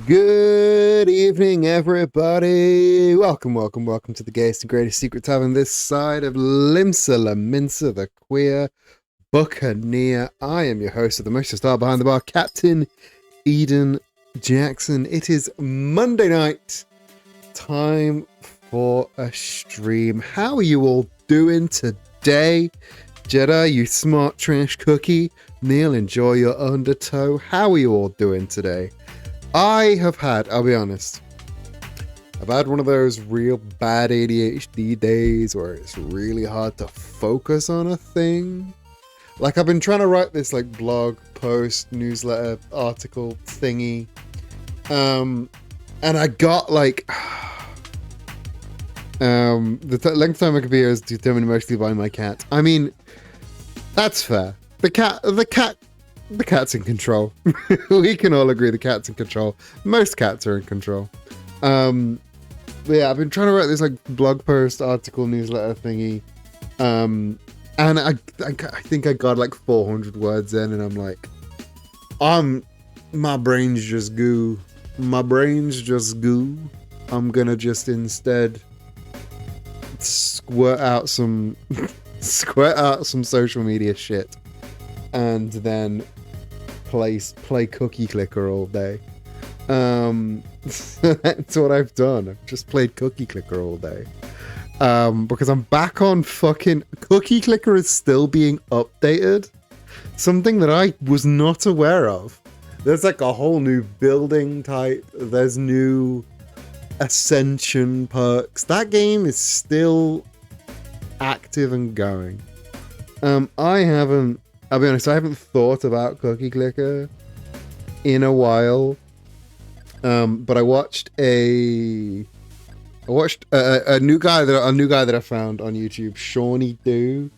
Good evening, everybody. Welcome to the gayest and greatest secret tavern this side of Limsa Laminsa, the queer buccaneer. I am your host of the Motion Star Behind the Bar, Captain Eden Jackson. It is Monday night, time for a stream. How are you all doing today? Jedi, you smart trash cookie. Neil, enjoy your undertow. How are you all doing today? I'll be honest, I've had one of those real bad ADHD days where it's really hard to focus on a thing. Like, I've been trying to write this, like, blog, post, newsletter, article thingy. And I got, like, the length of time I could be here is determined mostly by my cat. I mean, that's fair. The cat's in control. We can all agree the cat's in control. Most cats are in control. But yeah, I've been trying to write this like blog post, article, newsletter thingy. And I think I got like 400 words in, and I'm like, my brain's just goo. My brain's just goo. I'm gonna just instead squirt out some social media shit, and then play Cookie Clicker all day. That's what I've done. I've just played Cookie Clicker all day. Because I'm back on fucking... Cookie Clicker is still being updated. Something that I was not aware of. There's like a whole new building type. There's new ascension perks. That game is still active and going. I'll be honest, I haven't thought about Cookie Clicker in a while. But I watched a new guy that I found on YouTube, Shawnee Do.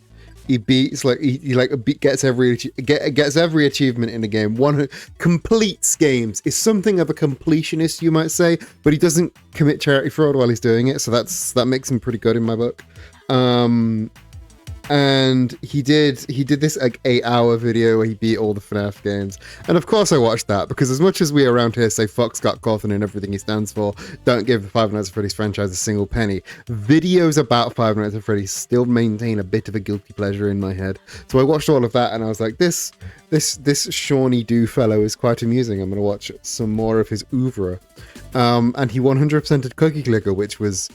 He beats gets every achievement in the game. Completes games. Is something of a completionist, you might say, but he doesn't commit charity fraud while he's doing it, so that makes him pretty good in my book. And he did this like 8-hour video where he beat all the FNAF games, and of course I watched that, because as much as we around here say fuck Scott Cawthon and everything he stands for, don't give the Five Nights at Freddy's franchise a single penny, videos about Five Nights at Freddy's still maintain a bit of a guilty pleasure in my head. So I watched all of that, and I was like, this Shawnee Do fellow is quite amusing. I'm gonna watch some more of his oeuvre. And he 100%ed Cookie Clicker, which was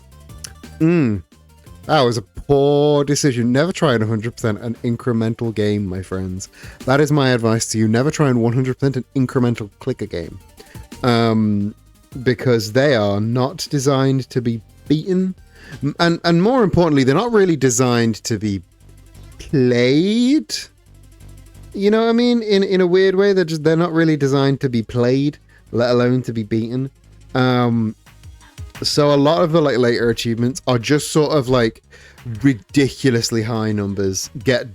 that was a poor decision. Never try and 100% an incremental game, my friends. That is my advice to you. Never try and 100% an incremental clicker game. Because they are not designed to be beaten. And more importantly, they're not really designed to be played. You know what I mean? In a weird way, they're not really designed to be played, let alone to be beaten. So a lot of the like later achievements are just sort of like ridiculously high numbers. Get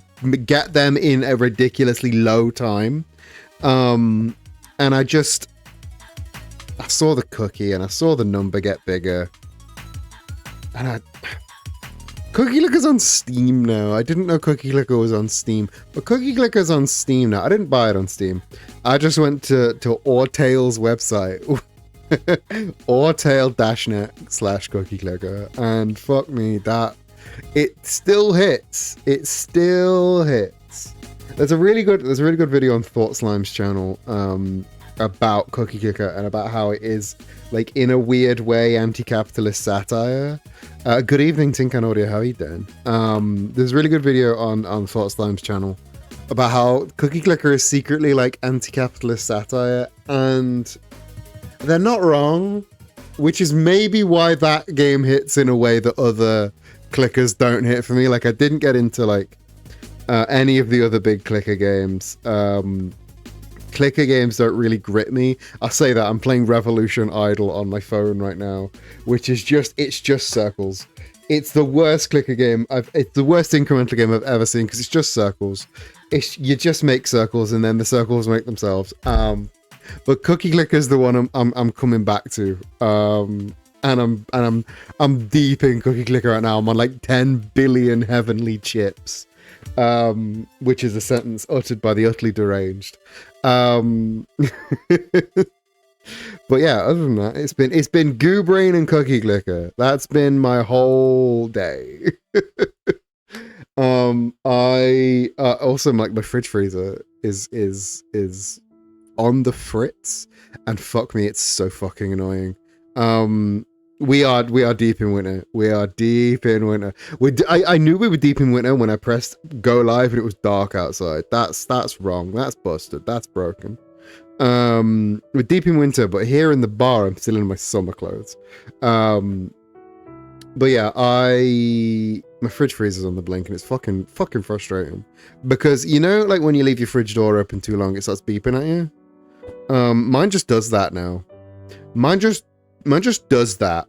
them in a ridiculously low time. And I saw the cookie and I saw the number get bigger. And Cookie Clicker's on Steam now. I didn't know Cookie Clicker was on Steam, but Cookie Clicker's on Steam now. I didn't buy it on Steam. I just went to Ortail's website. Ortail-net/Cookie Clicker, and fuck me, that it still hits. There's a really good video on Thought Slime's channel about Cookie Clicker and about how it is, like, in a weird way, anti-capitalist satire. Good evening, Tinkan Audio, how are you doing? There's a really good video on Thought Slime's channel about how Cookie Clicker is secretly like anti-capitalist satire, and they're not wrong, which is maybe why that game hits in a way that other clickers don't hit for me. Like, I didn't get into like any of the other big clicker games. Clicker games don't really grip me. I'll say that. I'm playing Revolution Idol on my phone right now, which is it's just circles. It's the worst clicker game. It's the worst incremental game I've ever seen, because it's just circles. You just make circles and then the circles make themselves. But Cookie Clicker is the one I'm coming back to, and I'm deep in Cookie Clicker right now. I'm on like 10 billion heavenly chips, which is a sentence uttered by the utterly deranged. But yeah, other than that, it's been Goo Brain and Cookie Clicker. That's been my whole day. I also like my fridge freezer is on the fritz, and fuck me, it's so fucking annoying. We are deep in winter. We are deep in winter. I knew we were deep in winter when I pressed go live and it was dark outside. That's wrong. That's busted. That's broken. We're deep in winter, but here in the bar, I'm still in my summer clothes. But yeah, my fridge freezer's on the blink, and it's fucking frustrating because you know, like when you leave your fridge door open too long, it starts beeping at you. Mine just does that now. Mine just does that.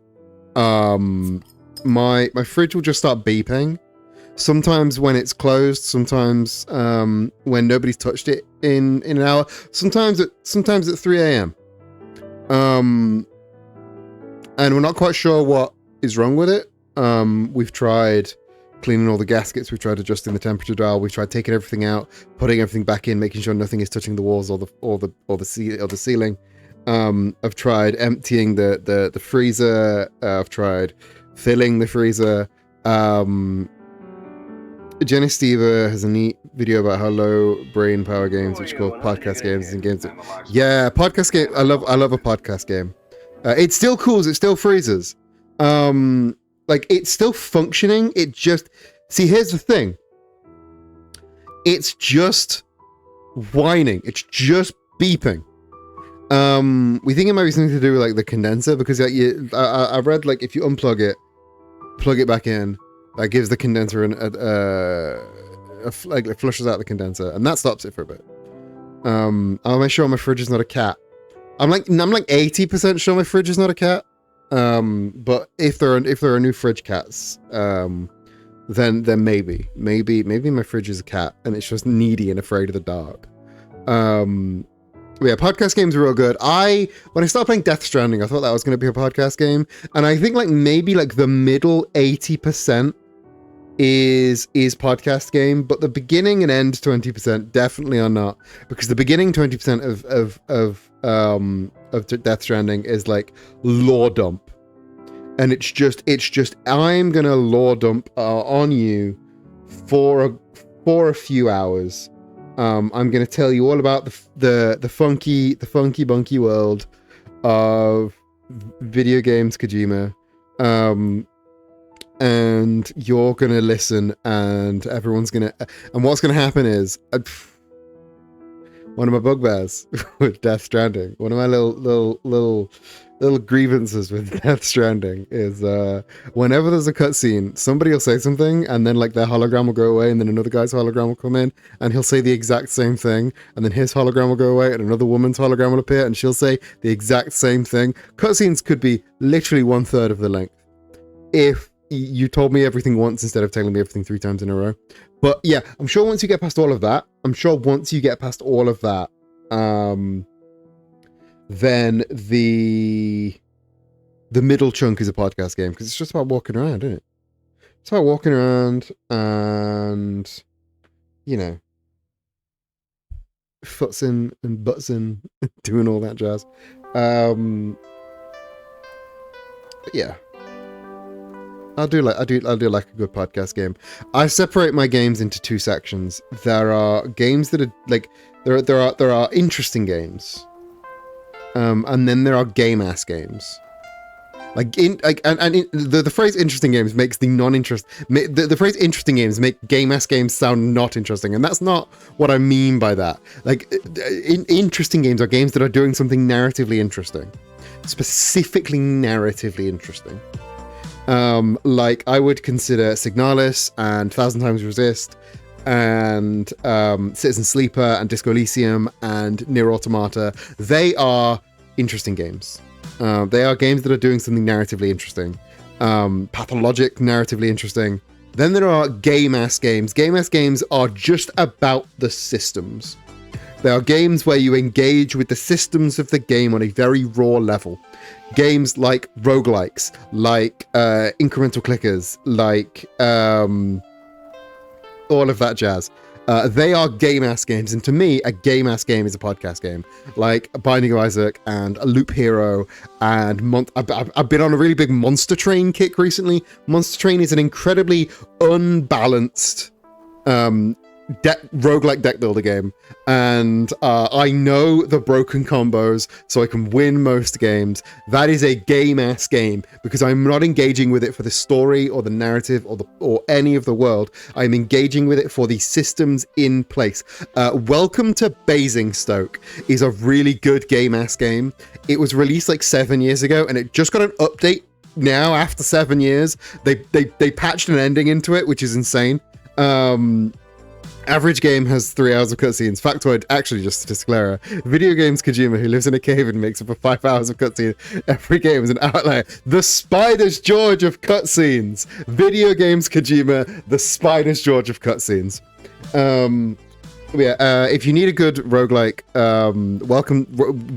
My fridge will just start beeping. Sometimes when it's closed, sometimes when nobody's touched it in an hour, sometimes at 3 a.m. And we're not quite sure what is wrong with it. We've tried cleaning all the gaskets, we've tried adjusting the temperature dial, we've tried taking everything out, putting everything back in, making sure nothing is touching the walls or the ceiling. I've tried emptying the freezer. I've tried filling the freezer. Jenny Stever has a neat video about how low brain power games, which are called podcast games and games. Yeah, podcast game. I love a podcast game. It still cools. It still freezes. Like it's still functioning. It just here's the thing. It's just whining. It's just beeping. We think it might be something to do with like the condenser because like, I read like if you unplug it, plug it back in, that gives the condenser like it flushes out the condenser, and that stops it for a bit. I'll make sure my fridge is not a cat. I'm like 80% sure my fridge is not a cat. But if there are new fridge cats, then maybe my fridge is a cat and it's just needy and afraid of the dark. Yeah, podcast games are real good. When I started playing Death Stranding, I thought that was going to be a podcast game, and I think like maybe like the middle 80% is podcast game, but the beginning and end 20% definitely are not, because the beginning 20% of Death Stranding is like lore dump, and it's just I'm gonna lore dump on you for a few hours. I'm going to tell you all about the funky bunky world of video games Kojima, and you're going to listen, and everyone's going to, and what's going to happen is one of my bugbears with Death Stranding, one of my little grievances with Death Stranding is whenever there's a cutscene, somebody will say something, and then like their hologram will go away, and then another guy's hologram will come in, and he'll say the exact same thing, and then his hologram will go away, and another woman's hologram will appear, and she'll say the exact same thing. Cutscenes could be literally 1/3 of the length if you told me everything once instead of telling me everything 3 times in a row. But yeah, I'm sure once you get past all of that, then the middle chunk is a podcast game, because it's just about walking around, isn't it? It's about walking around and, you know, futzing and butzing, doing all that jazz. Yeah. I do like a good podcast game. I separate my games into 2 sections. There are games that are like there are interesting games. And then there are game-ass games. The phrase "interesting games" makes the non-interest. The phrase "interesting games" make game-ass games sound not interesting, and that's not what I mean by that. Like, interesting games are games that are doing something narratively interesting, specifically narratively interesting. Like I would consider Signalis and 1,000 Times Resist, and Citizen Sleeper and Disco Elysium and Nier Automata. They are interesting games. They are games that are doing something narratively interesting. Pathologic, narratively interesting. Then there are game-ass games. Game-ass games are just about the systems. They are games where you engage with the systems of the game on a very raw level. Games like roguelikes, like incremental clickers, like all of that jazz. They are game-ass games, and to me, a game-ass game is a podcast game. Like Binding of Isaac and Loop Hero, and I've been on a really big Monster Train kick recently. Monster Train is an incredibly unbalanced roguelike deck builder game, and I know the broken combos so I can win most games. That is a game-ass game because I'm not engaging with it for the story or the narrative or any of the world. I'm engaging with it for the systems in place. Welcome to Basingstoke is a really good game-ass game. It was released like 7 years ago, and it just got an update now after 7 years. They patched an ending into it, which is insane. Average game has 3 hours of cutscenes. Factoid, actually, just statistical error. Video games Kojima, who lives in a cave and makes up for 5 hours of cutscene every game, is an outlier. The Spider's George of cutscenes. Video games Kojima, the Spider's George of cutscenes. If you need a good roguelike,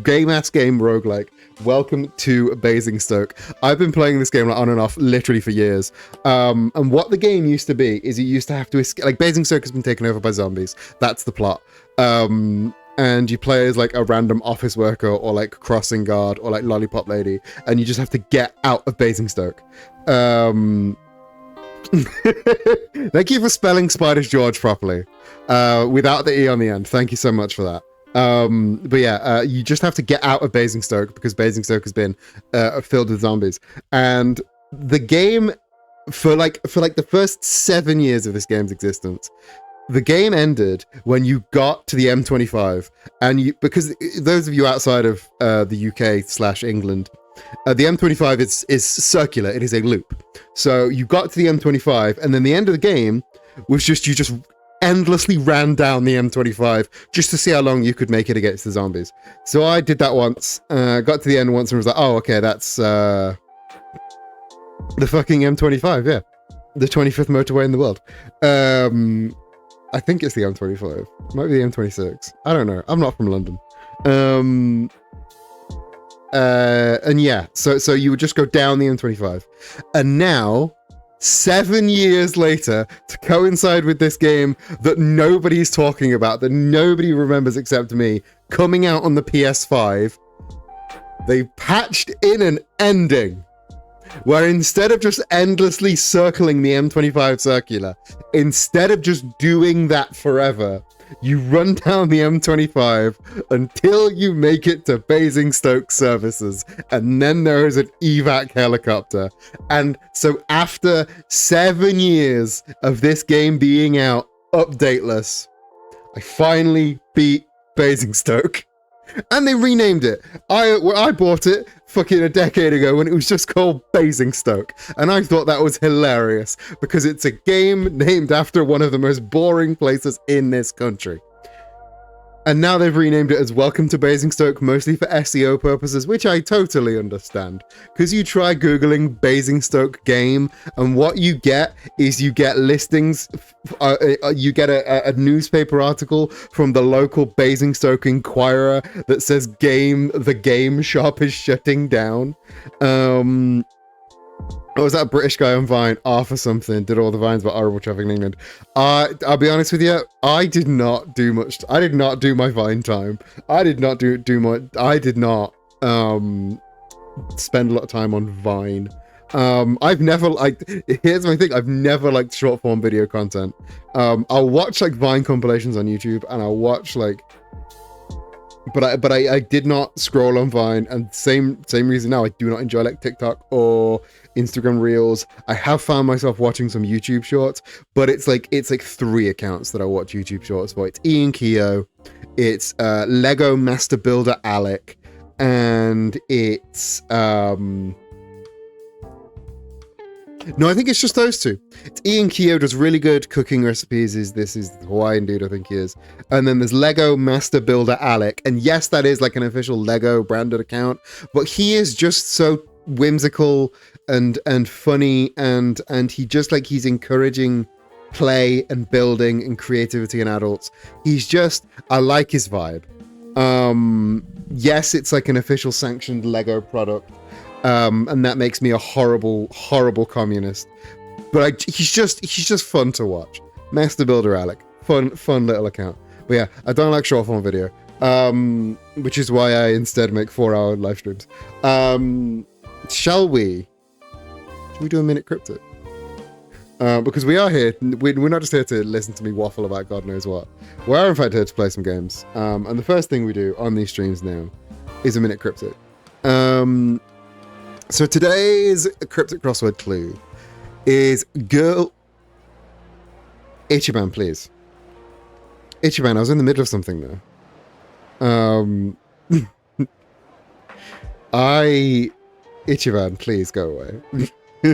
game-ass game roguelike, welcome to Basingstoke. I've been playing this game on and off literally for years. And what the game used to be is you used to have to escape. Like, Basingstoke has been taken over by zombies. That's the plot. And you play as like a random office worker or like crossing guard or like lollipop lady, and you just have to get out of Basingstoke. Thank you for spelling Spider's George properly, without the E on the end. Thank you so much for that. You just have to get out of Basingstoke because Basingstoke has been filled with zombies. And the game, for the first 7 years of this game's existence, the game ended when you got to the M25, and because those of you outside of the UK/England, the M25 is circular. It is a loop. So you got to the M25, and then the end of the game was you just endlessly ran down the M25 just to see how long you could make it against the zombies. So I did that once, got to the end once and was like, oh, okay, that's the fucking M25, yeah. The 25th motorway in the world. I think it's the M25. It might be the M26. I don't know. I'm not from London. And yeah, so you would just go down the M25. And now, 7 years later, to coincide with this game that nobody's talking about, that nobody remembers except me, coming out on the PS5, they patched in an ending where instead of just endlessly circling the M25 circular, instead of just doing that forever, you run down the M25 until you make it to Basingstoke services, and then there is an evac helicopter. And so after 7 years of this game being out updateless, I finally beat Basingstoke. And they renamed it. I bought it fucking a decade ago when it was just called Basingstoke. And I thought that was hilarious because it's a game named after one of the most boring places in this country. And now they've renamed it as Welcome to Basingstoke, mostly for SEO purposes, which I totally understand. Because you try Googling Basingstoke game, and what you get is you get listings, you get a newspaper article from the local Basingstoke Inquirer that says the game shop is shutting down. What was that British guy on Vine? Arthur something did all the Vines about horrible traffic in England. I'll be honest with you, I did not do much. I did not do my Vine time. I did not spend a lot of time on Vine. I've never here's my thing, I've never liked short form video content. I'll watch like Vine compilations on YouTube, and I'll watch like, but I did not scroll on Vine, and same reason now I do not enjoy like TikTok or Instagram Reels. I have found myself watching some YouTube shorts, but it's like 3 accounts that I watch YouTube shorts for. It's Ian Keogh, it's Lego Master Builder Alec, and it's no, I think it's just those two. It's Ian Keogh does really good cooking recipes. This is the Hawaiian dude, I think he is. And then there's Lego Master Builder Alec. And yes, that is like an official Lego branded account, but he is just so whimsical and funny, and he just like, he's encouraging play and building and creativity in adults. I like his vibe. Yes, it's like an official sanctioned Lego product. And that makes me a horrible, horrible communist. But he's just fun to watch. Master Builder Alec, fun little account. But yeah, I don't like short form video, which is why I instead make 4-hour live streams. Shall we do a minute cryptic? Because we are here, we're not just here to listen to me waffle about God knows what. We are in fact here to play some games. And the first thing we do on these streams now is a minute cryptic. So today's cryptic crossword clue is girl... Ichiban, please. Ichiban, I was in the middle of something there. Ichiban, please go away. So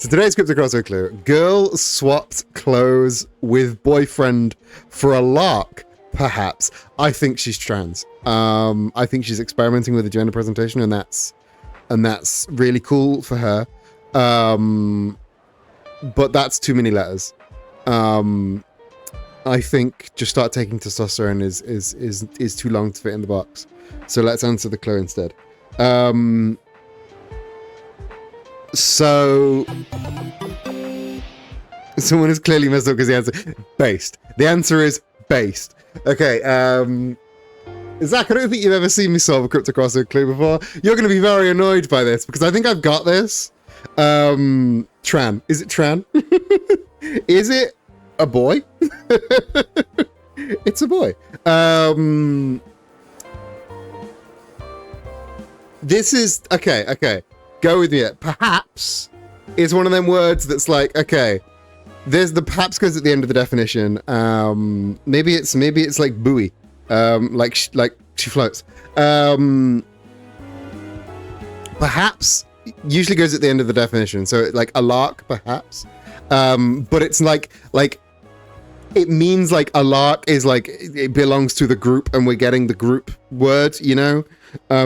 today's cryptic crossword clue. Girl swapped clothes with boyfriend for a lark, perhaps. I think she's trans. I think she's experimenting with the gender presentation, and that's really cool for her. But that's too many letters. I think just start taking testosterone is too long to fit in the box. So let's answer the clue instead. So someone has clearly messed up because the answer based. The answer is based. Okay. Zach, I don't think you've ever seen me solve a cryptic crossword clue before. You're going to be very annoyed by this because I think I've got this. Tran. Is it Tran? Is it a boy? It's a boy. This is okay. Go with me. Perhaps is one of them words that's like, okay, there's the perhaps goes at the end of the definition. Maybe it's like buoy. Like she floats. Perhaps usually goes at the end of the definition. So like a lark, perhaps. But it's like it means like a lark is like it belongs to the group and we're getting the group word, you know?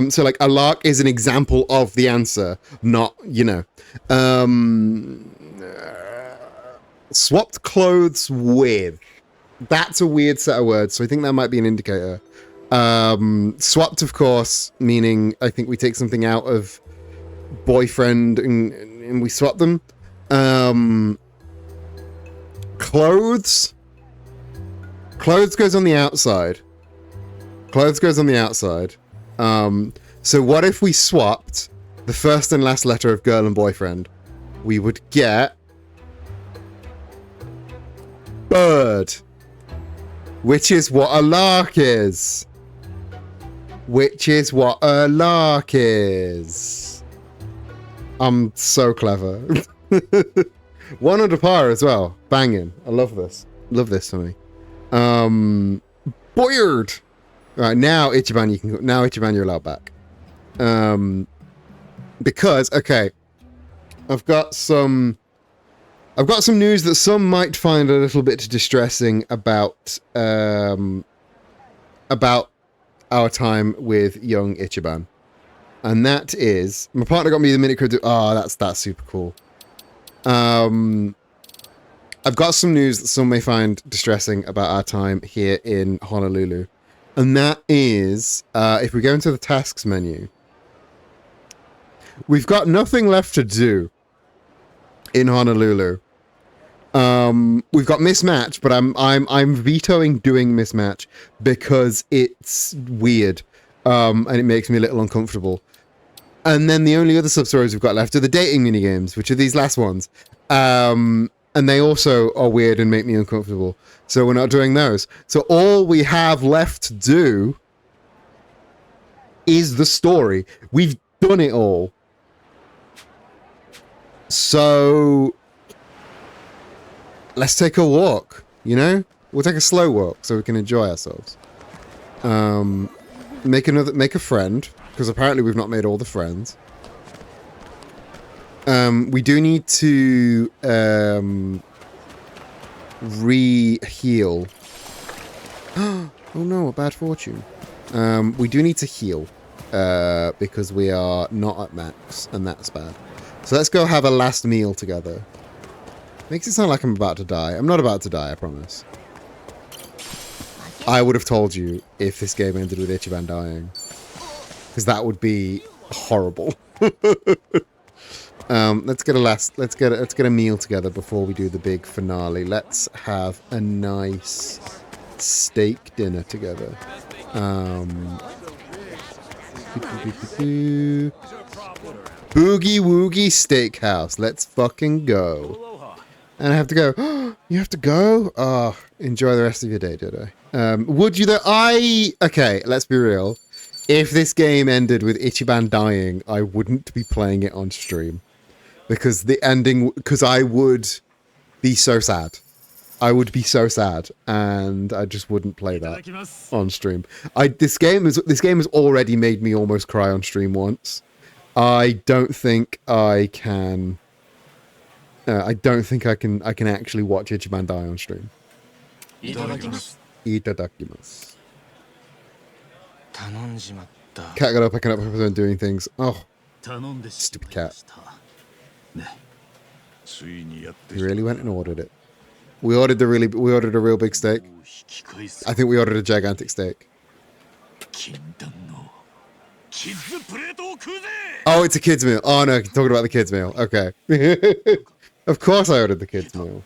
So like a lark is an example of the answer, not, you know. Swapped clothes with. That's a weird set of words, so I think that might be an indicator. Swapped, of course, meaning I think we take something out of boyfriend and we swap them. Clothes. Clothes goes on the outside. Clothes goes on the outside. So what if we swapped the first and last letter of girl and boyfriend? We would get bird, which is what a lark is. Which is what a lark is. I'm so clever. 100 par as well. Banging. I love this. Love this for me. Boyard. Right, now Ichiban, you're allowed back. Because, okay, I've got some news that some might find a little bit distressing about our time with young Ichiban. And that is, my partner got me the minute code. Oh, that's super cool. I've got some news that some may find distressing about our time here in Honolulu. And that is, if we go into the tasks menu, we've got nothing left to do in Honolulu. We've got mismatch, but I'm vetoing doing mismatch because it's weird, and it makes me a little uncomfortable. And then the only other sub-stories we've got left are the dating minigames, which are these last ones. And they also are weird and make me uncomfortable. So we're not doing those. So all we have left to do is the story. We've done it all. So let's take a walk, you know? We'll take a slow walk so we can enjoy ourselves. Make a friend, because apparently we've not made all the friends. We do need to re-heal. Oh no, a bad fortune. We do need to heal because we are not at max, and that's bad. So let's go have a last meal together. Makes it sound like I'm about to die. I'm not about to die, I promise. I would have told you if this game ended with Ichiban dying. Because that would be horrible. Let's get a meal together before we do the big finale. Let's have a nice steak dinner together. Boogie Woogie Steakhouse. Let's fucking go. And I have to go. You have to go? Oh, enjoy the rest of your day, Dodo. Would you though? Okay, let's be real. If this game ended with Ichiban dying, I wouldn't be playing it on stream. Because the ending, because I would be so sad. I would be so sad, and I just wouldn't play that on stream. This game has already made me almost cry on stream once. I don't think I can. I don't think I can actually watch Ichiban die on stream. Itadakimasu. Cat got up, picking up and doing things. Oh, stupid cat. He really went and ordered it. We ordered a real big steak. I think we ordered a gigantic steak. Oh, it's a kids meal. Oh no, talking about the kids meal. Okay. Of course I ordered the kids meal.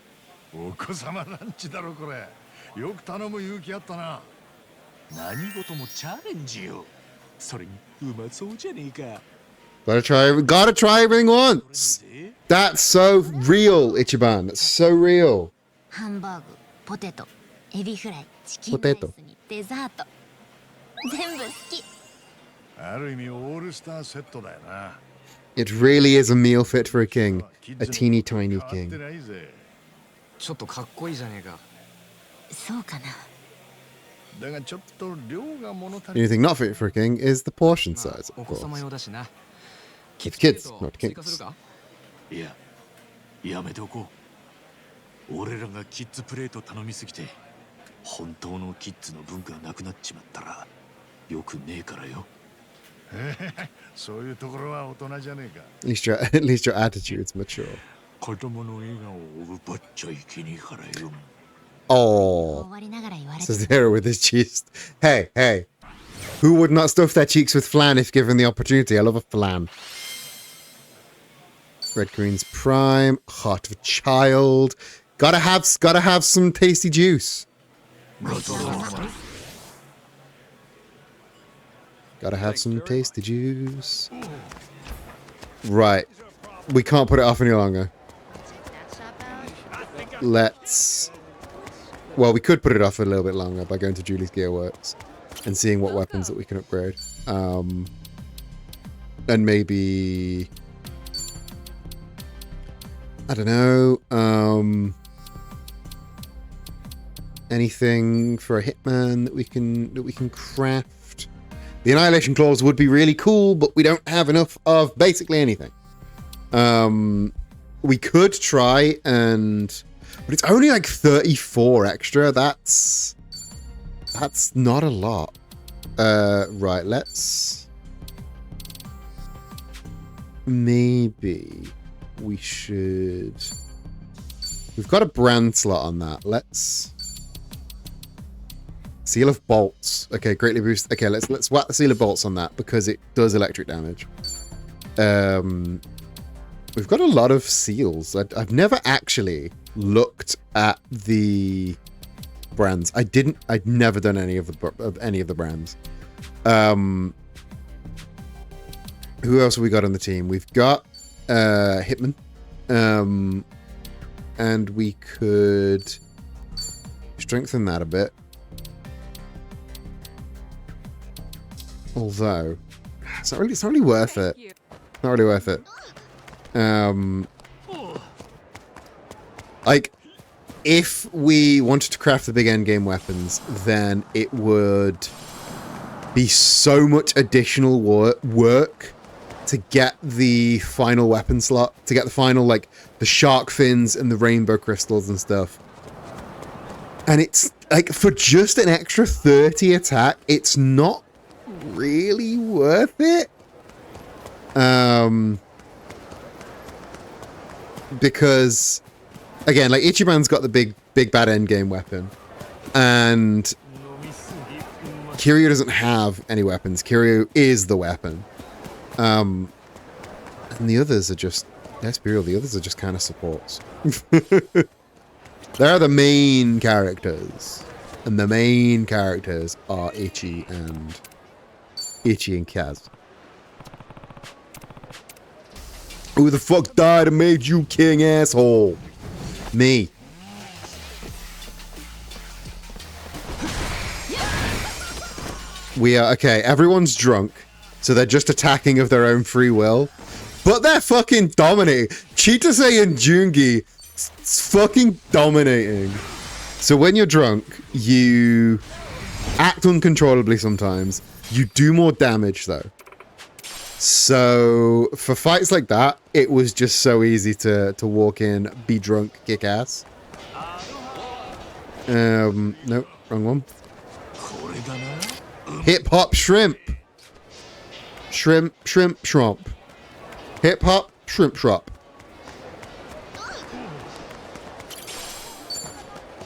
Gotta try everything once. That's so real, Ichiban. That's so real. Potato. It really is a meal fit for a king. A teeny tiny king. Anything not fit for a king is the portion size, of course. It's kids, not kings. やめておこう。俺らがキッズプレート頼みすぎて、本当のキッズの文化がなくなっちまったらよくねえからよ。そういうところは大人じゃねえか。At least your attitude's mature. 子供の笑顔を奪っちゃいけねえからよ。Oh, says Hero with his cheeks. Hey, who would not stuff their cheeks with flan if given the opportunity? I love a flan. Red Green's prime, heart of a child. Gotta have some tasty juice. Gotta have some tasty juice. Right, we can't put it off any longer. Well, we could put it off a little bit longer by going to Julie's Gear Works and seeing what weapons that we can upgrade. And maybe, I don't know, anything for a hitman that we can craft. The Annihilation Claws would be really cool, but we don't have enough of basically anything. We could try and, but it's only like 34 extra. That's not a lot. Right, let's maybe we should. We've got a brand slot on that. Let's Seal of Bolts. Okay, greatly boost. Okay, let's whack the Seal of Bolts on that because it does electric damage. We've got a lot of seals. I've never actually looked at the brands. I'd never done any of the brands. Who else have we got on the team? We've got Hitman. And we could strengthen that a bit. Although it's not really worth it. Not really worth it. Like, if we wanted to craft the big endgame weapons, then it would be so much additional work to get the final weapon slot, to get the final, like, the shark fins and the rainbow crystals and stuff. And it's, like, for just an extra 30 attack, it's not really worth it. Because, again, like, Ichiban's got the big bad endgame weapon, and Kiryu doesn't have any weapons. Kiryu is the weapon. And the others are just Let's be real, the others are just kind of supports. They're the main characters. And the main characters are Ichi and Kaz. Who the fuck died and made you king, asshole? Me. We are, okay, everyone's drunk, so they're just attacking of their own free will. But they're fucking dominating. Chitase and Jungi fucking dominating. So when you're drunk, you act uncontrollably sometimes. You do more damage though. So for fights like that, it was just so easy to walk in, be drunk, kick ass. Nope, wrong one. Hip hop shrimp. Shrimp. Hip hop shrimp shop.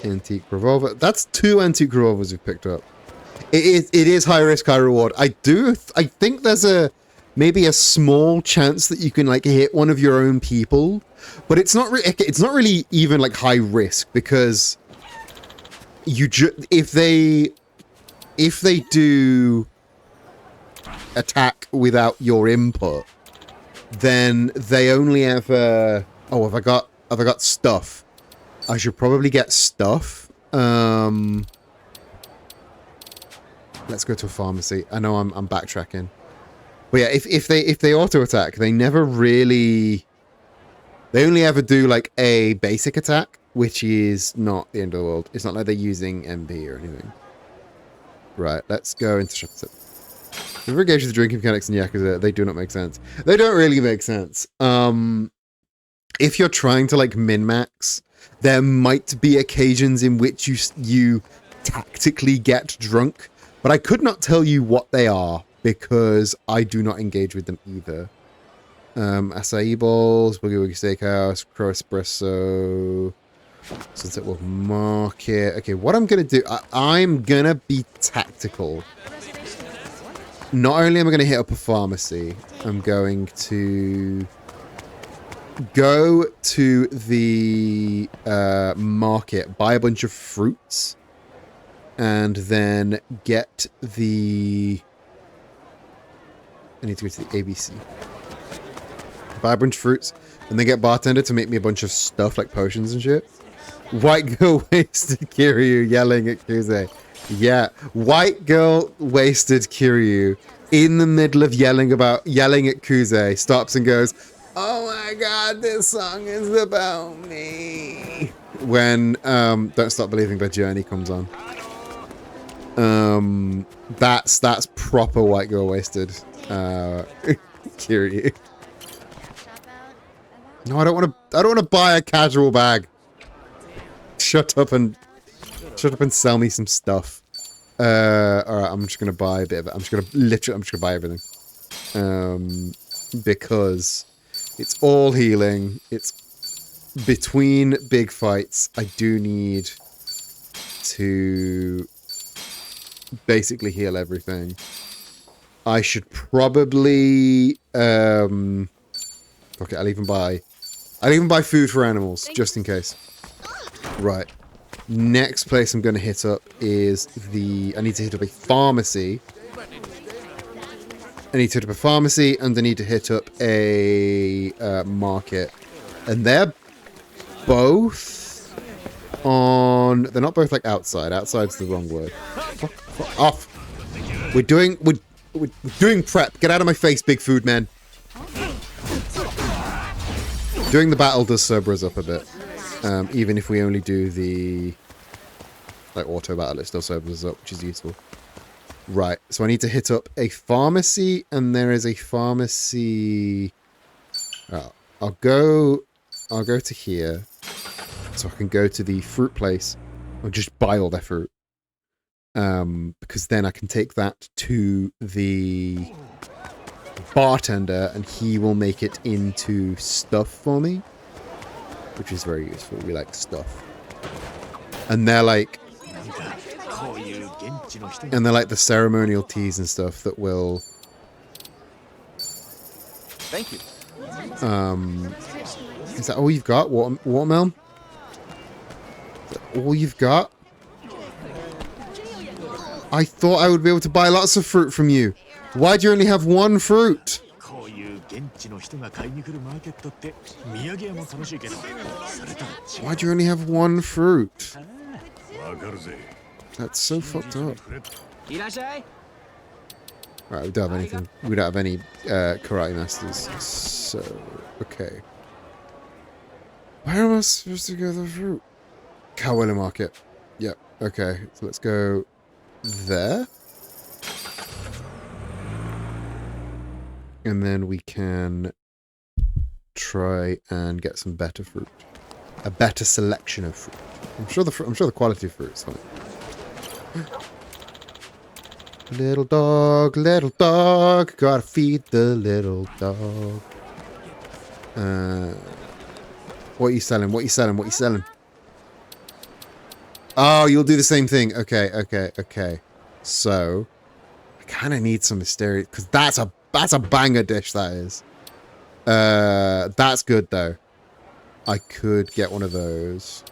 Antique revolver. That's 2 antique revolvers we've picked up. It is high risk, high reward. I think there's maybe a small chance that you can like hit one of your own people, but it's not really even like high risk, because if they do attack without your input, then they only ever... Oh, have I got stuff? I should probably get stuff. Let's go to a pharmacy. I know I'm backtracking. But yeah, if they auto attack, they never really... They only ever do like a basic attack, which is not the end of the world. It's not like they're using MP or anything. Right, let's go into shop. With regard to the drinking mechanics in Yakuza, they do not make sense. They don't really make sense. If you're trying to like min-max, there might be occasions in which you tactically get drunk, but I could not tell you what they are because I do not engage with them either. Acai Bowls, Boogie Woogie Steakhouse, Crow Espresso, Sunset Wolf Market. Okay, what I'm going to do, I'm going to be tactical. Not only am I going to hit up a pharmacy, I'm going to go to the market, buy a bunch of fruits, and then get the... I need to go to the ABC. Buy a bunch of fruits, and then get bartender to make me a bunch of stuff like potions and shit. White girl wasted Kiryu yelling at Kuze. Yeah, white girl wasted Kiryu in the middle of yelling at Kuze, stops and goes, "Oh my god, this song is about me." When Don't Stop Believing by Journey comes on. That's proper white girl wasted. Kiryu. No, I don't want to buy a casual bag. Shut up and sell me some stuff. All right, I'm just gonna buy a bit of it. I'm just gonna buy everything. Because it's all healing. It's between big fights. I do need to basically heal everything. I should probably okay, I'll even buy food for animals just in case. Right. Next place I'm going to hit up is I need to hit up a pharmacy. I need to hit up a pharmacy and I need to hit up a market. And they're both on... They're not both like outside. Outside's the wrong word. Fuck off. We're doing prep. Get out of my face, big food man. Doing the battle does sober us up a bit. Even if we only do the like auto battle, it still sobers us up, which is useful. Right, so I need to hit up a pharmacy, and there is a pharmacy. I'll go to here, so I can go to the fruit place and just buy all their fruit. Because then I can take that to the bartender, and he will make it into stuff for me. Which is very useful. We like stuff. And they're like the ceremonial teas and stuff that will Thank you. Is that all you've got? Watermelon? Is that all you've got? I thought I would be able to buy lots of fruit from you. Why do you only have one fruit? Why do you only have one fruit? That's so fucked up. Alright, we don't have anything. We don't have any karate masters. So, okay. Where am I supposed to go the fruit? Kawela Market. Yep, okay. So let's go there. And then we can try and get some better fruit. A better selection of fruit. I'm sure the quality of fruit is fine. Little dog, gotta feed the little dog. What are you selling? What are you selling? What are you selling? Oh, you'll do the same thing. Okay, okay, okay. So, I kind of need some mysterious, because that's a banger dish, that is. That's good, though. I could get one of those.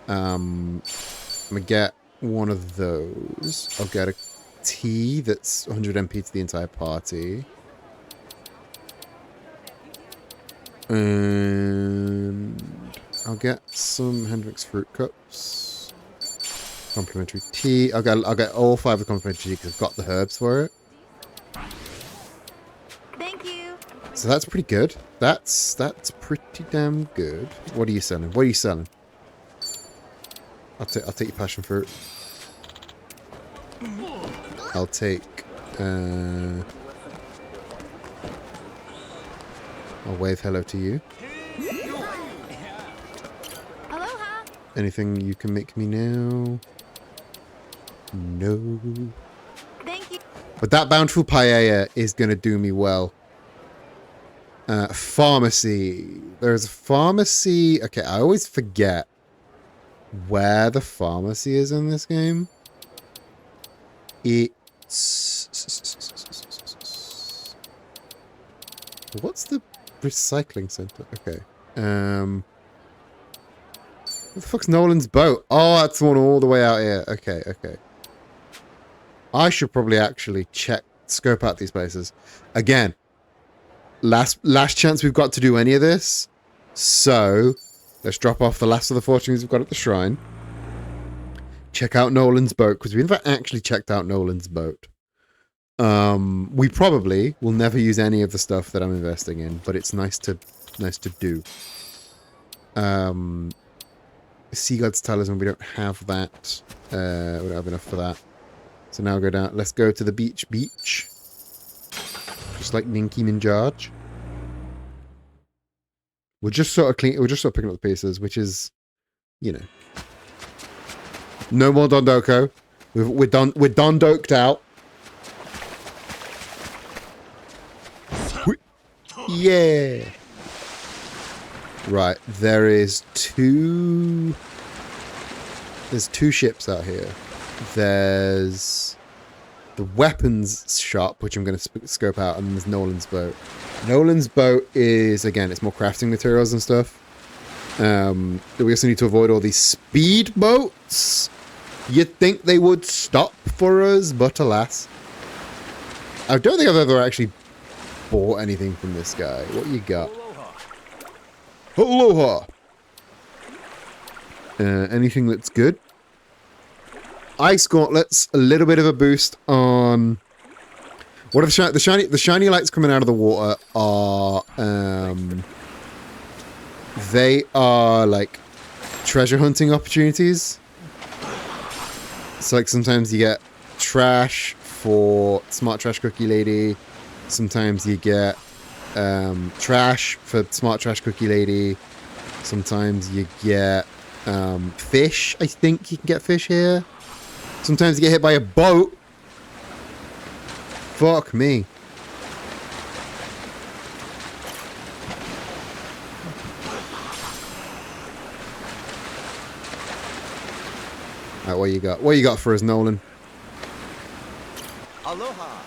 I'm gonna get one of those. I'll get a tea that's 100 MP to the entire party. And I'll get some Hendrix fruit cups. Complimentary tea. I'll get all 5 of the complimentary tea because I've got the herbs for it. Thank you. So that's pretty good. That's pretty damn good. What are you selling? What are you selling? I'll take your passion fruit. I'll take I'll wave hello to you. Aloha. Anything you can make me now? No. Thank you. But that bountiful paella is gonna do me well. Pharmacy. There's a pharmacy. Okay, I always forget where the pharmacy is in this game. It's... What's the recycling center? Okay. What the fuck's Nolan's boat? Oh, that's the one all the way out here. Okay, okay. I should probably actually scope out these places. Again, last chance we've got to do any of this. So, let's drop off the last of the fortunes we've got at the shrine. Check out Nolan's boat, because we've never actually checked out Nolan's boat. We probably will never use any of the stuff that I'm investing in, but it's nice to do. Sea God's Talisman, we don't have that. We don't have enough for that. So now go down. Let's go to the beach. Just like Ninky Minaj. We're just sort of picking up the pieces, which is, you know. No more Dondoko. We're Dondoked out. Yeah. Right, there's two ships out here. There's the weapons shop, which I'm going to scope out, and there's Nolan's boat. Nolan's boat is, again, it's more crafting materials and stuff. We also need to avoid all these speed boats. You'd think they would stop for us, but alas. I don't think I've ever actually bought anything from this guy. What you got? Aloha! Anything that's good? Ice gauntlets, a little bit of a boost on... What are the shiny lights coming out of the water are... they are, like, treasure hunting opportunities. So, like, sometimes you get trash for Smart Trash Cookie Lady. Sometimes you get trash for Smart Trash Cookie Lady. Sometimes you get fish. I think you can get fish here. Sometimes you get hit by a boat. Fuck me. Alright, what you got? What you got for us, Nolan? Aloha.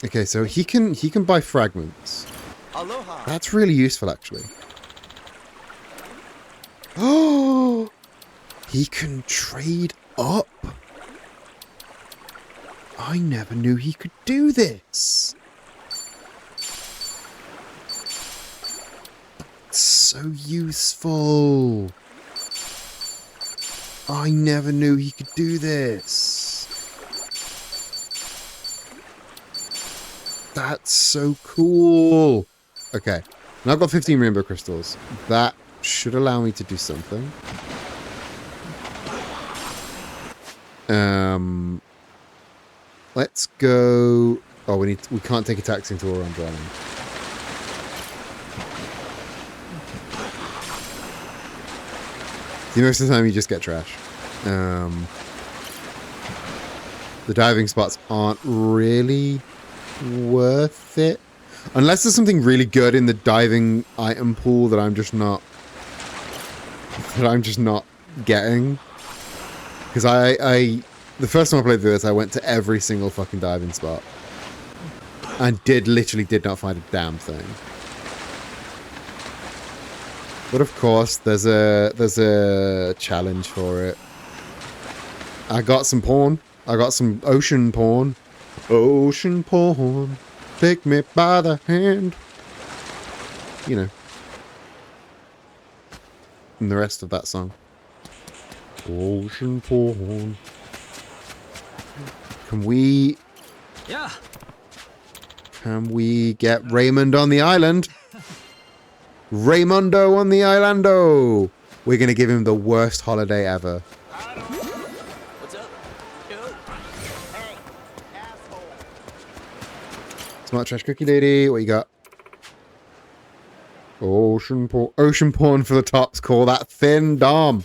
Okay, so he can buy fragments. Aloha. That's really useful, actually. Oh, he can trade up. I never knew he could do this. So useful. I never knew he could do this. That's so cool. Okay, now I've got 15 rainbow crystals. That should allow me to do something. Let's go. Oh, we can't take a taxi into Orange Island. See, most of the time you just get trash. The diving spots aren't really worth it. Unless there's something really good in the diving item pool that I'm just not getting. Because the first time I played through this, I went to every single fucking diving spot. And literally did not find a damn thing. But of course, there's a challenge for it. I got some porn. I got some ocean porn. Ocean porn. Take me by the hand. You know. And the rest of that song. Ocean porn. Can we... Yeah. Can we get Raymond on the island? Raymondo on the islando. We're going to give him the worst holiday ever. What's up? Yo. Hey, asshole. Smart trash cookie lady. What you got? Ocean porn for the tops. Call that thin dom.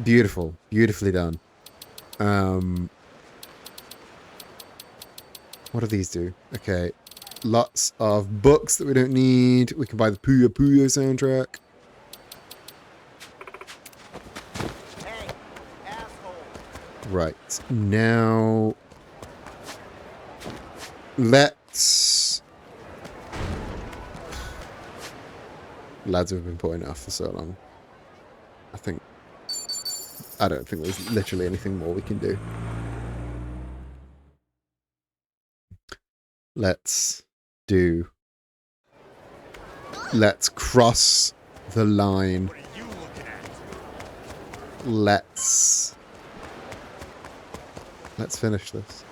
Beautiful. Beautifully done. What do these do? Okay. Lots of books that we don't need. We can buy the Puyo Puyo soundtrack. Hey, asshole. Right. Now... Let's... Lads have been putting it off for so long. I don't think there's literally anything more we can do. Let's cross the line. Let's finish this.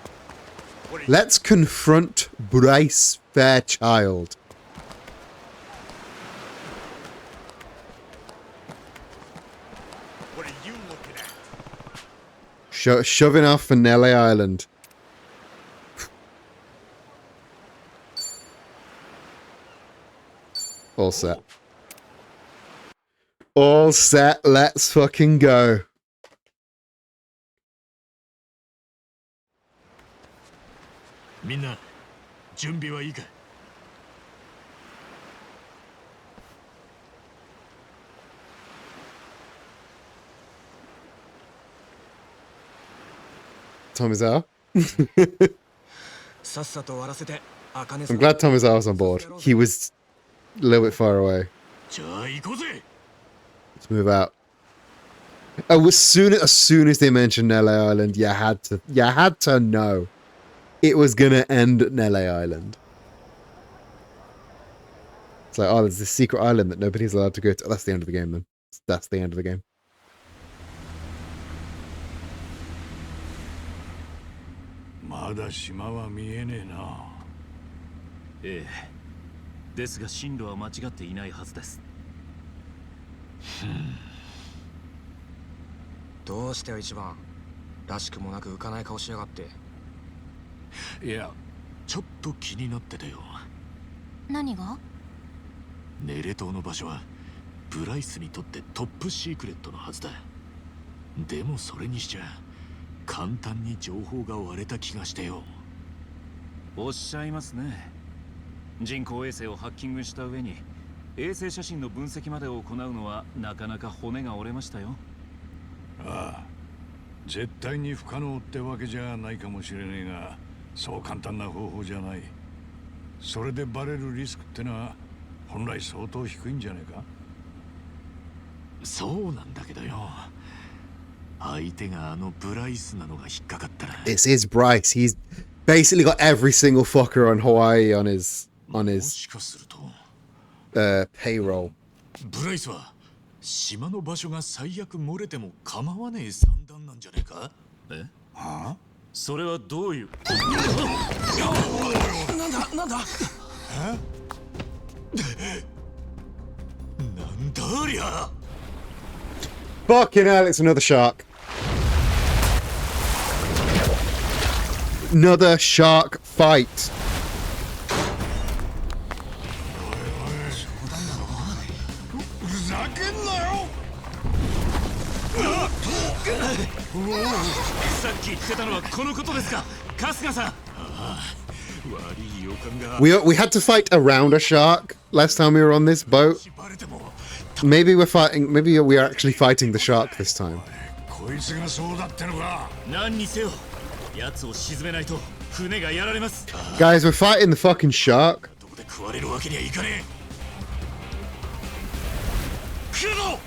Let's confront Bryce Fairchild. What are you looking at? Shoving off for Nelly Island. All set. All set. Let's fucking go. Minna, 準備はいいか? Tomizawa? さっさと終わらせて、茜 I'm glad Tomizawa was on board. He was a little bit far away. じゃあ行こうぜ! Let's move out. Oh, as soon as they mentioned Nelly Island, you had to know it was gonna end at Nelly Island. It's like, oh, there's this secret island that nobody's allowed to go to. Oh, that's the end of the game then. That's the end of the game. まだ島は見えねえな。ええ。ですが進路は間違っていないはずです。どうしてよ一番らしくもなく浮かない顔しやがって。いや、ちょっと気になってたよ。何が？ネレ島の場所はブライスにとってトップシークレットのはずだ。でもそれにしちゃ簡単に情報が割れた気がしてよ。おっしゃいますね。人工衛星をハッキングした上に衛星写真の分析まで行うのはなかなか骨が折れましたよ。ああ、絶対に不可能ってわけじゃないかもしれねえが、そう簡単な方法じゃない。それでバレるリスクってのは本来相当低いんじゃねえか。そうなんだけどよ。相手があのブライスなのが引っかかったら。It's his Bryce. He's basically got every single fucker on Hawaii on his もしかすると payroll. ブライスは島の場所が最悪漏れても構わねえ算段なんじゃねえか。え？はあ？それはどういう？なんだ？なんだありゃ。 Fucking hell, it's another shark. Another shark fight. ふざけんなよ。さっき言ってたのはこのことですか、春日さん。悪い予感が。We had to fight around a shark last time we were on this boat. バレても Maybe we are actually fighting the shark this time. こいつがそうだってのか。何にせよ、奴を沈めないと船がやられます。 Guys, we're fighting the fucking shark. どこで食われるわけにはいかねえ。来るぞ。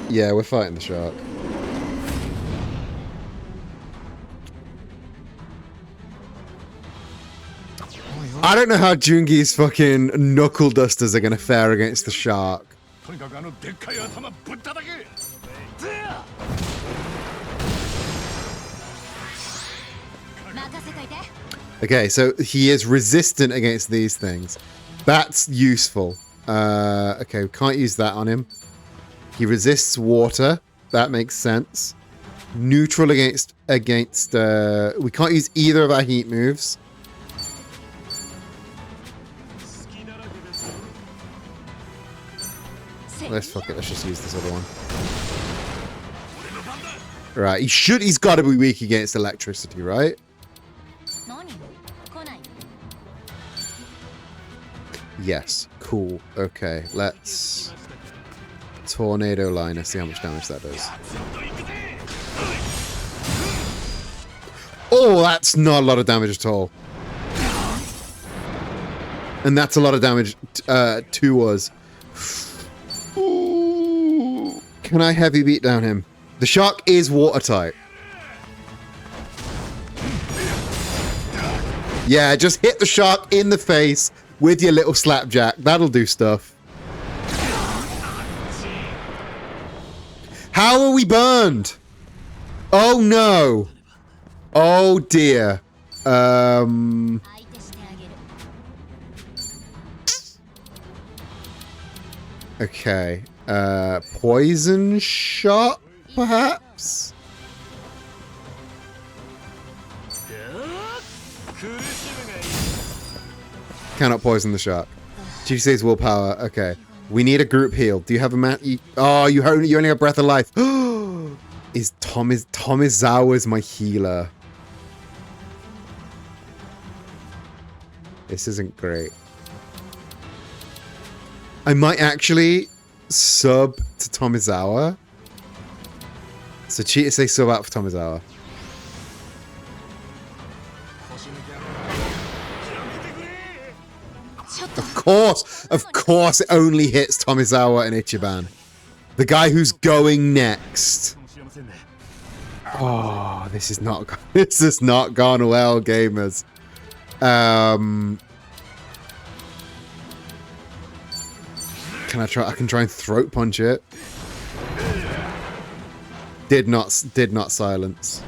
Yeah, we're fighting the shark. I don't know how Jungi's fucking knuckle dusters are gonna fare against the shark. とにかくあのでっかい頭ぶっただけ。 Okay, so he is resistant against these things. That's useful. Okay, we can't use that on him. He resists water. That makes sense. Neutral against we can't use either of our heat moves. Let's fuck it. Let's just use this other one. Right, he's got to be weak against electricity, right? Yes, cool. Okay, let's tornado liner, see how much damage that does. Oh, that's not a lot of damage at all. And that's a lot of damage to us. Ooh. Can I heavy beat down him? The shark is watertight. Yeah, just hit the shark in the face with your little slapjack. That'll do stuff. How are we burned? Oh no. Oh dear. Okay. Poison shot, perhaps? Cannot poison the shark. GC's willpower. Okay. We need a group heal. Do you have a man? Oh, you only have breath of life. Is Tomizawa's my healer? This isn't great. I might actually sub to Tomizawa. So cheat say sub out for Tomizawa. Of course it only hits Tomizawa and Ichiban. The guy who's going next. Oh, this is not gone well, gamers. I can try and throat punch it. Did not silence.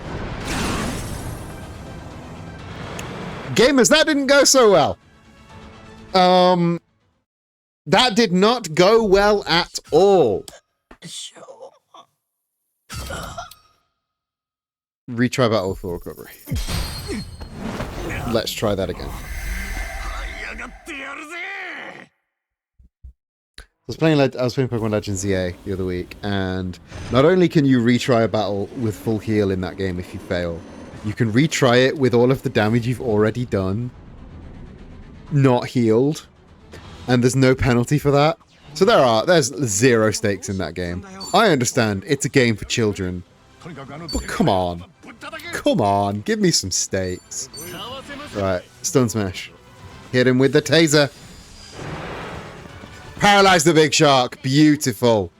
Gamers, that didn't go so well. That did not go well at all. Retry battle for recovery. Let's try that again. I was playing Pokemon Legends EA the other week, and not only can you retry a battle with full heal in that game if you fail, you can retry it with all of the damage you've already done, not healed. and there's no penalty for that. So there's zero stakes in that game. I understand it's a game for children, but come on, give me some stakes. Right, stun smash. Hit him with the taser. Paralyze the big shark. Beautiful.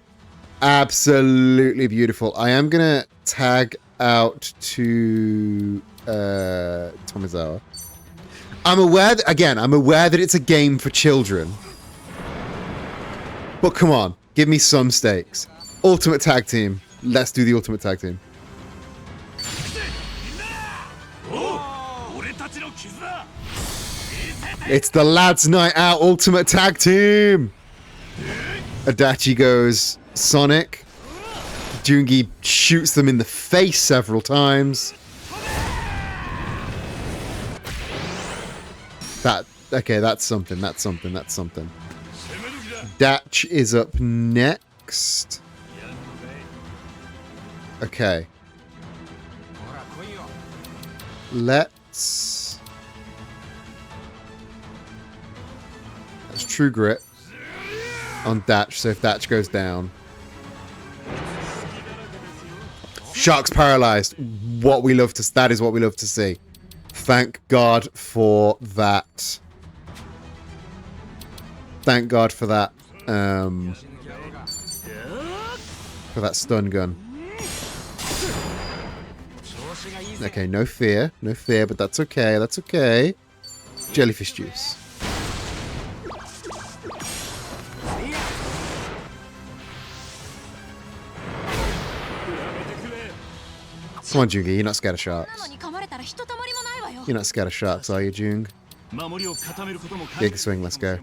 Absolutely beautiful. I am gonna tag out to Tomizawa. I'm aware that it's a game for children. But come on, give me some stakes. Ultimate tag team. Let's do the ultimate tag team. It's the lads' night out ultimate tag team. Adachi goes Sonic. Jungi shoots them in the face several times. That's something. Datch is up next. Okay. Let's True Grit on Datch, so if Datch goes down. Shark's paralyzed. That is what we love to see. Thank God for that. Thank God for that. For that stun gun. Okay, no fear, but that's okay. Jellyfish juice. Come on, Jungi, you're not scared of sharks. You're not scared of sharks, are you, Jung? Big swing, let's go.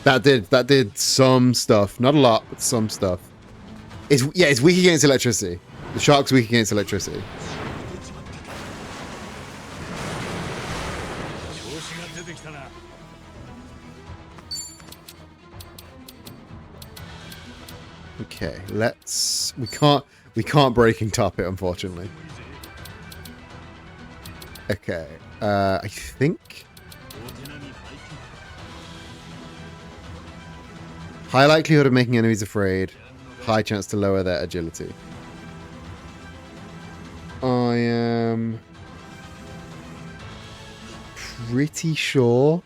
That did some stuff. Not a lot, but some stuff. It's weak against electricity. The shark's weak against electricity. Okay, we can't breaking top it, unfortunately. Okay, I think high likelihood of making enemies afraid, high chance to lower their agility. I am pretty sure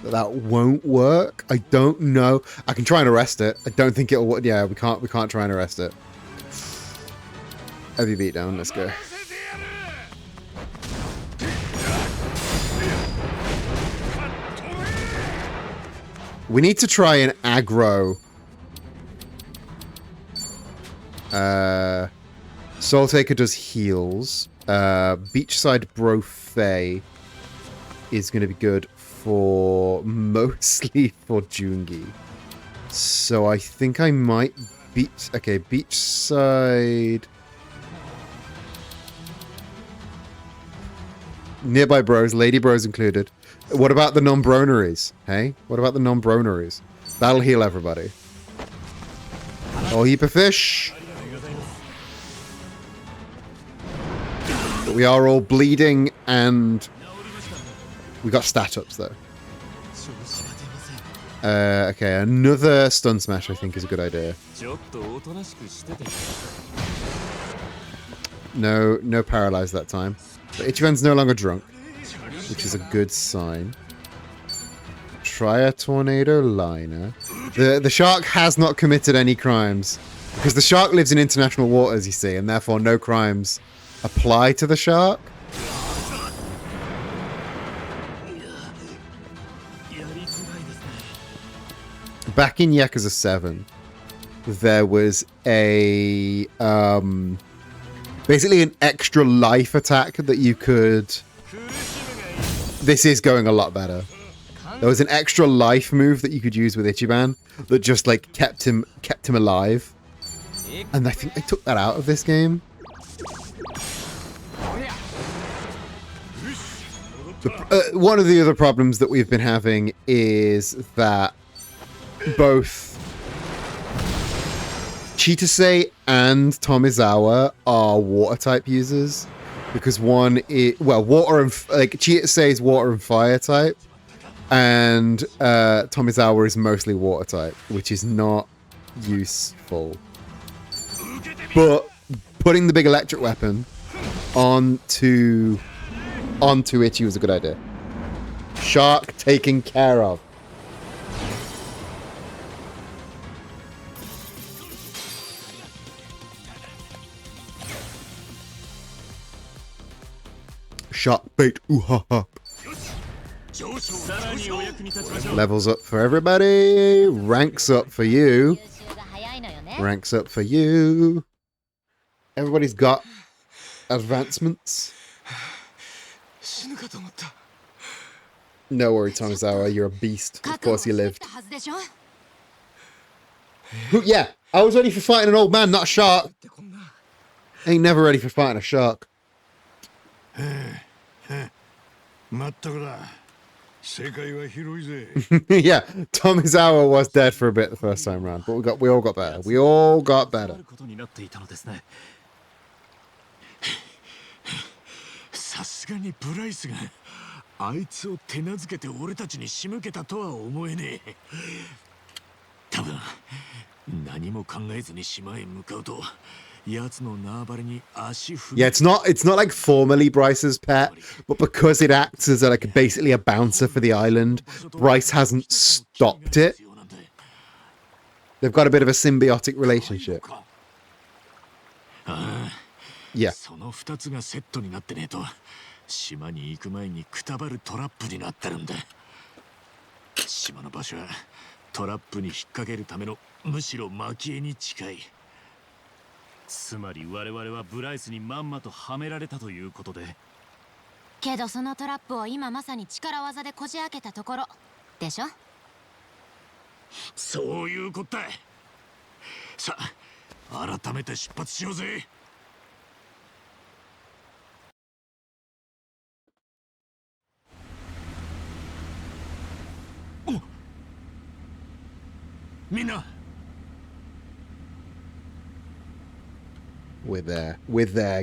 that won't work. I don't know. I can try and arrest it. I don't think it'll work. Yeah, we can't try and arrest it. Heavy beatdown, let's go. We need to try and aggro Soul Taker does heals. Beachside Bro Fei is going to be good for mostly for Jungi. So I think I might Beachside. Nearby bros, lady bros included. What about the non-broneries? Hey? What about the non-broneries? That'll heal everybody. Oh, heap of fish. But we are all bleeding and we got stat ups though. Okay, another stun smash I think is a good idea. No paralyze that time. But Ichiban's no longer drunk, which is a good sign. Try a tornado liner. The shark has not committed any crimes because the shark lives in international waters, you see, and therefore no crimes apply to the shark. Back in Yakuza 7, there was a basically an extra life attack that you could. This is going a lot better. There was an extra life move that you could use with Ichiban that just like kept him alive, and I think they took that out of this game. One of the other problems that we've been having is that both Chitase and Tomizawa are water type users, because one is, well, water and like Chiyotse is water and fire type, and Tomizawa is mostly water type, which is not useful. But putting the big electric weapon onto Ichi was a good idea. Shark taken care of. Shark bait. Ooh ha ha. Levels up for everybody. Ranks up for you. Ranks up for you. Everybody's got advancements. No worry, Tomizawa, you're a beast. Of course you lived. Yeah, I was ready for fighting an old man, not a shark. Ain't never ready for fighting a shark. Yeah, Tomizawa was dead for a bit the first time round, but we all got better. We all got better. さすがにブライスがあいつを手なずけて俺たちに仕向けたとは思えねえ。多分何も考えずに島へ向かうと奴の縄張りに足踏み。 Yeah, it's not like formally Bryce's pet, but because it acts as like basically a bouncer for the island, Bryce hasn't stopped it. They've got a bit of a symbiotic relationship. Yeah. その2つがセットになってねえと島に行く前にくたばるトラップになってるんだ。島の場所はトラップに引っ掛けるためのむしろ蒔絵に近い。つまり我々はブライスにまんまとはめられたということで。けどそのトラップを今まさに力技でこじ開けたところでしょ。そういうこったい。さあ改めて出発しようぜ。みんな We're there,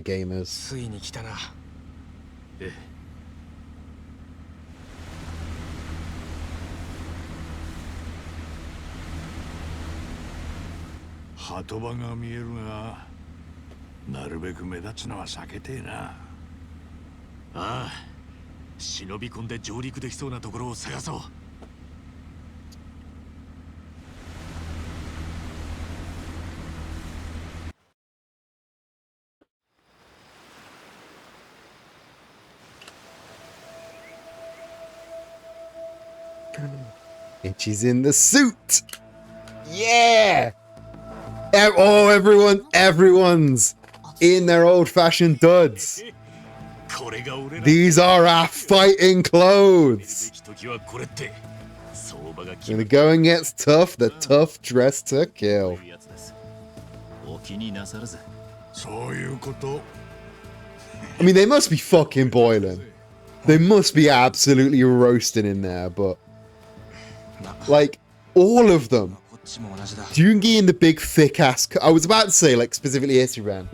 gamers. ついに来たな。ええ。鳩場が見えるがなるべく目立つのは避けてえな。ああ、忍び込んで上陸できそうなところを探そう。Ichi's in the suit. Yeah. Oh, everyone's in their old-fashioned duds. These are our fighting clothes. When the going gets tough, the tough dress to kill. お気になさらず。そういうこと。 I mean, they must be fucking boiling. They must be absolutely roasting in there, but like all of them. こっちも同じだ。 Jungi in the big thick ass. I was about to say like specifically Ichiban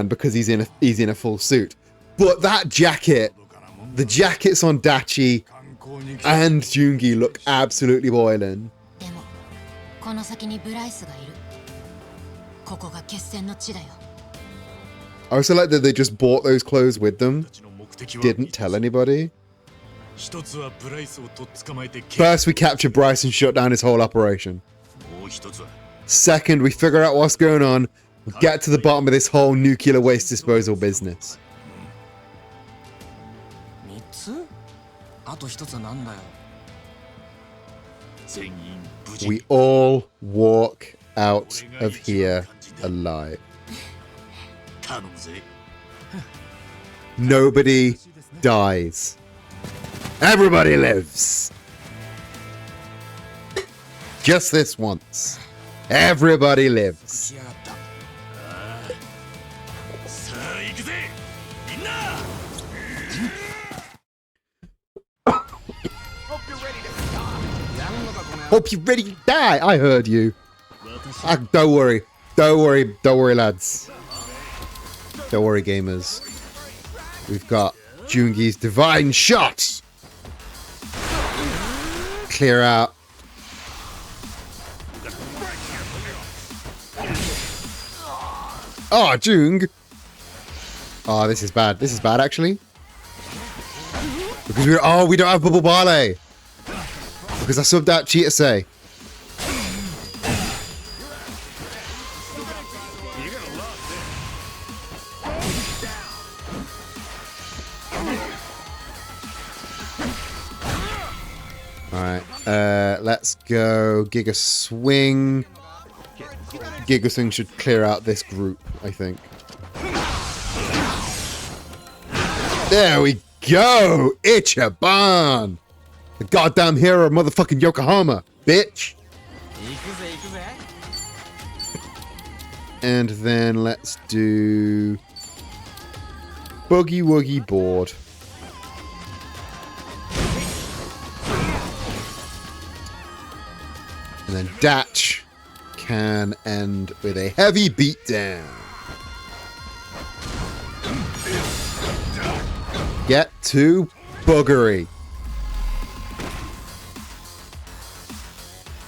because he's in a full suit, but that jacket, the jackets on Dachi and Jungi look absolutely boiling. でもこの先にブライスがいる。ここが決戦の地だよ。 I also like that they just bought those clothes with them. Didn't tell anybody. First, we capture Bryce and shut down his whole operation. Second, we figure out what's going on. We get to the bottom of this whole nuclear waste disposal business. 3つ？あと1つはなんだよ。 We all walk out of here alive. Nobody dies. Everybody lives. Just this once. Everybody lives. 来やがった。さあ行くぜみんな。 Hope you're ready to die. I heard you. Don't worry. Don't worry. Don't worry, lads. Don't worry, gamers. We've got Jungi's Divine Shot. Clear out. Oh, Jung. Oh, this is bad. This is bad, actually. Because we don't have Bubble Barley. Because I subbed out Cheetah Say. Alright, let's go Giga Swing. Giga Swing should clear out this group, I think. There we go! Ichiban! The goddamn hero of motherfucking Yokohama, bitch! And then let's do Boogie Woogie Board. And then Datch can end with a heavy beatdown. Get to buggery.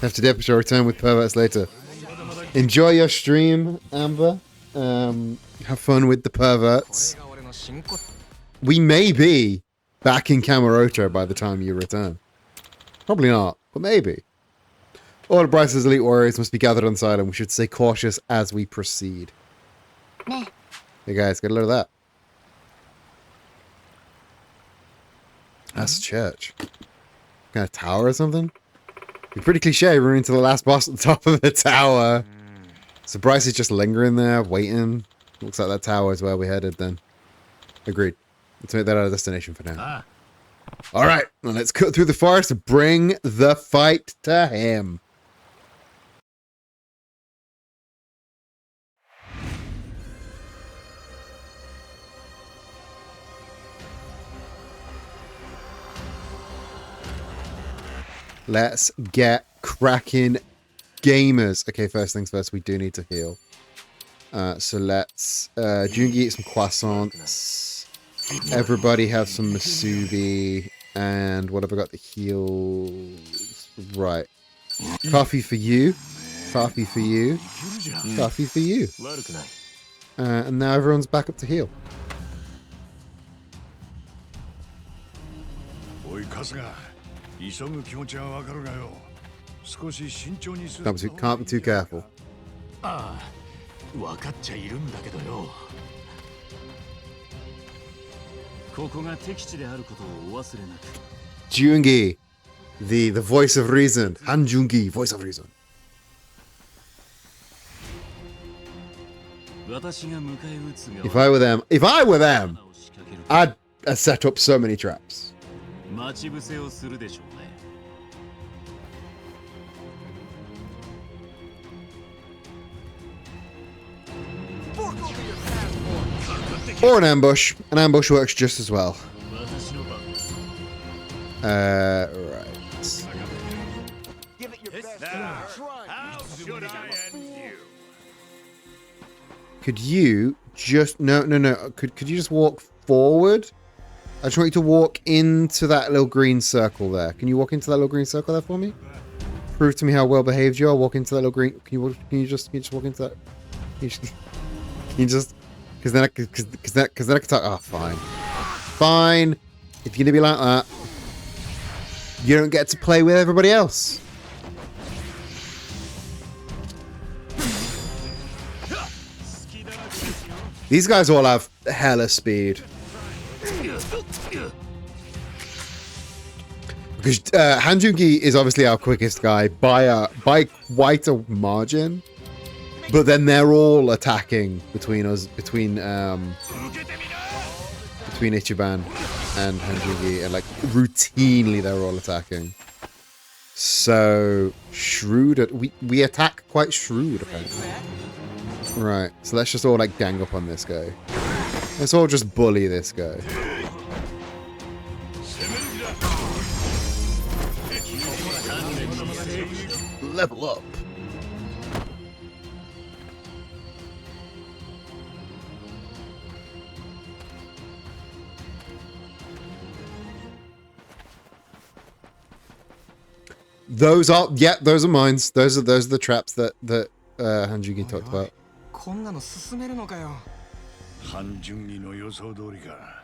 Have to dip, shall return with perverts later. Enjoy your stream, Amber. Have fun with the perverts. We may be back in Kamurocho by the time you return. Probably not, but maybe. All of Bryce's elite warriors must be gathered on the side, and we should stay cautious as we proceed. Meh. Hey guys, get a load of that. That's a church. Kind of tower or something? Be pretty cliche running to the last boss at the top of the tower. So Bryce is just lingering there, waiting. Looks like that tower is where we headed then. Agreed. Let's make that our destination for now. Alright, well, let's cut through the forest to bring the fight to him. Let's get cracking, gamers. Okay, first things first, we do need to heal. So let's Jungi eat some croissants. Everybody have some Masubi. And what have I got to heal? Right. Coffee for you. Coffee for you. Coffee for you. And now everyone's back up to heal. Can't be too careful. 分かっちゃいるんだけどよ。ここが敵地であることをお忘れなく。Jungi, the voice of reason. Han Jungi, voice of reason. 私が迎え撃つ側。If I were them, I'd set up so many traps. 待ち伏せをするでしょうね。Or an ambush. An ambush works just as well. Right. Give it your best. How should I end you? Could you just no. Could you just walk forward? I just want you to walk into that little green circle there. Can you walk into that little green circle there for me? Prove to me how well behaved you are. Walk into that little green. Can you just walk into that? Can you just? Because then I can talk. Oh, fine. Fine. If you're gonna be like that, you don't get to play with everybody else. These guys all have hella speed. Because Han Jungi is obviously our quickest guy by quite a margin. But then they're all attacking between Ichiban and Han Jungi, and like routinely they're all attacking. So shrewd. We attack quite shrewd apparently. Right, so let's just all like gang up on this guy. Let's all just bully this guy. Level up. Those are mines. Those are the traps that Hanjugi talked about. こんなの進めるのかよ。半順義の予想通りか。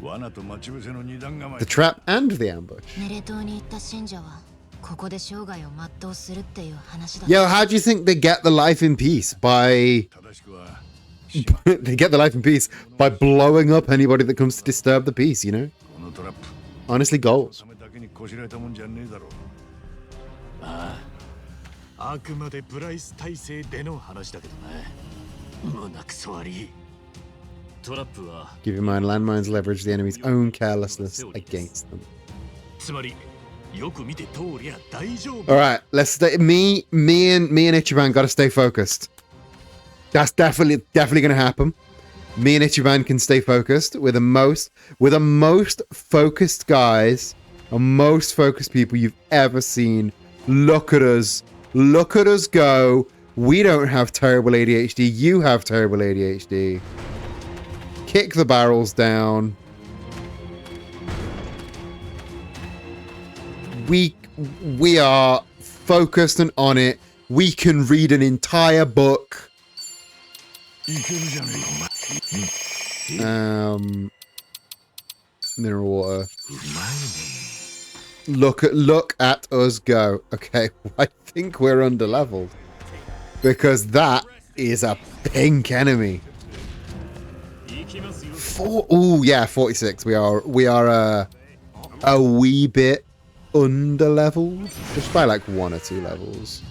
罠と待ち伏せの二段構え。 The trap and the ambush. ネレ島に行った信者はここで生涯を全うするっていう話だ。 Yo, how do you think they get the life in peace? By 正しくは they get the life in peace by blowing up anybody that comes to disturb the peace, you know? このトラップ。 Honestly, goals. ためだけにこしらえたもんじゃねえだろう。ああ。あくまでブライス体制での話だけどな。胸くそ悪い。トラップは Keep in mind, landmines leverage the enemy's own carelessness against them. つまりよく見て通りゃ大丈夫。 All right, let's stay. Me and Ichiban got to stay focused. That's definitely going to happen. Me and Ichiban can stay focused. We're the most focused guys, and most focused people you've ever seen. Look at us go. We don't have terrible ADHD. You have terrible ADHD. Kick the barrels down. We are focused and on it. We can read an entire book. いけるじゃねえかお前。Mineral water. うまいね。 Look at us go. Okay, I think we're underleveled because that is a pink enemy. 行きますよ。 46. We are a wee bit underleveled, just by like 1 or 2 levels.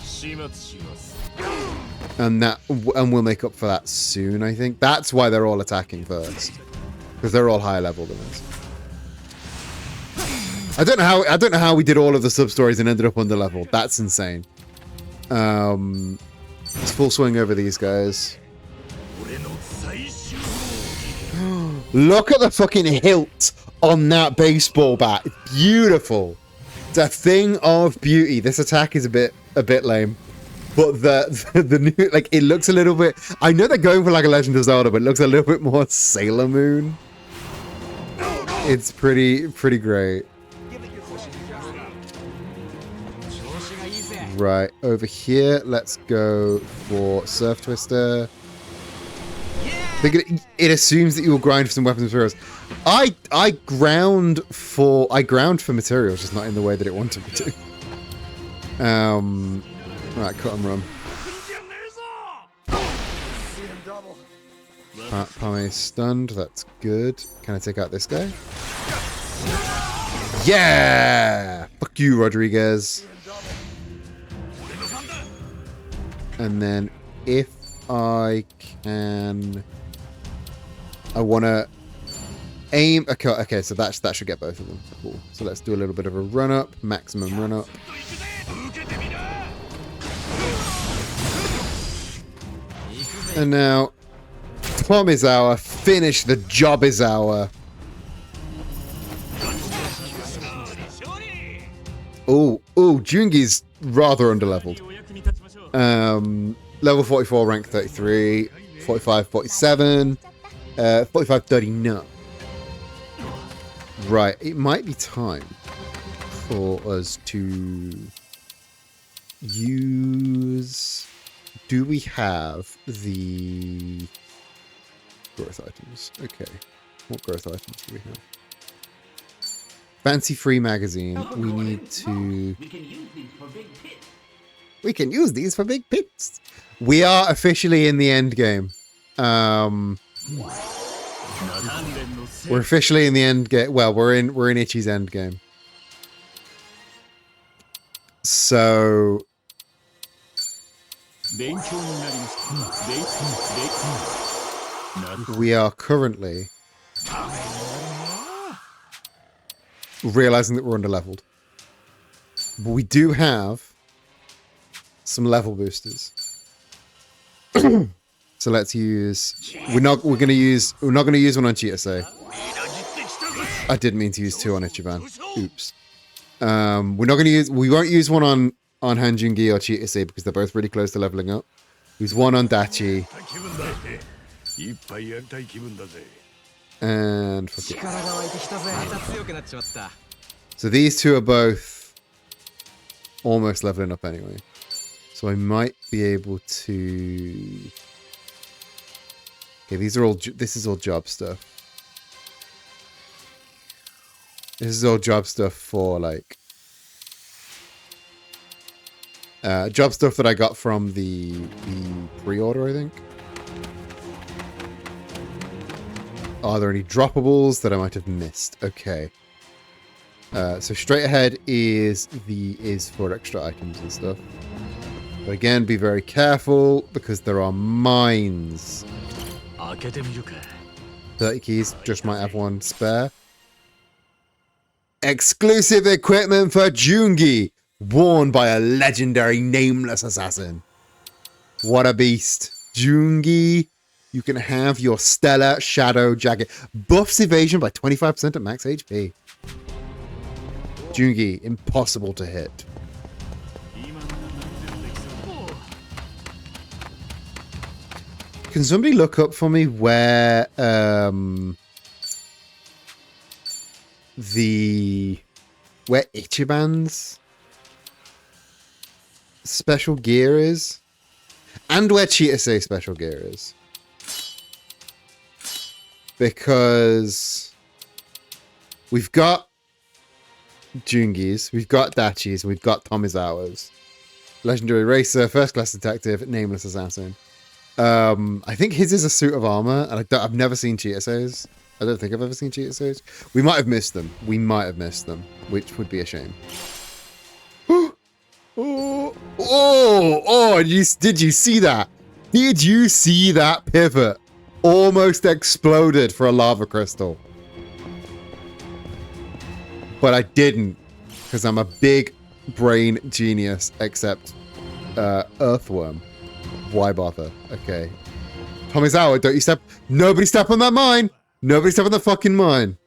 始末します。 And we'll make up for that soon, I think. That's why they're all attacking first, because they're all higher level than us. I don't know how we did all of the sub stories and ended up underleveled. That's insane. Let's full swing over these guys. 俺の最終 Look at the fucking hilt on that baseball bat. It's beautiful. It's a thing of beauty. This attack is a bit lame. But the new, like, it looks a little bit, I know they're going for like a Legend of Zelda, but it looks a little bit more Sailor Moon. It's pretty great. Right, over here, let's go for Surf Twister. It assumes that you will grind for some weapons materials. I ground for materials, just not in the way that it wanted me to. Right, cut and run. Pame stunned, that's good. Can I take out this guy? Yeah! Fuck you, Rodriguez. And then if I can, I want to aim. Okay, so that should get both of them. Cool. So let's do a little bit of a run up, maximum run up. And now, Tom is our finish. The job is our. Oh, Jungi's rather underleveled. Level 44, rank 33, 45, 47, 45, 39. Right, it might be time for us to use... Do we have the growth items? Okay, what growth items do we have? Fancy free magazine. We need to... We can use these for big pits. We are officially in the end game. We're officially in the end game. Well, we're in Ichi's end game. So we are currently realizing that we're underleveled. But we do have some level boosters. So let's use. We're not going to use one on Chitase. I didn't mean to use 2 on Ichiban. Oops. We're not going to use. We won't use one on Hanjungi or Chitase because they're both really close to leveling up. Use one on Dachi. And fuck it. So these two are both almost leveling up anyway. So I might be able to... Okay, these are all... This is all job stuff. This is all job stuff for, like... job stuff that I got from the pre-order, I think. Are there any droppables that I might have missed? Okay. So straight ahead is for extra items and stuff. But again, be very careful because there are mines. 開けてみるか。 30 keys, just might have one spare. Exclusive equipment for Jungi, worn by a legendary nameless assassin. What a beast. Jungi, you can have your stellar shadow jacket. Buffs evasion by 25% at max HP. Jungi, impossible to hit. Can somebody look up for me where Ichiban's special gear is? And where Chitase special gear is? Because we've got Jungi's, we've got Dachi's, we've got Tomizawa's. Legendary Racer, First Class Detective, Nameless Assassin. I think his is a suit of armor, and I've never seen Chitase's. I don't think I've ever seen Chitase's. We might have missed them. We might have missed them, which would be a shame. Did you see that? Did you see that pivot? Almost exploded for a lava crystal. But I didn't, because I'm a big brain genius, except Earthworm. Why bother? Okay. Tomizawa, don't you step... Nobody step on that mine! Nobody step on the fucking mine!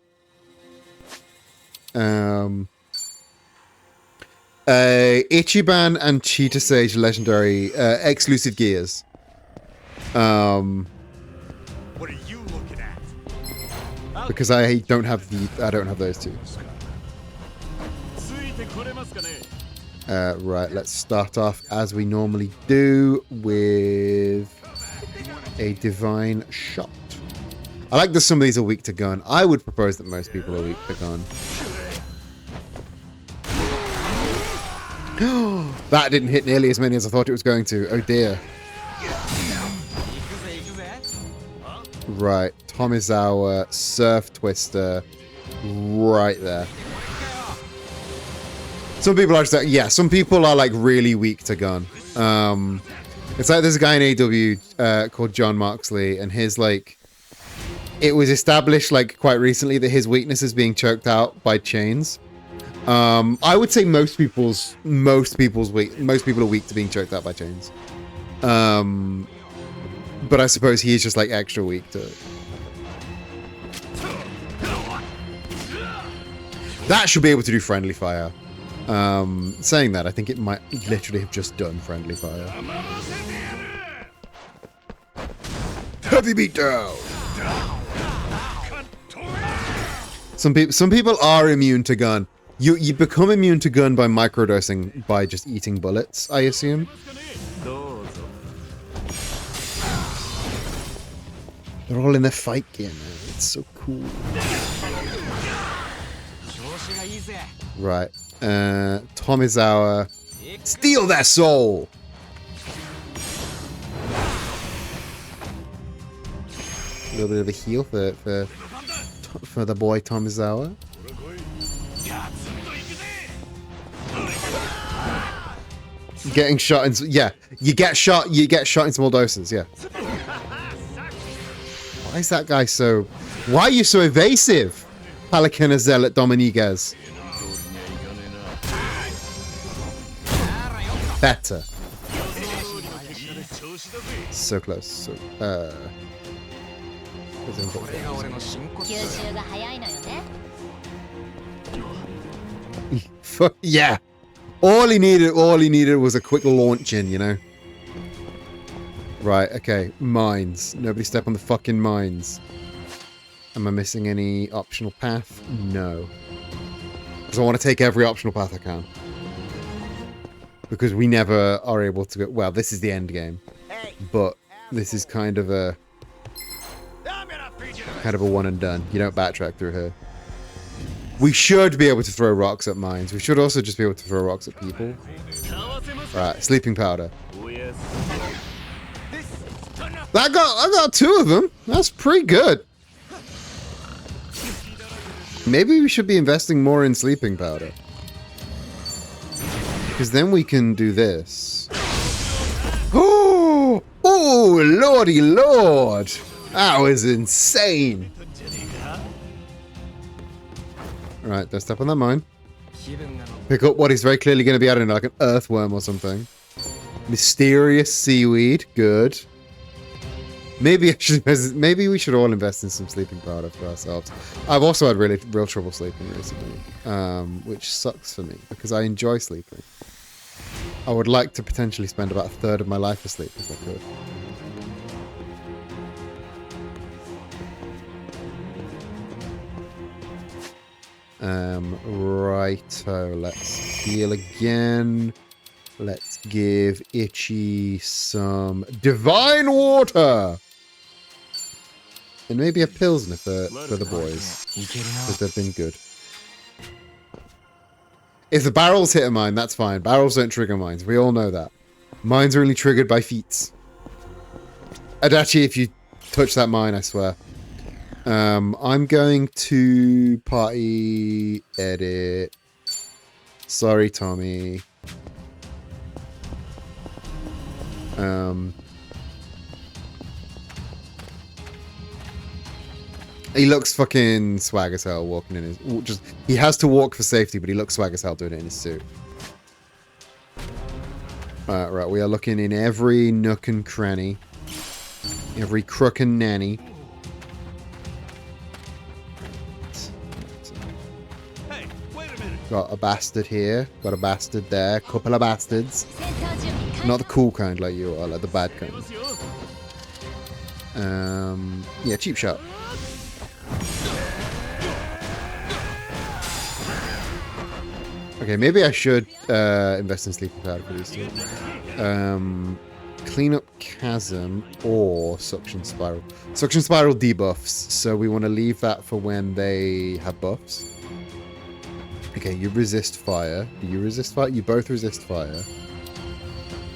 Ichiban and Chitase legendary exclusive gears. What are you looking at? Because I don't have those two. Right, let's start off as we normally do with a divine shot. I like that some of these are weak to gun. I would propose that most people are weak to gun. That didn't hit nearly as many as I thought it was going to. Oh dear. Right, Tomizawa, Surf Twister, right there. Some people are just like, yeah, some people are like really weak to gun. It's like there's a guy in AW called John Moxley, and his like, it was established like quite recently that his weakness is being choked out by chains. I would say most people are weak to being choked out by chains. But I suppose he is just like extra weak to it. That should be able to do friendly fire. Saying that, I think it might literally have just done friendly fire. Heavy beatdown. Some people are immune to gun. You become immune to gun by microdosing by just eating bullets, I assume. They're all in their fight gear now. It's so cool. Right. Tomizawa. Steal their soul! A little bit of a heal for the boy Tomizawa. Getting shot in... Yeah. You get shot in small doses, yeah. Why is that guy so... Why are you so evasive? Palicana Zealot Dominiguez. Better. So close. So, yeah. All he needed was a quick launch in, you know. Right, okay. Mines. Nobody step on the fucking mines. Am I missing any optional path? No. Because I want to take every optional path I can. Because we never are able to go... Well, this is the end game. But this is kind of a... one and done. You don't backtrack through here. We should be able to throw rocks at mines. We should also just be able to throw rocks at people. Alright, sleeping powder. I got 2 of them. That's pretty good. Maybe we should be investing more in sleeping powder. Because then we can do this. Oh, lordy lord. That was insane. Alright, don't step on that mine. Pick up what is very clearly going to be added, like an earthworm or something. Mysterious seaweed. Good. Maybe we should all invest in some sleeping powder for ourselves. I've also had real trouble sleeping recently, which sucks for me because I enjoy sleeping. I would like to potentially spend about 1/3 of my life asleep if I could. Righto, let's heal again. Let's give Itchy some divine water! And maybe a Pilsner for the boys. Because they've been good. If the barrels hit a mine, that's fine. Barrels don't trigger mines. We all know that. Mines are only triggered by feats. Adachi, if you touch that mine, I swear. I'm going to party edit. Sorry, Tommy. He looks fucking swag as hell walking in his... he has to walk for safety, but he looks swag as hell doing it in his suit. Right, we are looking in every nook and cranny. Every crook and nanny. Hey, wait a minute. Got a bastard here. Got a bastard there. Couple of bastards. Not the cool kind like you are, like the bad kind. Yeah, cheap shot. Okay, maybe I should invest in sleeping powder for these two. Clean up chasm or suction spiral. Suction spiral debuffs, so we want to leave that for when they have buffs. Okay, you resist fire. Do you resist fire? You both resist fire.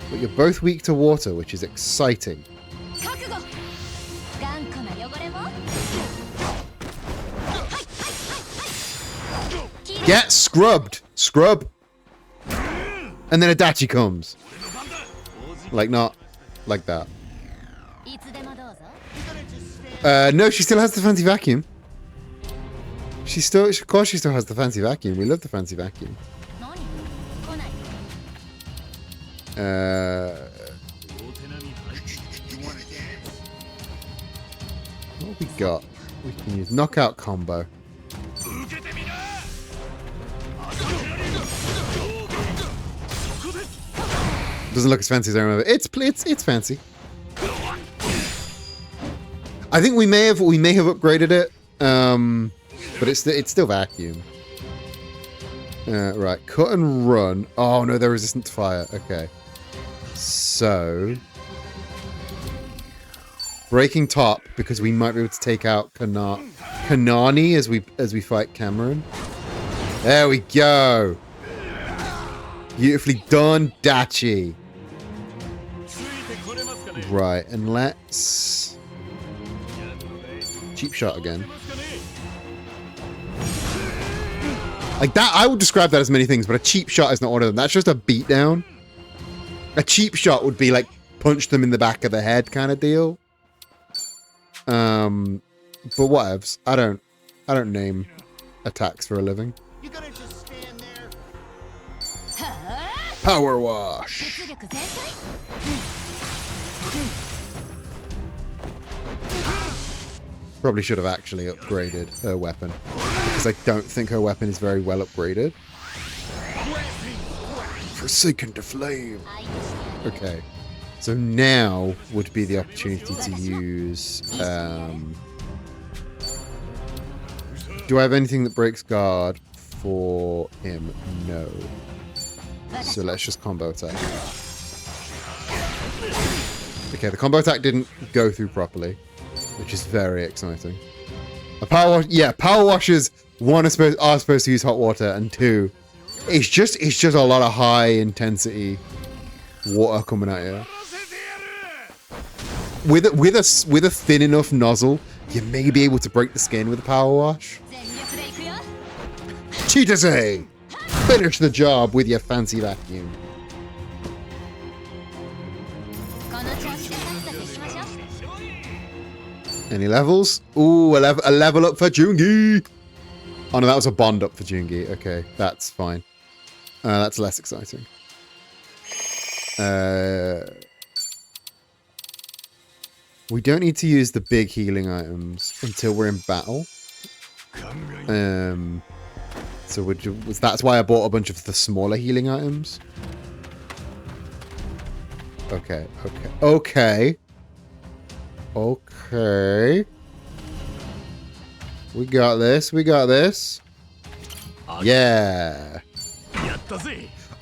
But you're both weak to water, which is exciting. Get scrubbed! Scrub! And then Adachi comes. Like, not like that. No, she still has the fancy vacuum. Of course she still has the fancy vacuum. We love the fancy vacuum. What we got? We can use knockout combo. Doesn't look as fancy as I remember. It's fancy. I think we may have upgraded it, but it's still vacuum. Right, cut and run. Oh no, they're resistant to fire. Okay, so breaking top because we might be able to take out Kanani as we fight Cameron. There we go. Beautifully done, Dachi. Right, and let's... cheap shot again. Like that, I would describe that as many things, but a cheap shot is not one of them. That's just a beatdown. A cheap shot would be like punch them in the back of the head kind of deal. But whatevs. I don't name attacks for a living. You gonna just stand there? Power wash. Probably should have actually upgraded her weapon, because I don't think her weapon is very well upgraded. Forsaken to flame. Okay, so now would be the opportunity to use... do I have anything that breaks guard for him? No. So let's just combo attack. Okay, the combo attack didn't go through properly, which is very exciting. A power wash, yeah, power washers, one are supposed to use hot water, and two, it's just a lot of high intensity water coming at you. With a thin enough nozzle, you may be able to break the skin with a power wash. Chitase! Finish the job with your fancy vacuum. Any levels? Ooh, a level up for Jungi! Oh no, that was a bond up for Jungi. Okay, that's fine. That's less exciting. We don't need to use the big healing items until we're in battle. So that's why I bought a bunch of the smaller healing items. Okay. We got this. Yeah.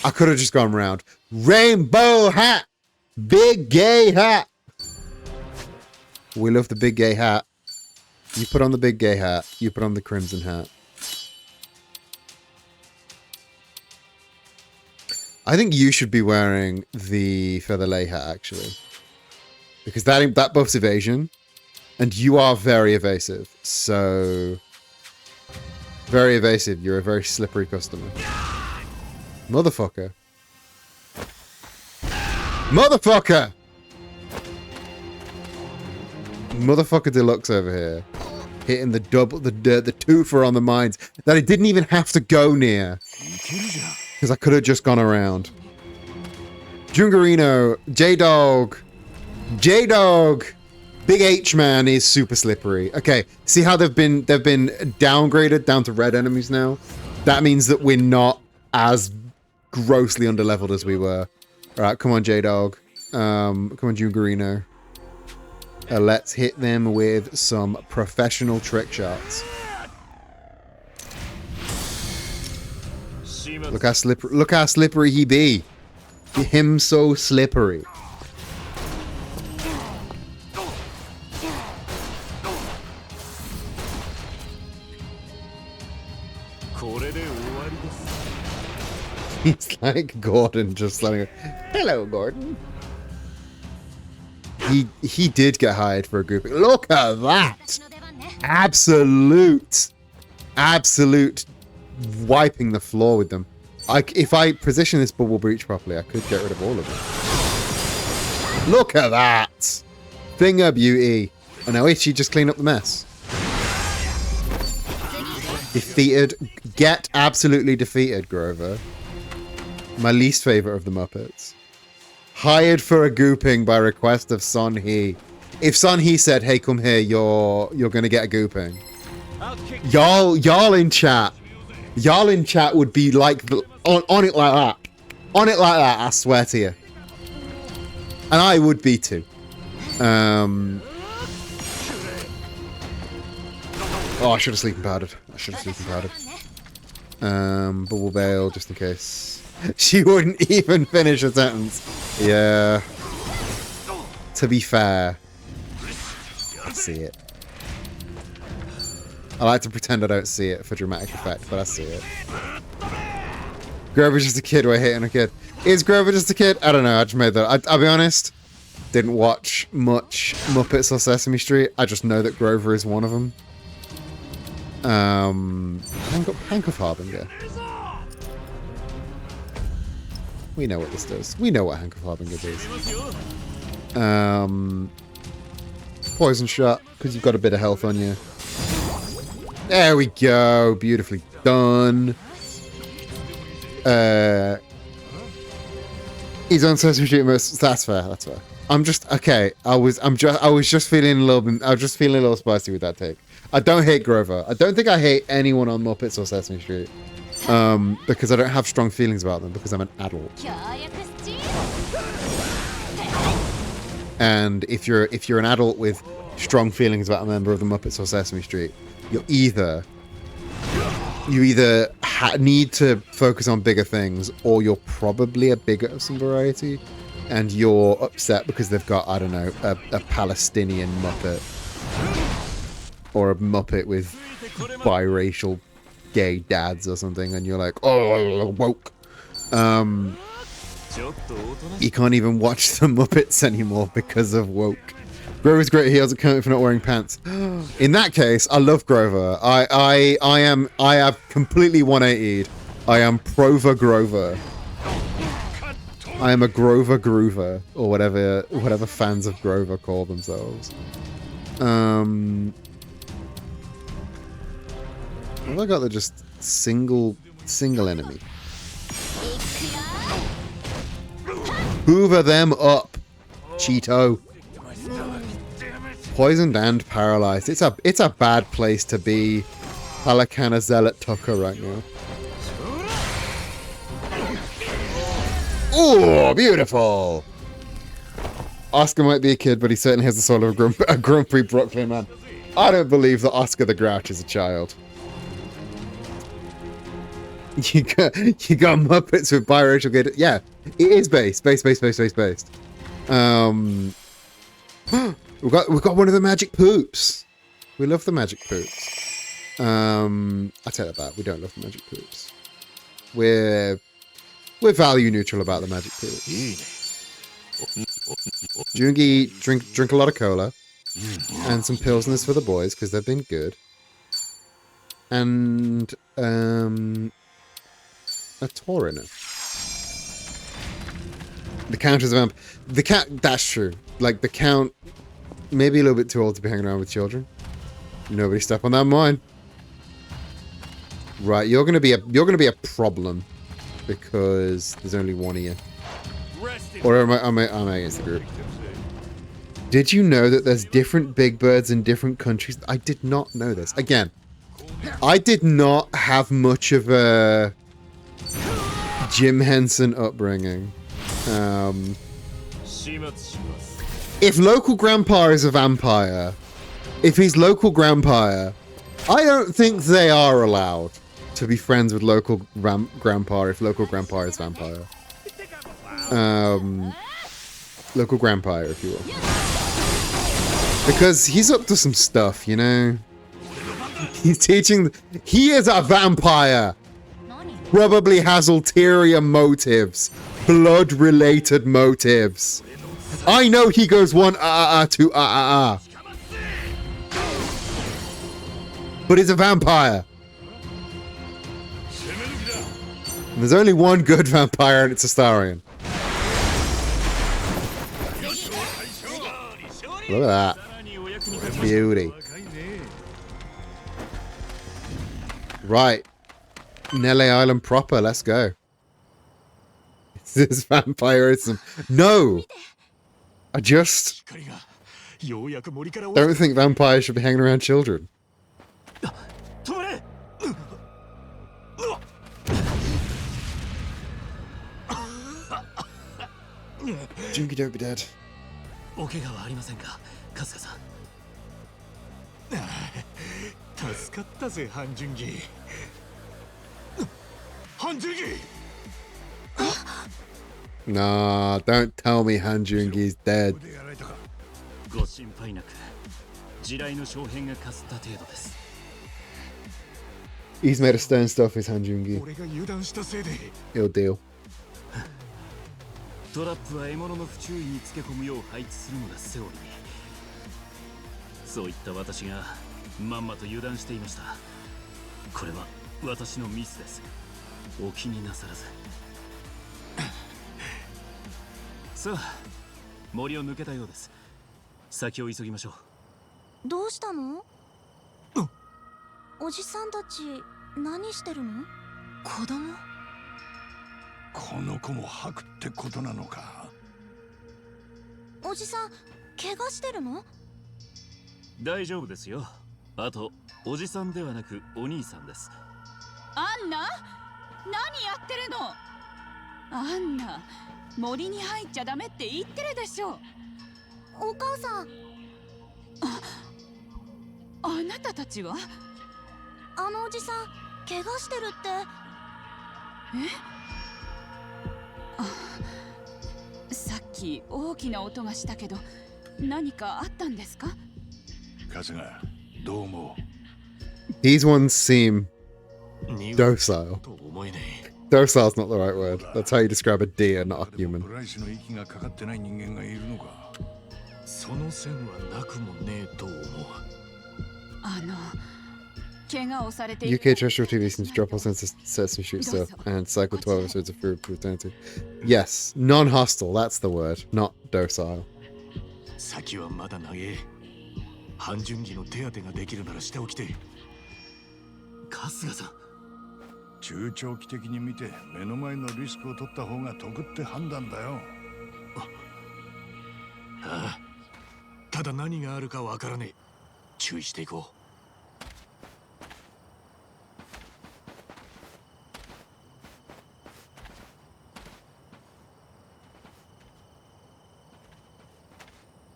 I could have just gone round. Rainbow hat! Big gay hat! We love the big gay hat. You put on the big gay hat. You put on the crimson hat. I think you should be wearing the feather lay hat, actually. Because that buffs evasion. And you are very evasive. So... very evasive. You're a very slippery customer. Motherfucker. Motherfucker! Motherfucker deluxe over here. Hitting the twofer on the mines that I didn't even have to go near. Because I could have just gone around. Jungarino, J-Dog. Big H-Man is super slippery. Okay, see how they've been downgraded down to red enemies now? That means that we're not as grossly underleveled as we were. Alright, come on, J-Dog. Come on, Jungarino. Let's hit them with some professional trick shots. Look how slippery he be. Him so slippery. He's like Gordon, just like, hello, Gordon. He did get hired for a grouping. Look at that! Absolute wiping the floor with them. If I position this bubble breach properly, I could get rid of all of them. Look at that! Thing of beauty. Oh no, Ichi just clean up the mess. Defeated. Get absolutely defeated, Grover. My least favorite of the Muppets. Hired for a gooping by request of Son Hee. If Son Hee said, "Hey, come here, you're gonna get a gooping," y'all in chat would be like on it like that, I swear to you. And I would be too. Oh, I should have sleeping powdered. Bubble Bale, just in case. She wouldn't even finish a sentence. Yeah. To be fair. I see it. I like to pretend I don't see it for dramatic effect, but I see it. Grover's just a kid, we're hitting a kid. Is Grover just a kid? I don't know, I just made that. I'll be honest. Didn't watch much Muppets or Sesame Street. I just know that Grover is one of them. Hank of Harbinger. We know what this does. We know what Hank of Harbinger does. Poison shot, because you've got a bit of health on you. There we go. Beautifully done. He's on Sesame Street most. That's fair. That's fair. I'm just okay. I was just feeling a little bit. I was just feeling a little spicy with that take. I don't hate Grover. I don't think I hate anyone on Muppets or Sesame Street. Because I don't have strong feelings about them because I'm an adult. And if you're an adult with strong feelings about a member of the Muppets or Sesame Street, you either need to focus on bigger things, or you're probably a bigot of some variety, and you're upset because they've got, I don't know, a Palestinian Muppet, or a Muppet with biracial gay dads or something, and you're like, oh, woke. You can't even watch the Muppets anymore because of woke. Grover's great heels account for not wearing pants. In that case, I love Grover. I have completely 180'd. I am Prover Grover. I am a Grover Groover, or whatever fans of Grover call themselves. Have I got the just single enemy? Hoover them up, Cheeto. Poisoned and paralyzed. It's a bad place to be, Palakana Zealot Tucker right now. Oh, beautiful! Oscar might be a kid, but he certainly has the soul of a grumpy Brooklyn man. I don't believe that Oscar the Grouch is a child. You got Muppets with biracial gay. Yeah, it is based. We've got one of the magic poops. We love the magic poops. I take that back. We don't love the magic poops. We're value neutral about the magic poops. Jungi drink a lot of cola and some pilsners for the boys because they've been good. And a tauriner. The Count is a vamp. The Count, that's true. Like the Count, maybe a little bit too old to be hanging around with children. Nobody step on that mine. Right, you're gonna be a problem because there's only one of you. Or am I against the group? Did you know that there's different big birds in different countries? I did not know this. Again, I did not have much of a Jim Henson upbringing. If local grandpa is a vampire, if he's local grandpa, I don't think they are allowed to be friends with local grandpa if local grandpa is vampire. Local grandpa, if you will. Because he's up to some stuff, you know? He's teaching... He is a vampire! Probably has ulterior motives. Blood-related motives. I know he goes one to but he's a vampire. And there's only one good vampire and it's Astarion. Look at that. Beauty. Right. Nele Island proper, let's go. Is this vampirism? No! I just don't think vampires should be hanging around children. Jungi, don't be dead. Nah, don't tell me Hanjungi's dead. He's made of stone stuff, is Hanjungi. Ill deal. トラップは獲物の不注意につけ込むよう配置するのがセオリー。そういった私がまんまと油断していました。これは私のミスです。お気になさらず。さあ、森を抜けたようです。先を急ぎましょう。どうしたの？おじさんたち何してるの？子供？この子も吐くってことなのか。おじさん、怪我してるの？大丈夫ですよ。あと、おじさんではなくお兄さんです。アンナ？何やってるの？アンナ、森に入っちゃダメって言ってるでしょ。お母さん。あなたたちは？あのおじさん、怪我してるってさっき大きな音がしたけど何かあったんですか？春日、どう思 These ones seem う？に docile. と思えねえ。 Docile's not the right word. That's how you describe a deer, not a でも human. プライスの息がかかってない人間がいるのか。その線はなくもねえと思う。怪我をされている UK terrestrial TV seems to drop all sense of Sesame Street stuff and cycle 12 episodes of Food for Eternity. Yes, non-hostile, that's the word, not docile. 先はまだ長え。半純義の手当てができるならしておきて。春日さん。中長期的に見て目の前のリスクを取った方が得って判断だよ。ああ。ただ何があるかわからねえ。注意していこう。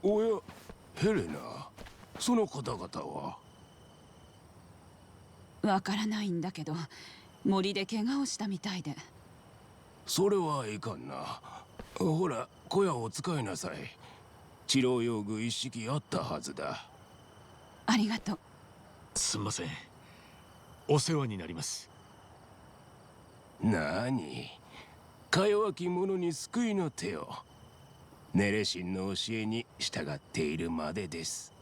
おや、ヘレナ、その方々は？わからないんだけど森で怪我をしたみたいで。それはいかんな。ほら、小屋を使いなさい。治療用具一式あったはずだ。ありがとう。すんません。お世話になります。なに、か弱き者に救いの手を。ネレシンの教えに従っているまでです。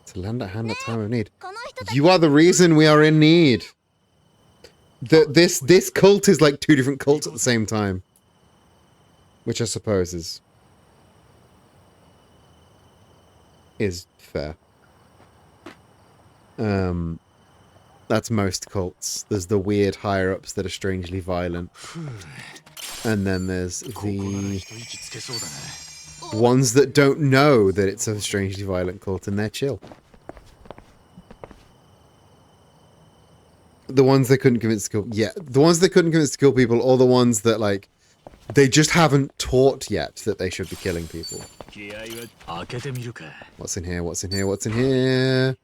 To lend a hand at time of need. この人たち You are the reason we are in need. This cult is like two different cults at the same time. Which I suppose is fair. That's most cults. There's the weird higher ups that are strangely violent. And then there's the ones that don't know that it's a strangely violent cult and they're chill. The ones they couldn't convince to kill, yeah, the ones they couldn't convince to kill people, or the ones that like they just haven't taught yet that they should be killing people. 気合は開けてみるか。 What's in here? What's in here? What's in here?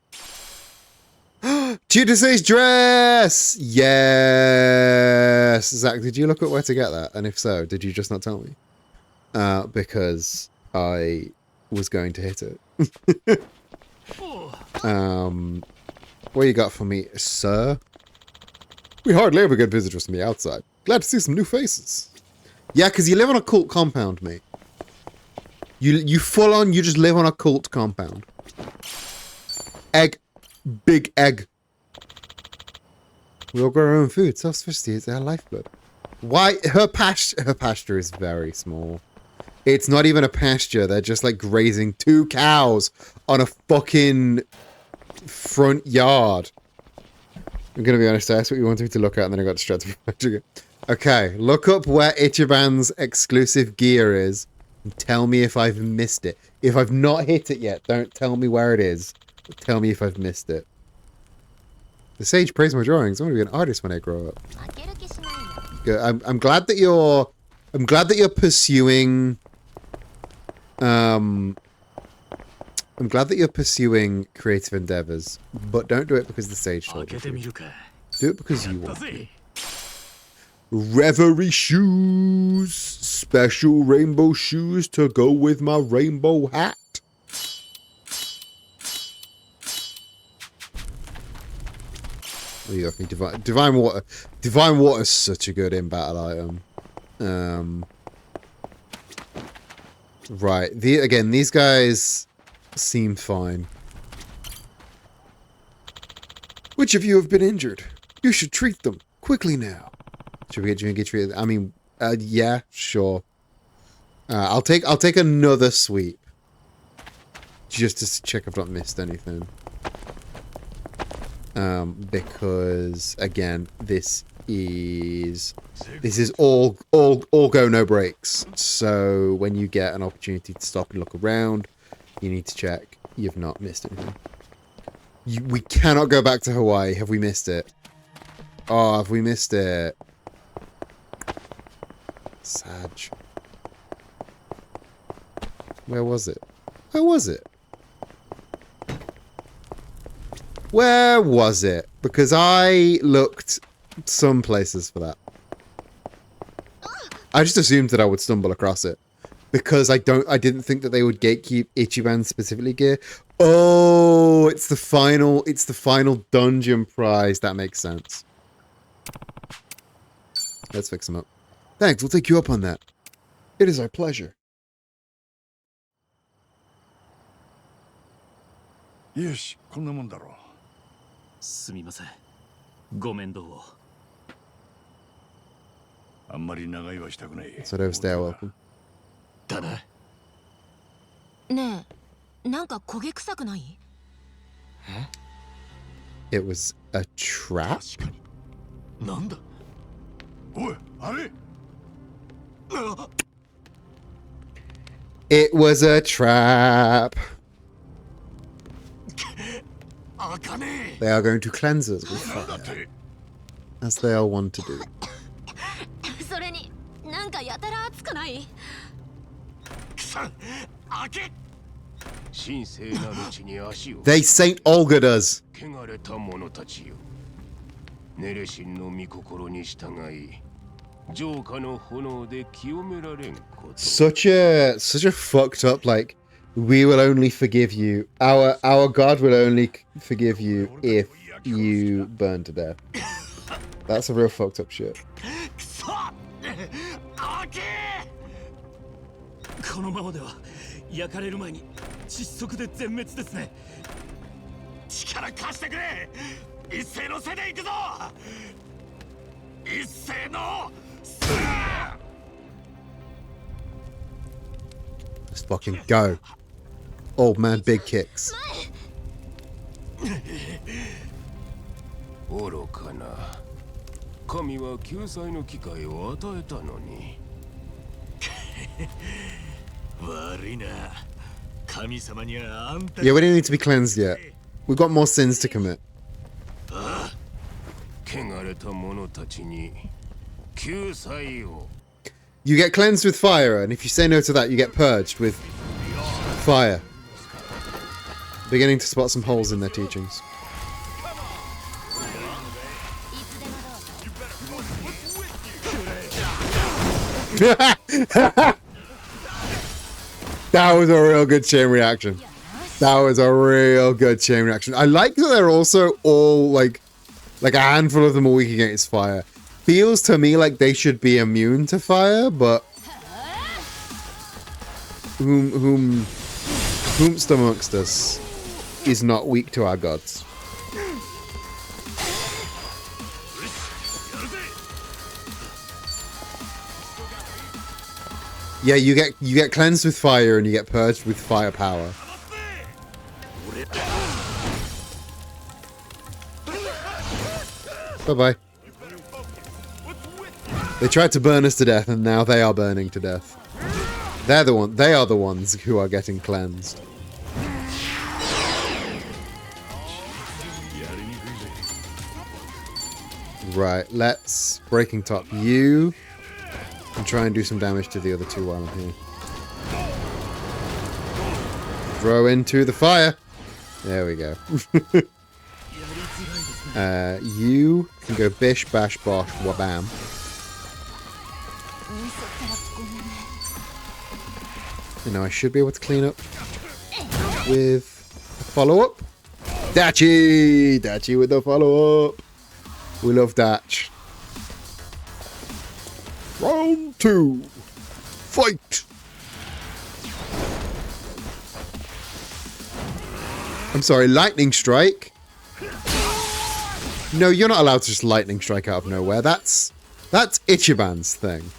Judas' dress! Yes! Zach, did you look at where to get that? And if so, did you just not tell me? Because I was going to hit it. What you got for me, sir? We hardly ever get visitors from the outside. Glad to see some new faces. Yeah, because you live on a cult compound, mate. You full on, you just live on a cult compound. Egg. Big egg. We all grow our own food. Self-sufficiency is our lifeblood. Why? Her pasture is very small. It's not even a pasture. They're just like grazing 2 cows on a fucking front yard. I'm gonna be honest, that's what you wanted me to look at, and then I got distracted. Okay, look up where Ichiban's exclusive gear is, and tell me if I've missed it. If I've not hit it yet, don't tell me where it is. But tell me if I've missed it. The sage praised my drawings. I'm gonna be an artist when I grow up. 負ける気しないよ。 Good. I'm glad that you're pursuing. I'm glad that you're pursuing creative endeavors, but don't do it because the sage 開 told け you てみ to. るか。 Do it because you だ want. ぜ。 Reverie shoes, special rainbow shoes to go with my rainbow hat. What do you got me? Divine water. Divine water is such a good in-battle item. Right. Again, these guys seem fine. Which of you have been injured? You should treat them quickly now. Should we get treated? I mean, yeah, sure. I'll take another sweep just to check I've not missed anything. Because again, this is all go no breaks. So when you get an opportunity to stop and look around, you need to check you've not missed anything. We cannot go back to Hawaii. Have we missed it? Oh, have we missed it? Sag. Where was it? Where was it? Where was it? Because I looked some places for that. I just assumed that I would stumble across it because I didn't think that they would gatekeep Ichiban specifically gear. Oh, it's the final dungeon prize. That makes sense. Let's fix him up. Thanks, we'll take you up on that. It is our pleasure. よし、こんなもんだろう。すみません。ご面倒を。あんまり長居はしたくない。 So overstay are welcome. だな。ねえ、なんか焦げ臭くない？ It was a trap? 確かに。なんだ。おい、あれ。 It was a trap. 開かねえ。 They are going to cleanse us with なんだっ fire, て。 as they are wont to do. それになんかやたら熱くない？くさ、開け。神聖なる地に足を They Saint Olga does. 汚れた者たちよ。ネレシンの御心に従い、浄化の炎で清められんこと。 Such a fucked up, like, we will only forgive you. Our God will only forgive you if you burn to death. That's a real fucked up shit. くそ。開け。このままでは焼かれる前に窒息で全滅ですね。力貸してくれ。一斉の背で行くぞ。一斉の。 Let's fucking go. Old man, big kicks. 愚かな。神は救済の機会を与えたのに。悪いな。神様にはあんた。 Yeah, we don't need to be cleansed yet. We've got more sins to commit. 汚れた者たちに救済を。 You get cleansed with fire, and if you say no to that, you get purged with fire. Beginning to spot some holes in their teachings. That was a real good chain reaction. That was a real good chain reaction. I like that they're also all like a handful of them are weak against fire. Feels to me like they should be immune to fire, but whomst amongst us is not weak to our gods. Yeah, you get cleansed with fire and you get purged with firepower. Bye-bye. They tried to burn us to death and now they are burning to death. They are the ones who are getting cleansed. Right, let's Breaking Top you and try and do some damage to the other two while I'm here. Throw into the fire. There we go. You can go bish, bash, bosh, wabam. And now I should be able to clean up with a follow-up. Dachi! Dachi with the follow-up. We love Datch. Round 2. Fight! I'm sorry, Lightning Strike? No, you're not allowed to just Lightning Strike out of nowhere. That's Ichiban's thing.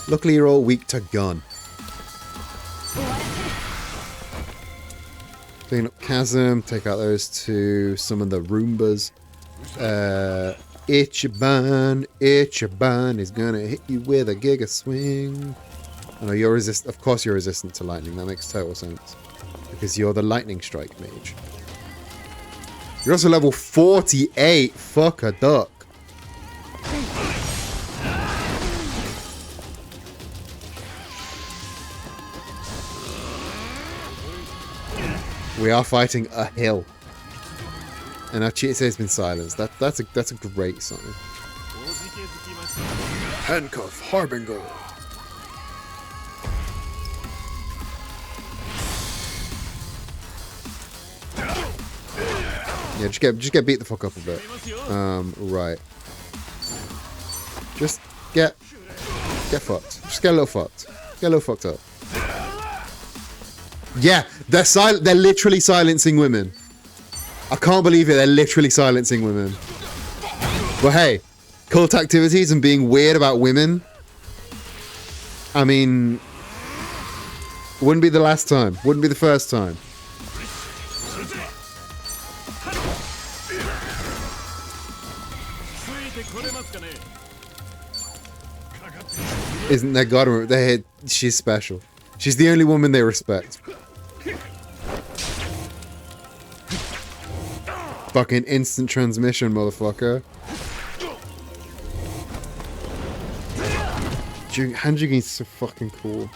Luckily, you're all weak to gun. Clean up Chasm, take out those two, summon the Roombas. Ichiban is gonna hit you with a Giga Swing. Oh no, you're of course you're resistant to lightning, that makes total sense. Because you're the Lightning Strike mage. You're also level 48, fuck a duck. We are fighting a hill. And now Chitase has been silenced. That's a great sign. Handcuff Harbinger. Yeah, just get beat the fuck up a bit. Right. Just get fucked. Just get a little fucked. Get a little fucked up. Yeah, they're literally silencing women. I can't believe it. They're literally silencing women. But hey, cult activities and being weird about women. I mean, wouldn't be the last time. Wouldn't be the first time. Isn't that God? She's special. She's the only woman they respect. Fucking instant transmission, motherfucker. Hanjugi's so fucking cool.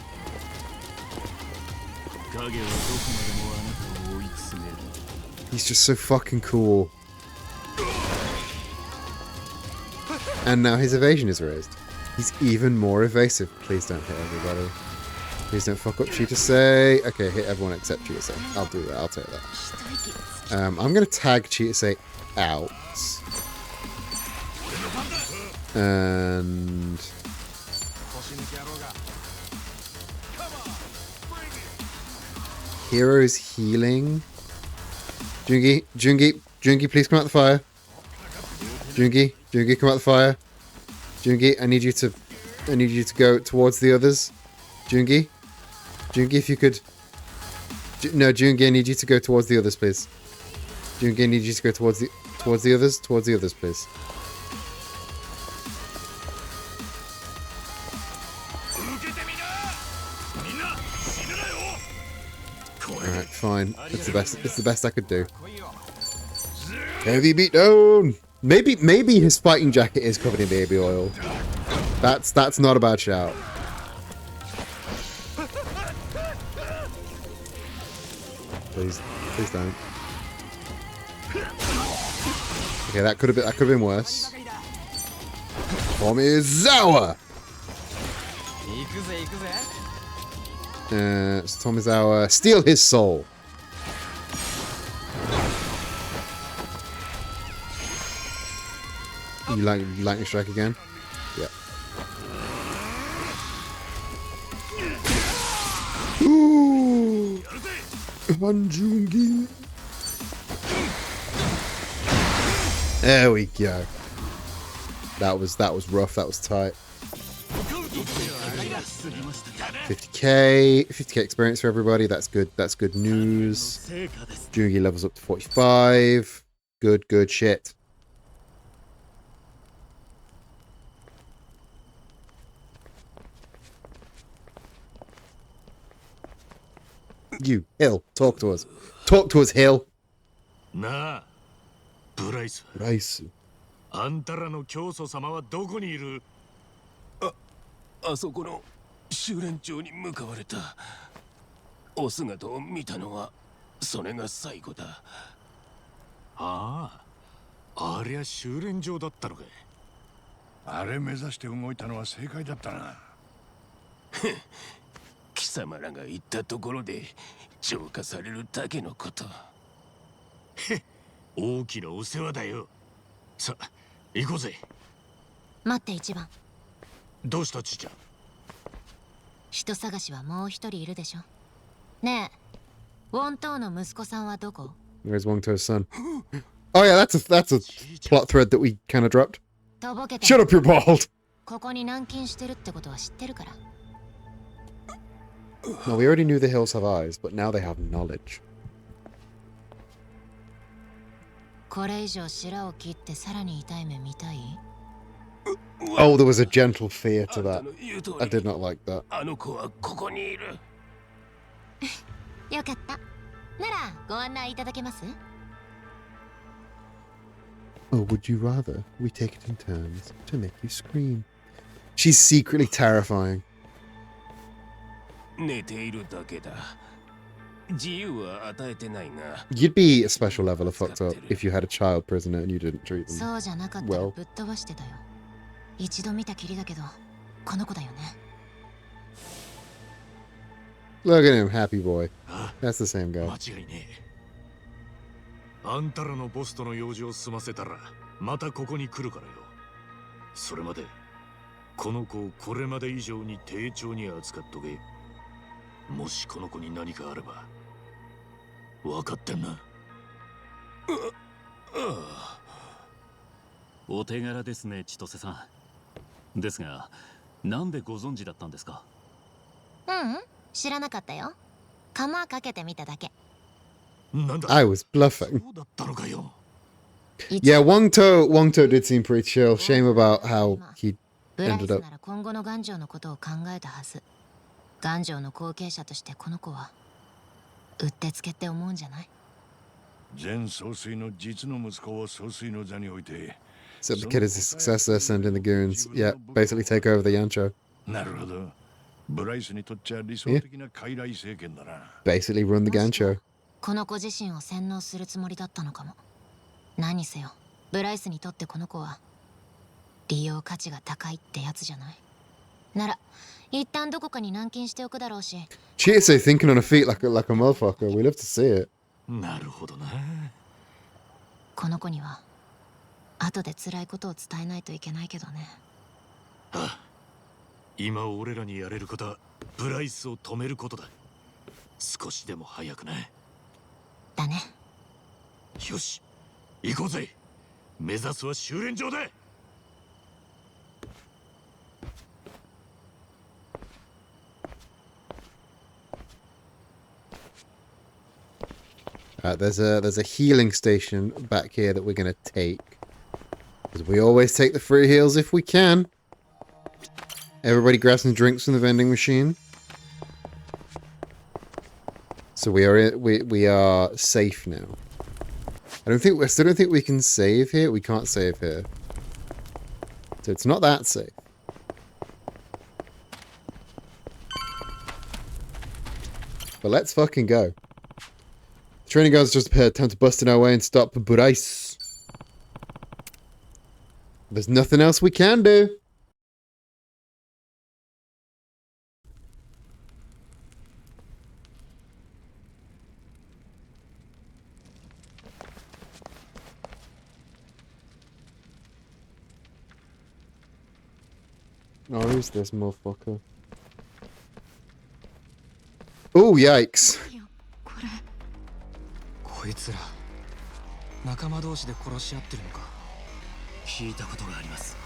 He's just so fucking cool. And now his evasion is raised. He's even more evasive. Please don't hit everybody. Please don't fuck up Chitase. Okay, hit everyone except Chitase. I'll do that. I'll take that. I'm going to tag Chitase out. And... Hero's healing. Jungi, please come out the fire. Jungi, come out the fire. Jungi, I need you to go towards the others. Jungi, if you could. No, Jungi, I need you to go towards the others, please. Jungi, I need you to go towards the others, please. Alright, fine. It's the best I could do. Heavy beatdown! Maybe his fighting jacket is covered in baby oil. That's not a bad shout. Please don't. Okay, that could have been worse. Tomizawa! So Tomizawa, steal his soul. You lightning strike again? Yeah. Ooh! Hanjungi. There we go. That was rough. That was tight. 50k experience for everybody. That's good. That's good news. Jungi levels up to 45. Good shit. You, Hill, talk to us. Talk to us, Hill. Na, Bryce. あんたらの教祖様はどこにいる？あそこの修練場に向かわれた。お姿を見たのはそれが最後だ。ああ、ありゃ修練場だったのかい。あれ目指して動いたのは正解だったな。貴様らが言ったところで浄化されるだけのこと。大きなお世話だよ。さあ、行こうぜ。待って一番。どうしたちちゃん？人探しはもう一人いるでしょ。ねえ、ウォントーの息子さんはどこ？ Where's Wong To's son? Oh yeah, that's a plot thread that we kind of dropped. とぼけて。 Shut up, you're bald. ここに軟禁してるってことは知ってるから。No, we already knew the hills have eyes, but now they have knowledge. これ以上白を切ってさらに痛い目見たい？ Oh, there was a gentle fear to that. I did not like that. あの子はここにいる。よかった。ならご案内いただけます？ Oh, would you rather we take it in turns to make you scream? She's secretly terrifying. 寝ているだけだ。自由は与えてないが、 You'd be a special level of fucked up if you had a child prisoner and you didn't treat them. そうじゃなかったら Well. ぶっ飛ばしてたよ。一度見たきりだけど、この子だよね。Look at him, happy boy. That's the same guy. 間違いねえ。あんたらのボスとの用事を済ませたらまたここに来るからよ。それまでこの子をこれまで以上に丁重に扱っとけ。もしこの子に何かあれば分かってんな。お手柄ですね、千歳さん。ですが、なんでご存知だったんですか？ううん、知らなかったよ。釜かけてみただけ。なんだ I was そ bluffing. うだったのかよ。 Yeah, Wongto did seem pretty chill. Shame about how he ブライ ended ス up. なら今後の頑丈のことを考えたはず。頑丈の後継者としてこの子はうってつけって思うんじゃない？前総帥の実の息子を総帥の座に置いて、 So the kid is his successor, send in the goons. Yeah, basically take over the Yancho. なるほど。ブライスにとっちゃ理想的な傀儡政権だな。 Basically run the もしくは Gancho. この子自身を洗脳するつもりだったのかも。何にせよ、ブライスにとってこの子は利用価値が高いってやつじゃない。なら一旦どこかに軟禁しておくだろうし。 Chieso thinking on her feet like a motherfucker. We love to see it. なるほどな。この子には後で辛いことを伝えないといけないけどね。ああ、今俺らにやれることはブライスを止めることだ。少しでも早くな。だね。よし、行こうぜ。目指すは修練場だ。There's a healing station back here that we're gonna take. Because we always take the free heals if we can. Everybody grab some drinks from the vending machine. So we are safe now. I still don't think we can save here. We can't save here. So it's not that safe. But let's fucking go. Training guards just appeared. Time to bust in our way and stop Burais. There's nothing else we can do. Oh, who's this motherfucker? Oh, yikes. こいつら仲間同士で殺し合ってるのか。聞いたことがあります。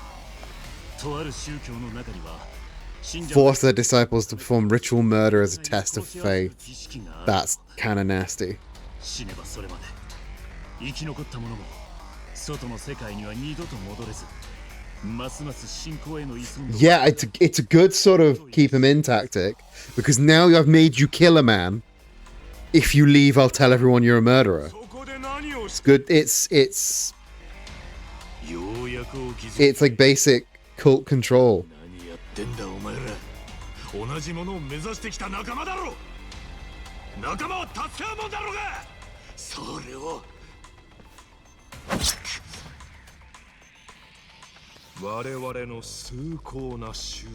とある宗教の中には、信者 Force their disciples to perform ritual murder as a test of faith. That's kinda nasty. 死ねばそれまで生き残った者も外の世界には二度と戻れず、ますます信仰への依存度 Yeah, it's a good sort of keep him in tactic, because now I've made you kill a man. If you leave, I'll tell everyone you're a murderer. そこで何を It's good. It's ようやくお気づき。 like basic cult control. 何やってんだお前ら。同じものを目指してきた仲間だろ。仲間は助け合うもんだろうが。それを我々の崇高な修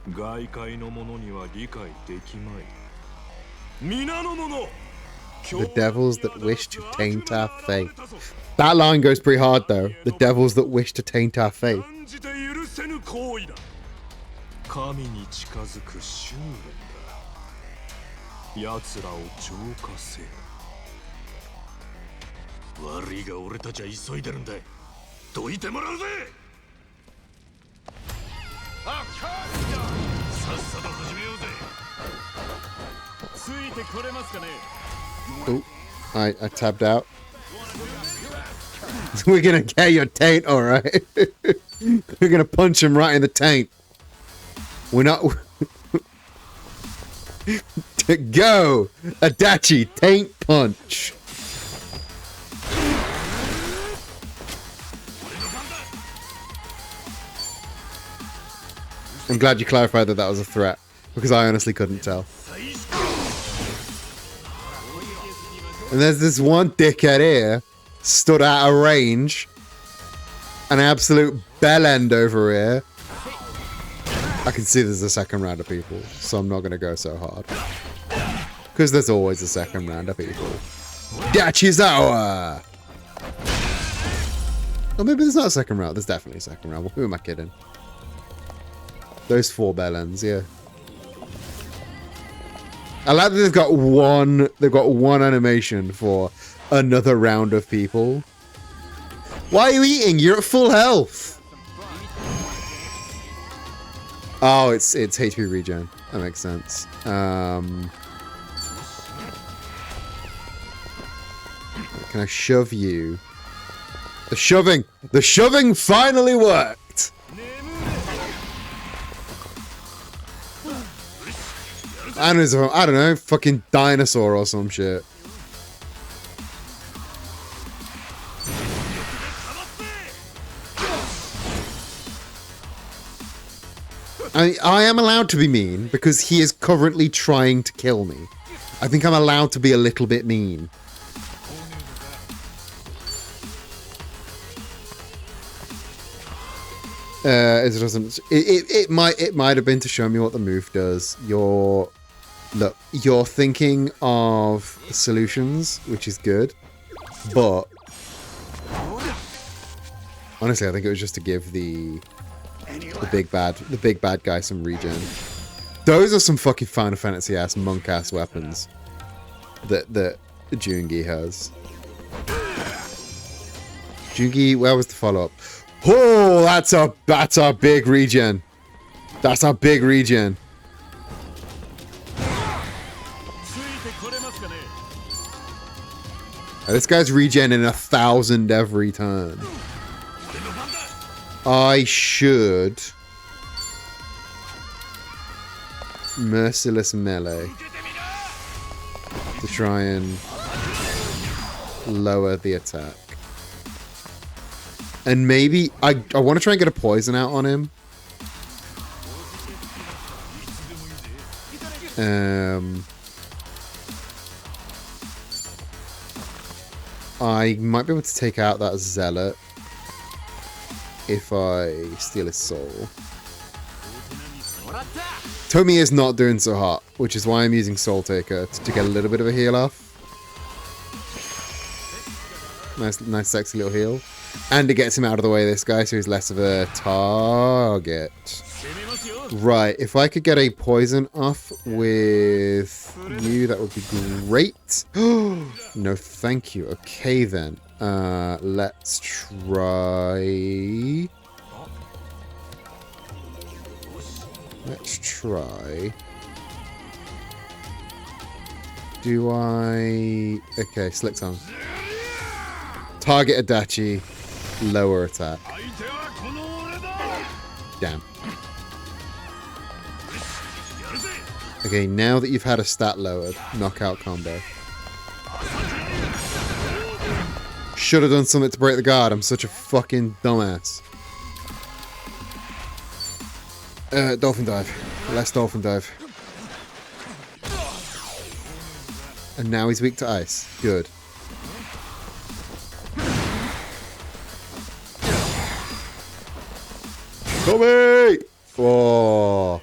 練、外界の者には理解できまい。皆の者、 The devils that wish to taint our faith. That line goes pretty hard, though. The devils that wish to taint our faith. 断じて許せぬ行為だ。神に近づく修練だ。奴らを浄化せよ。悪いが俺たちは急いでるんだ。どいてもらうぜ。さっさと始めようぜ。ついてこれますかね。 Oh, I tabbed out. We're gonna get your taint, alright? We're gonna punch him right in the taint. We're not... Go! Adachi, taint punch. I'm glad you clarified that that was a threat, because I honestly couldn't tell. And there's this one dickhead here, stood out of range. An absolute bellend over here. I can see there's a second round of people, so I'm not going to go so hard. Because there's always a second round of people. Dachizawa! Or maybe there's not a second round. There's definitely a second round. Well, who am I kidding? Those 4 bellends, yeah. I like that they've got one animation for another round of people. Why are you eating? You're at full health. Oh, it's HP regen. That makes sense. Can I shove you? The shoving finally worked. I don't know, fucking dinosaur or some shit. I am allowed to be mean because he is currently trying to kill me. I think I'm allowed to be a little bit mean. It might have been to show me what the move does. You're thinking of solutions, which is good, but honestly, I think it was just to give the big bad guy some regen. Those are some fucking Final Fantasy ass monk ass weapons that Jungi has. Jungi, where was the follow up? Oh, that's a big regen. That's a big regen. This guy's regening 1,000 every turn. I should merciless melee to try and lower the attack. And maybe I want to try and get a poison out on him. I might be able to take out that zealot if I steal his soul. Tomi is not doing so hot, which is why I'm using Soul Taker to get a little bit of a heal off. Nice sexy little heal. And it gets him out of the way, this guy, so he's less of a target. Right, if I could get a poison off with you, that would be great. No, thank you. Okay, then. Let's try... Do I... Okay, Slick Tongue. Target Adachi. Lower attack. Damn. Okay, now that you've had a stat lowered, knockout combo. Should have done something to break the guard. I'm such a fucking dumbass. Dolphin dive. Less dolphin dive. And now he's weak to ice. Good. Tommy! Oh.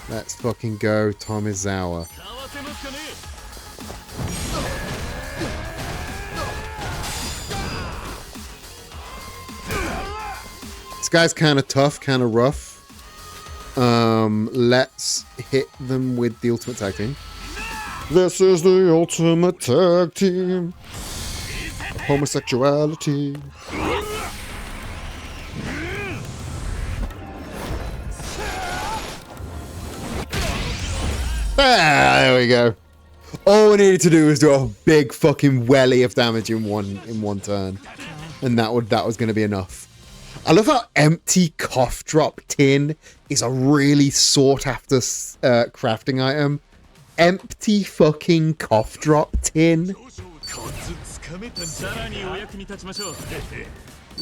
Let's fucking go, Tomizawa. This guy's kind of tough, kind of rough. Let's hit them with the ultimate tag team. This is the ultimate tag team. Homosexuality. Ah, there we go. All we needed to do was do a big fucking welly of damage in one turn, and that was going to be enough. I love how empty cough drop tin is a really sought after crafting item. Empty fucking cough drop tin.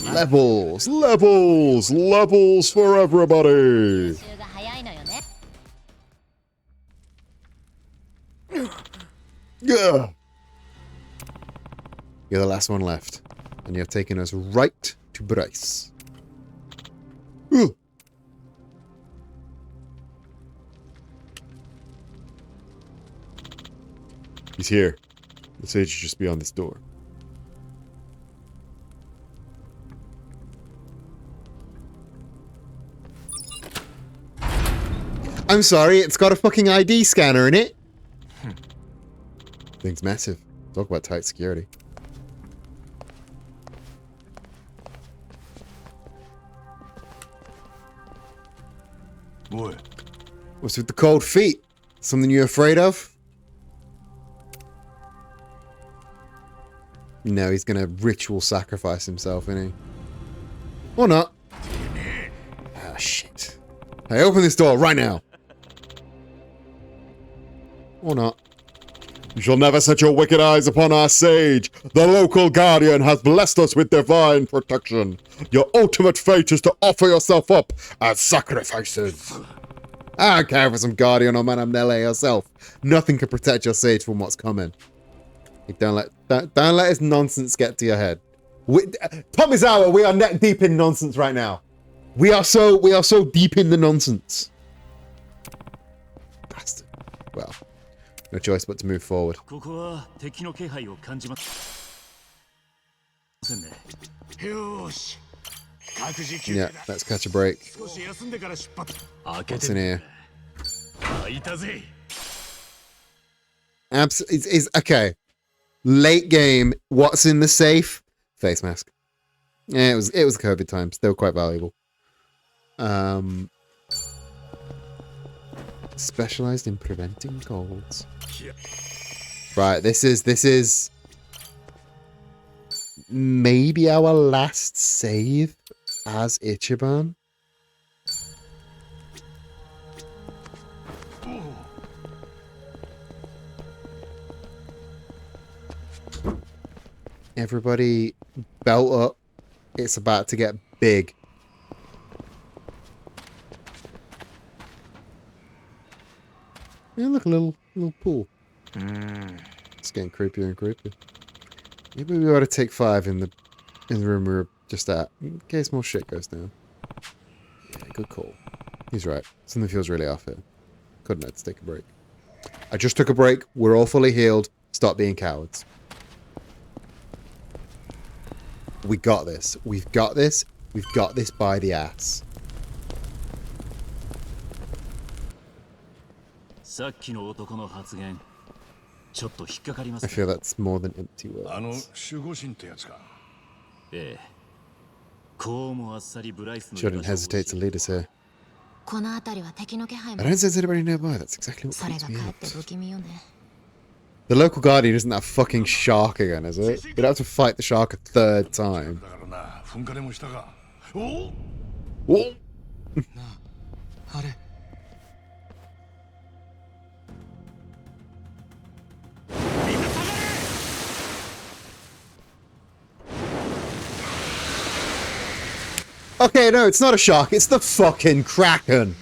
Levels, levels, levels for everybody. Yeah. You're the last one left. And you're taking us right to Bryce. Ooh. He's here. The sage is just beyond this door. I'm sorry, it's got a fucking ID scanner in it. Thing's massive. Talk about tight security. What? What's with the cold feet? Something you're afraid of? No, he's gonna ritual sacrifice himself, isn't he? Or not. Ah, shit. Hey, open this door right now. Or not. You shall never set your wicked eyes upon our sage. The local guardian has blessed us with divine protection. Your ultimate fate is to offer yourself up as sacrifices. I don't care for some guardian or Madame Nele herself. Nothing can protect your sage from what's coming. Don't let his nonsense get to your head. Tomizawa, we are neck deep in nonsense right now. We are so deep in the nonsense. Bastard. Well, no choice but to move forward. Yeah, let's catch a break. What's in here? It's okay. Late game, what's in the safe? Face mask. Yeah, it was COVID times. They were quite valuable. Specialized in preventing colds. Right, this is maybe our last save as Ichiban. Everybody belt up. It's about to get big. Yeah, look, a little pool. It's getting creepier and creepier. Maybe we ought to take 5 in the room we were just at, in case more shit goes down. Yeah, good call. He's right. Something feels really off here. Couldn't let's take a break. I just took a break. We're all fully healed. Stop being cowards. We got this. We've got this. We've got this by the ass. I feel that's more than empty words. Shouldn't hesitate to lead us here. I don't sense anybody nearby. That's exactly what freaks me out. The local guardian isn't that fucking shark again, is it? We'd have to fight the shark a 3rd time. Whoa. Okay, no, it's not a shark. It's the fucking Kraken.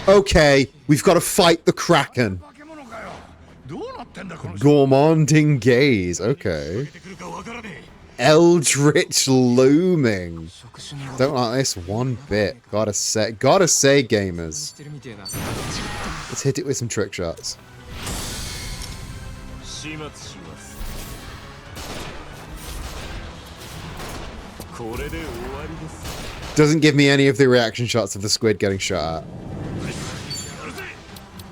Okay, we've got to fight the Kraken. Gourmanding gaze. Okay. Eldritch looming. Don't like this one bit. Gotta say, gamers. Let's hit it with some trick shots. Doesn't give me any of the reaction shots of the squid getting shot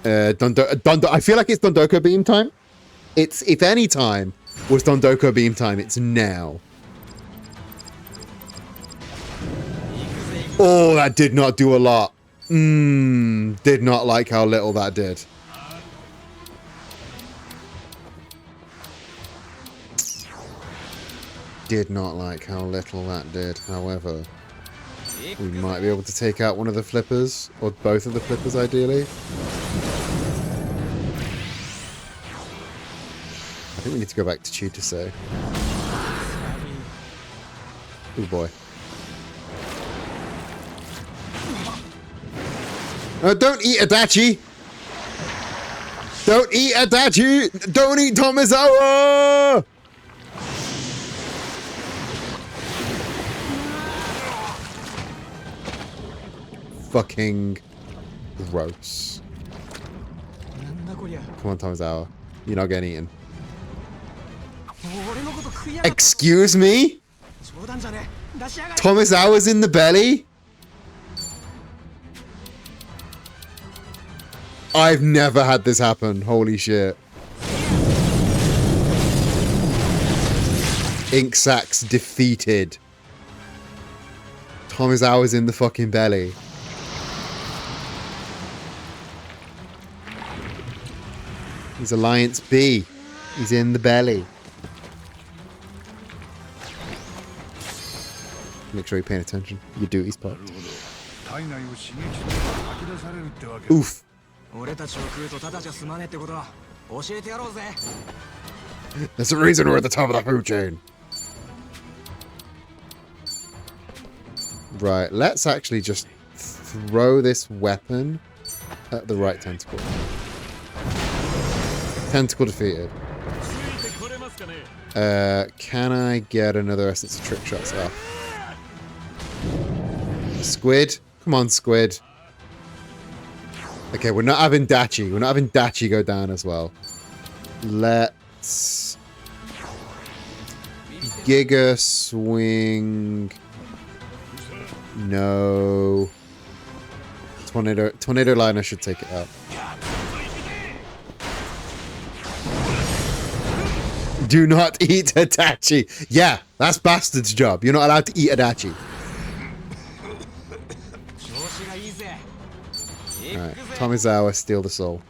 at. I feel like it's Dondoko beam time. It's, if any time was Dondoko beam time, it's now. Oh, that did not do a lot. Did not like how little that did. Did not like how little that did. However, we might be able to take out one of the flippers, or both of the flippers ideally. I think we need to go back to Chitose. Oh boy. No, don't eat Adachi! Don't eat Adachi! Don't eat Tomizawa! fucking gross. Come on, Tomizawa. You're not getting eaten. Excuse me? Tomizawa's in the belly? I've never had this happen. Holy shit. Ink Sacs defeated. Tomizawa's in the fucking belly. He's Alliance B. He's in the belly. Make sure you're paying attention. Your duty's part. Oof. That's the reason we're at the top of the food chain. Right, let's actually just throw this weapon at the right tentacle. Tentacle defeated. Can I get another essence of trick shots off? Squid? Come on, squid. Okay, we're not having Dachi. We're not having Dachi go down as well. Let's... Giga swing... No... Tornado Liner should take it out. Do not eat Adachi. Yeah, that's Bastard's job. You're not allowed to eat Adachi. Alright, Tomizawa, steal the soul.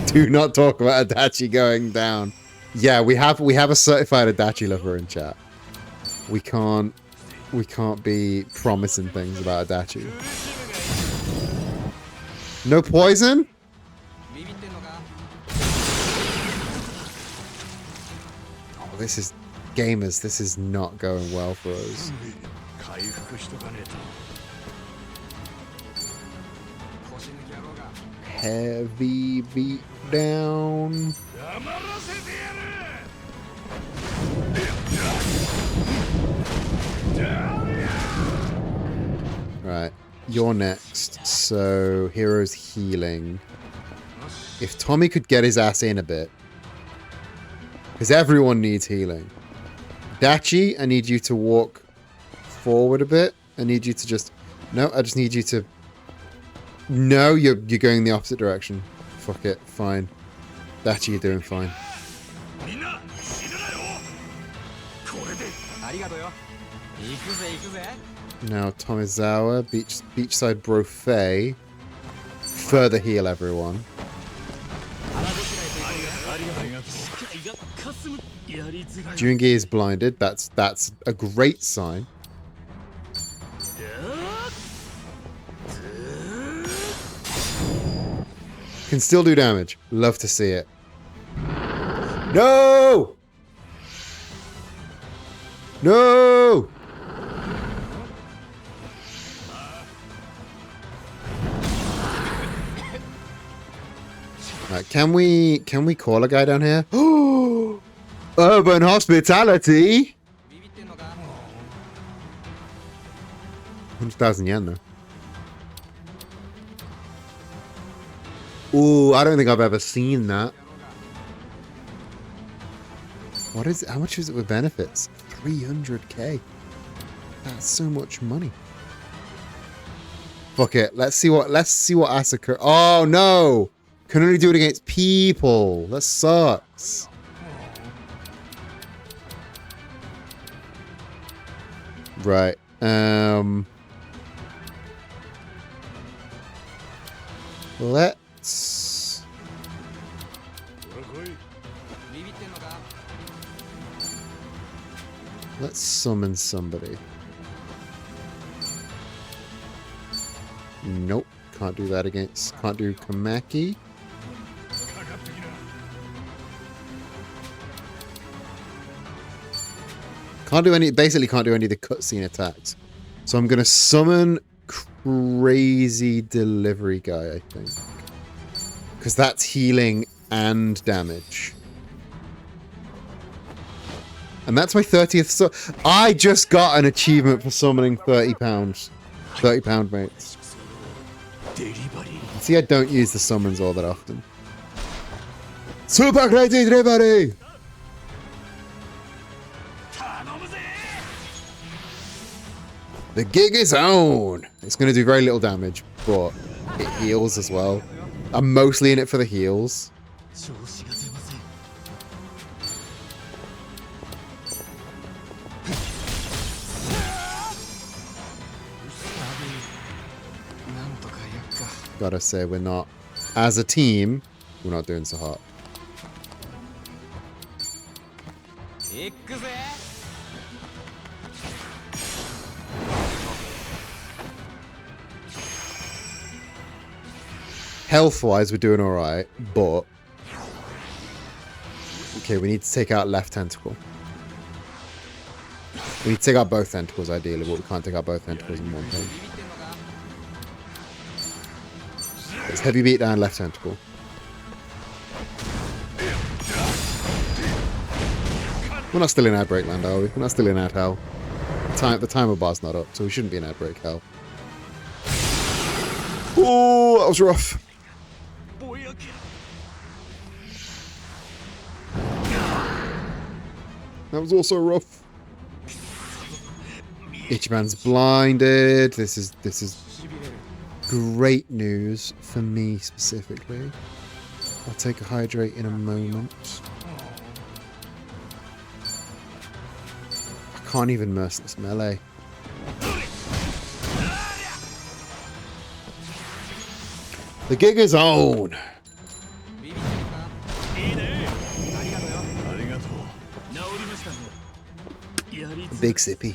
Do not talk about Adachi going down. Yeah, we have a certified Adachi lover in chat. We can't be promising things about Adachi. No poison? Oh, this is gamers. This is not going well for us. Heavy beat down. Right, you're next. So, hero's healing. If Tommy could get his ass in a bit. Because everyone needs healing. Dachi, I need you to walk forward a bit. I need you to just... No, I just need you to... No, you're going the opposite direction. Fuck it, fine. Dachi, you're doing fine. Now Tomizawa, Beachside Brofei. Further heal everyone. Jungi is blinded. That's a great sign. Can still do damage. Love to see it. No! No! Right, can we call a guy down here? Oh! Urban hospitality. 100,000 yen though. Ooh, I don't think I've ever seen that. What is it? How much is it with benefits? 300k. That's so much money. Fuck it. Let's see what Asakura. Oh no! Can only do it against people. That sucks. Right. Let's... Let's summon somebody. Nope. Can't do that against... Can't do Kamaki. Can't do any... Basically can't do any of the cutscene attacks. So I'm going to summon Crazy Delivery Guy, I think. Because that's healing and damage. And that's my 30th. I just got an achievement for summoning 30 pounds. 30 pound mates. See, I don't use the summons all that often. Super crazy delivery! The gig is on! It's going to do very little damage, but it heals as well. I'm mostly in it for the heals. Gotta say, we're not, as a team, we're not doing so hot. Health-wise, we're doing alright, but... Okay, we need to take out left tentacle. We need to take out both tentacles, ideally, but we can't take out both tentacles in one thing. It's heavy beat down left tentacle. We're not still in ad break land, are we? We're not still in ad hell. The timer bar's not up, so we shouldn't be in ad break hell. Oh, that was rough. That was also rough. Ichiban's blinded. This is great news for me specifically. I'll take a hydrate in a moment. I can't even merciless melee. The gig is on! Big sippy.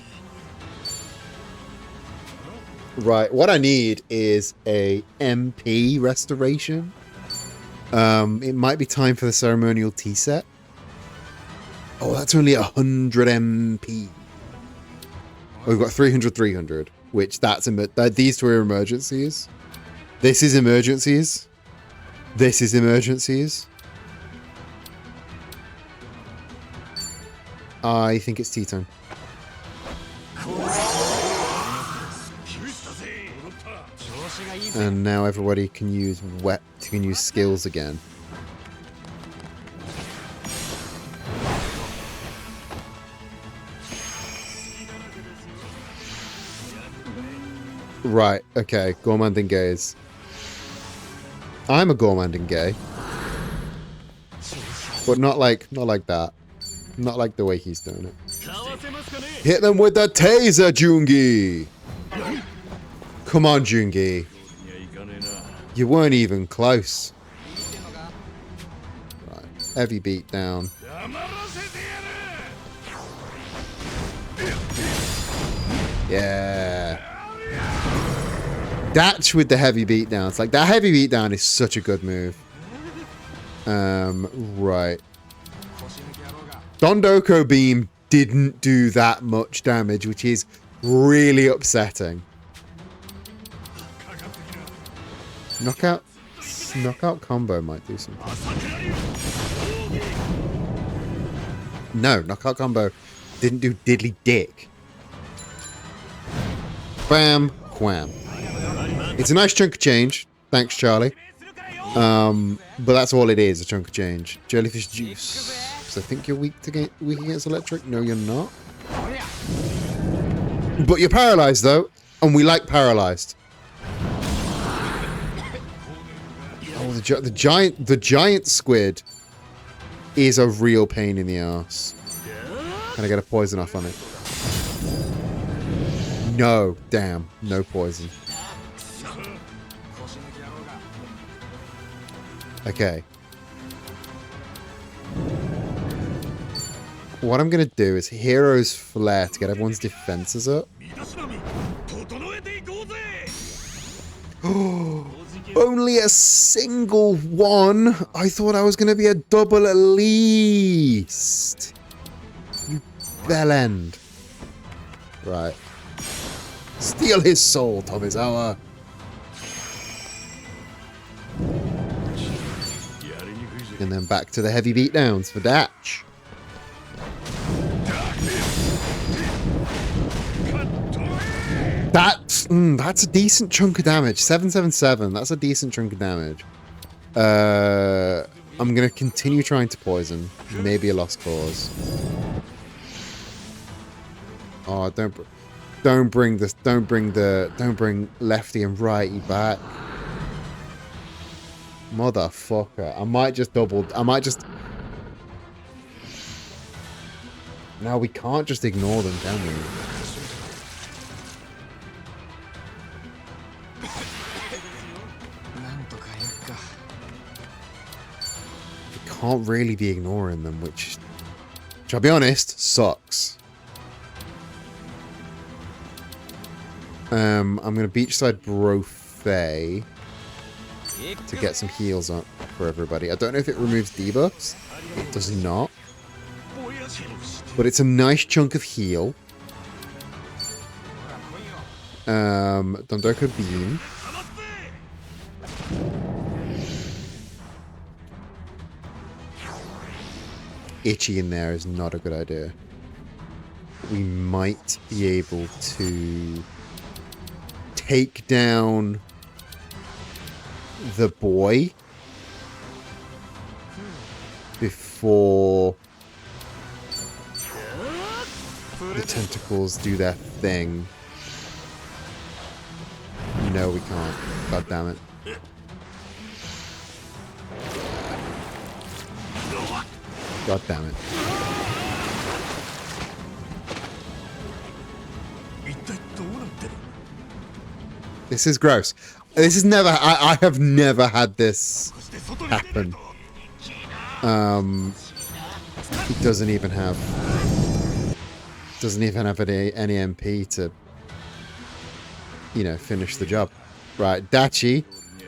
Right, what I need is a MP restoration. It might be time for the ceremonial tea set. Oh, that's only 100 MP. Oh, we've got 300, which these two are emergencies. This is emergencies. This is emergencies. I think it's tea time. And now everybody can use skills again. Right, okay, Gormand and Gaze. I'm a Gormand and Gay. But not like that. Not like the way he's doing it. Hit them with the taser, Jungi! Come on, Jungi. You weren't even close. Right. Heavy beat down. Yeah. Datch with the heavy beat down. It's like that heavy beat down is such a good move. Right. Dondoko Beam didn't do that much damage, which is really upsetting. Knockout combo might do something. No, knockout combo didn't do diddly dick. Bam, wham. It's a nice chunk of change. Thanks, Charlie. But that's all it is, a chunk of change. Jellyfish juice. So I think you're weak against electric. No, you're not. But you're paralyzed though, and we like paralyzed. Oh, the giant squid is a real pain in the ass. Can I get a poison off on it? No, damn, no poison. Okay. What I'm gonna do is Hero's Flare to get everyone's defenses up. Only a single one. I thought I was gonna be a double at least. You bellend. Right. Steal his soul, Tomizawa. And then back to the heavy beatdowns for Datch. That's a decent chunk of damage. 777. That's a decent chunk of damage. I'm gonna continue trying to poison. Maybe a lost cause. Oh, don't bring lefty and righty back. Motherfucker. I might just No, we can't just ignore them, can we? We can't really be ignoring them, which I'll be honest, sucks. I'm gonna beachside Brofei to get some heals up for everybody. I don't know if it removes debuffs. It does not. But it's a nice chunk of heal. Dondoko Beam. Itchy in there is not a good idea. We might be able to take down the boy before the tentacles do their thing. No, we can't. God damn it. God damn it. This is gross. This is never... I have never had this happen. It doesn't even have any MP to, you know, finish the job. Right, Dachi,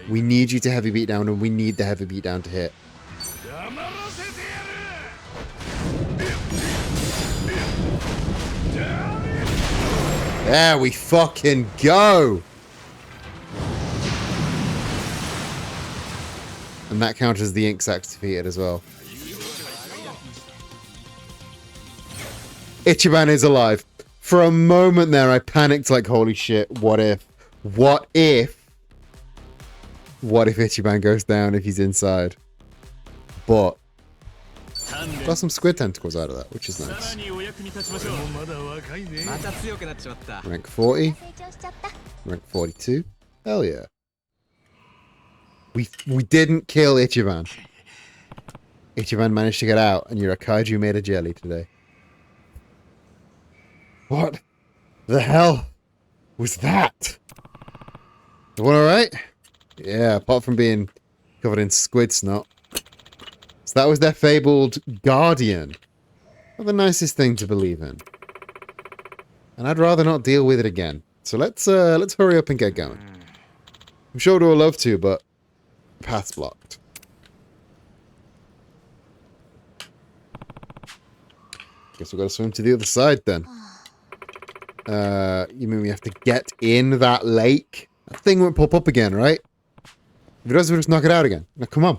we need you to heavy beat down, and we need the heavy beat down to hit. There we fucking go! And that counts as the Ink Sacs defeated as well. Ichiban is alive. For a moment there, I panicked like, holy shit, what if? What if Ichiban goes down if he's inside? But got some squid tentacles out of that, which is nice. Rank 40. Rank 42. Hell yeah. We didn't kill Ichiban. Ichiban managed to get out, and your kaiju made a jelly today. What the hell was that? Everyone alright? Yeah, apart from being covered in squid snot. So that was their fabled guardian. Not the nicest thing to believe in. And I'd rather not deal with it again. So let's hurry up and get going. I'm sure we'd all love to, but path's blocked. Guess we've got to swim to the other side then. You mean we have to get in that lake? That thing won't pop up again, right? If it does, we'll just knock it out again. Now, come on.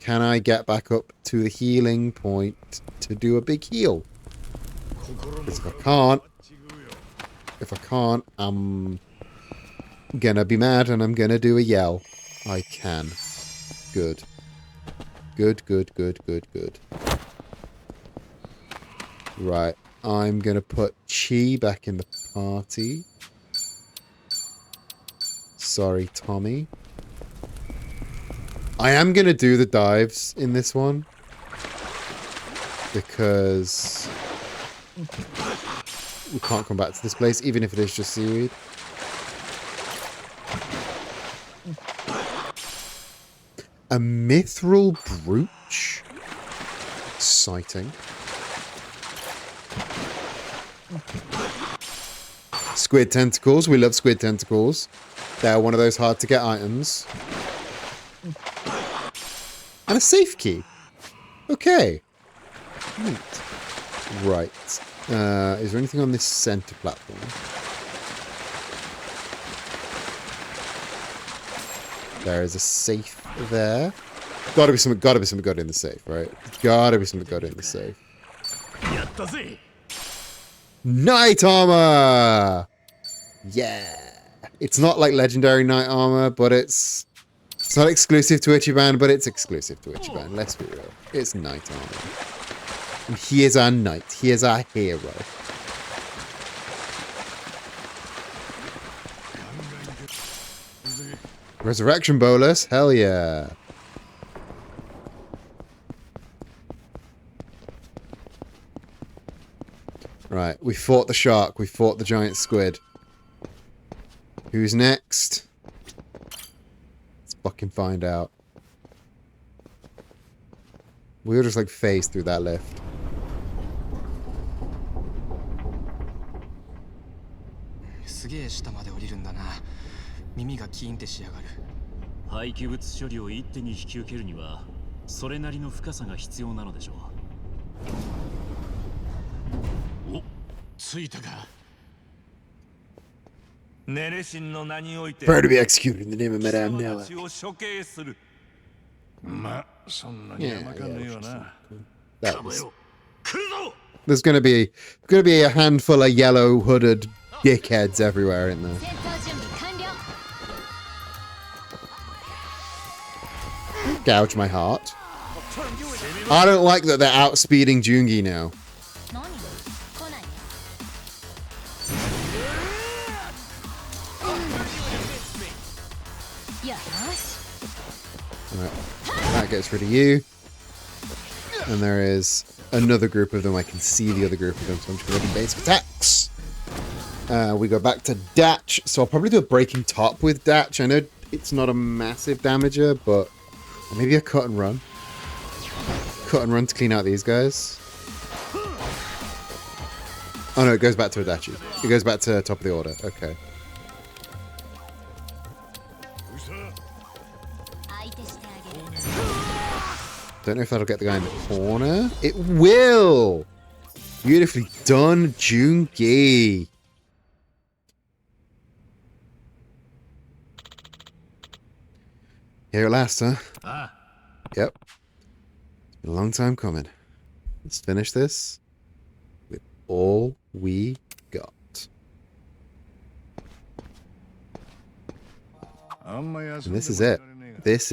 Can I get back up to the healing point to do a big heal? Because if I can't, I'm gonna be mad and I'm gonna do a yell. I can. Good. Good, good, good, good, good. Right. I'm gonna put Chi back in the party. Sorry, Tommy. I am gonna do the dives in this one. Because we can't come back to this place, even if it is just seaweed. A mithril brooch. Exciting. Squid tentacles. We love squid tentacles. They're one of those hard to get items. And a safe key. Okay. Neat. Right. Is there anything on this center platform? There is a safe there. Gotta be something good in the safe, right? Gotta be something good in the safe. Knight armor! Yeah. It's not like legendary knight armor, but it's not exclusive to Ichiban, but it's exclusive to Ichiban. Let's be real. It's knight armor. And he is our knight. He is our hero. Resurrection bolus? Hell yeah. Right, we fought the shark. We fought the giant squid. Who's next? Let's fucking find out. We'll just like phase through that lift.廃棄物処理を一手に引き受けるにはそれなりの深さが必要なのでしょう。お、着いたか。ネレシンの名において Prepare to be executed in the name of Madame 貴様 Nella. たちを処刑する。まあそんなに甘かねえよな。 That 構 was, よ来るぞ。 there's gonna be a handful of yellow hooded dickheads everywhere, isn't there? 戦闘準備完了。 Gouge my heart. I don't like that they're outspeeding Jungi now. 何？来ないね。よし。 Right. That gets rid of you. And there is another group of them. I can see the other group of them, so I'm just going to do basic attacks. We go back to Datch. So I'll probably do a breaking top with Datch. I know it's not a massive damager, but or maybe a cut and run. Cut and run to clean out these guys. Oh no, it goes back to Adachi. It goes back to top of the order. Okay. Don't know if that'll get the guy in the corner. It will! Beautifully done, Jungi. Here at last, huh? Yep. It's been a long time coming. Let's finish this with all we got. And this is it. This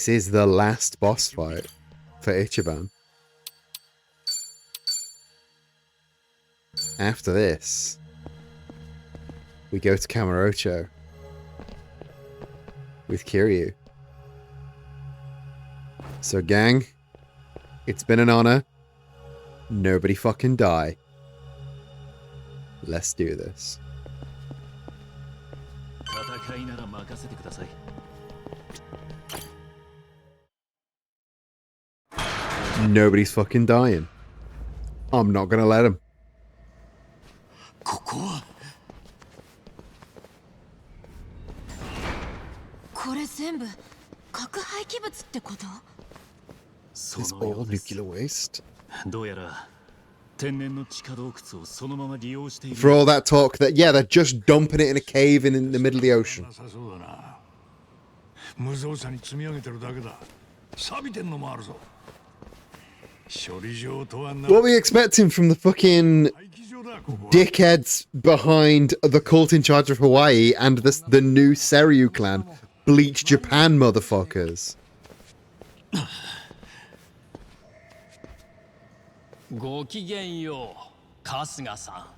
is the last boss fight for Ichiban. After this, we go to Kamurocho with Kiryu. So gang, it's been an honor. Nobody fucking die. Let's do this. Nobody's fucking dying. I'm not gonna let him. ここはこれ全部核廃棄物ってこと？ It's all nuclear waste. どうやら天然の地下洞窟をそのまま利用している。 For all that talk that, yeah, they're just dumping it in a cave in the middle of the ocean. なさそうだな。無造作に積み上げてるだけだ。錆びてんのもあるぞ。処理場とはな。 What were we expecting from the fucking 廃棄場だここは。 dickheads behind the cult in charge of Hawaii and the new Seryu clan? Bleach Japan motherfuckers. ごきげんよう、春日さ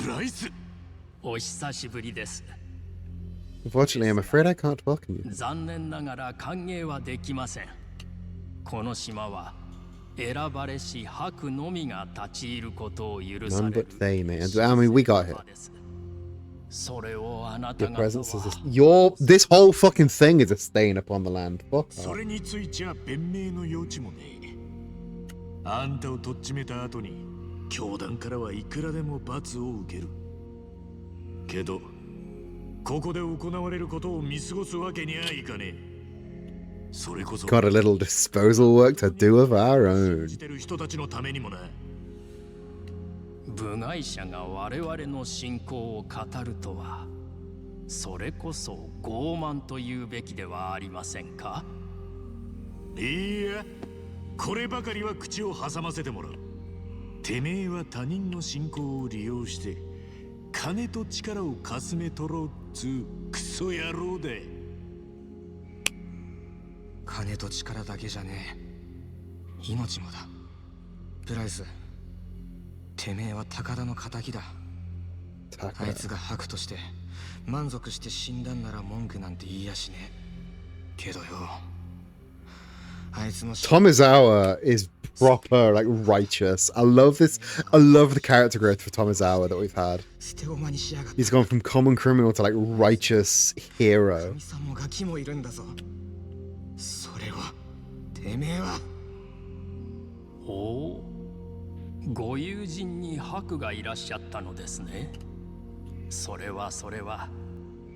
ブライス。ん。お久しぶりです。 Unfortunately, I'm afraid I can't welcome you. 残念ながら歓迎はできません。この島は選ばれし白のみが立ち入ることを許さ None れ but る。 they, mate. And I mean, we got here. それをあなた Your 方 presence is は this whole fucking thing is a stain upon the land. Fuck そ off. れについちゃ弁明の余地もねえ。あんたをとっちめた後に教団からはいくらでも罰を受ける。けどここで行われることを見過ごすわけにはいかねえ。それこそ Got a little disposal work to do of our own. してる人たちのためにもな。部外者が我々の信仰を語るとは、それこそ傲慢というべきではありませんか？いいや、こればかりは口を挟ませてもらう。てめえは他人の信仰を利用して金と力をかすめ取ろうっつうクソ野郎で。金と力だけじゃねえ、命もだ。プライス、てめえは高田の仇だ。あいつが白として満足して死んだんなら文句なんて言いやしねえけどよ、あいつの Tomizawa is proper like righteous. I love this. I love the character growth for Tomizawa that we've had. 捨て駒にしやがって。 He's gone from common criminal to like righteous hero. 神さんもガキもいるんだぞ。それはてめえは。おお、ご友人に白がいらっしゃったのですね。それは。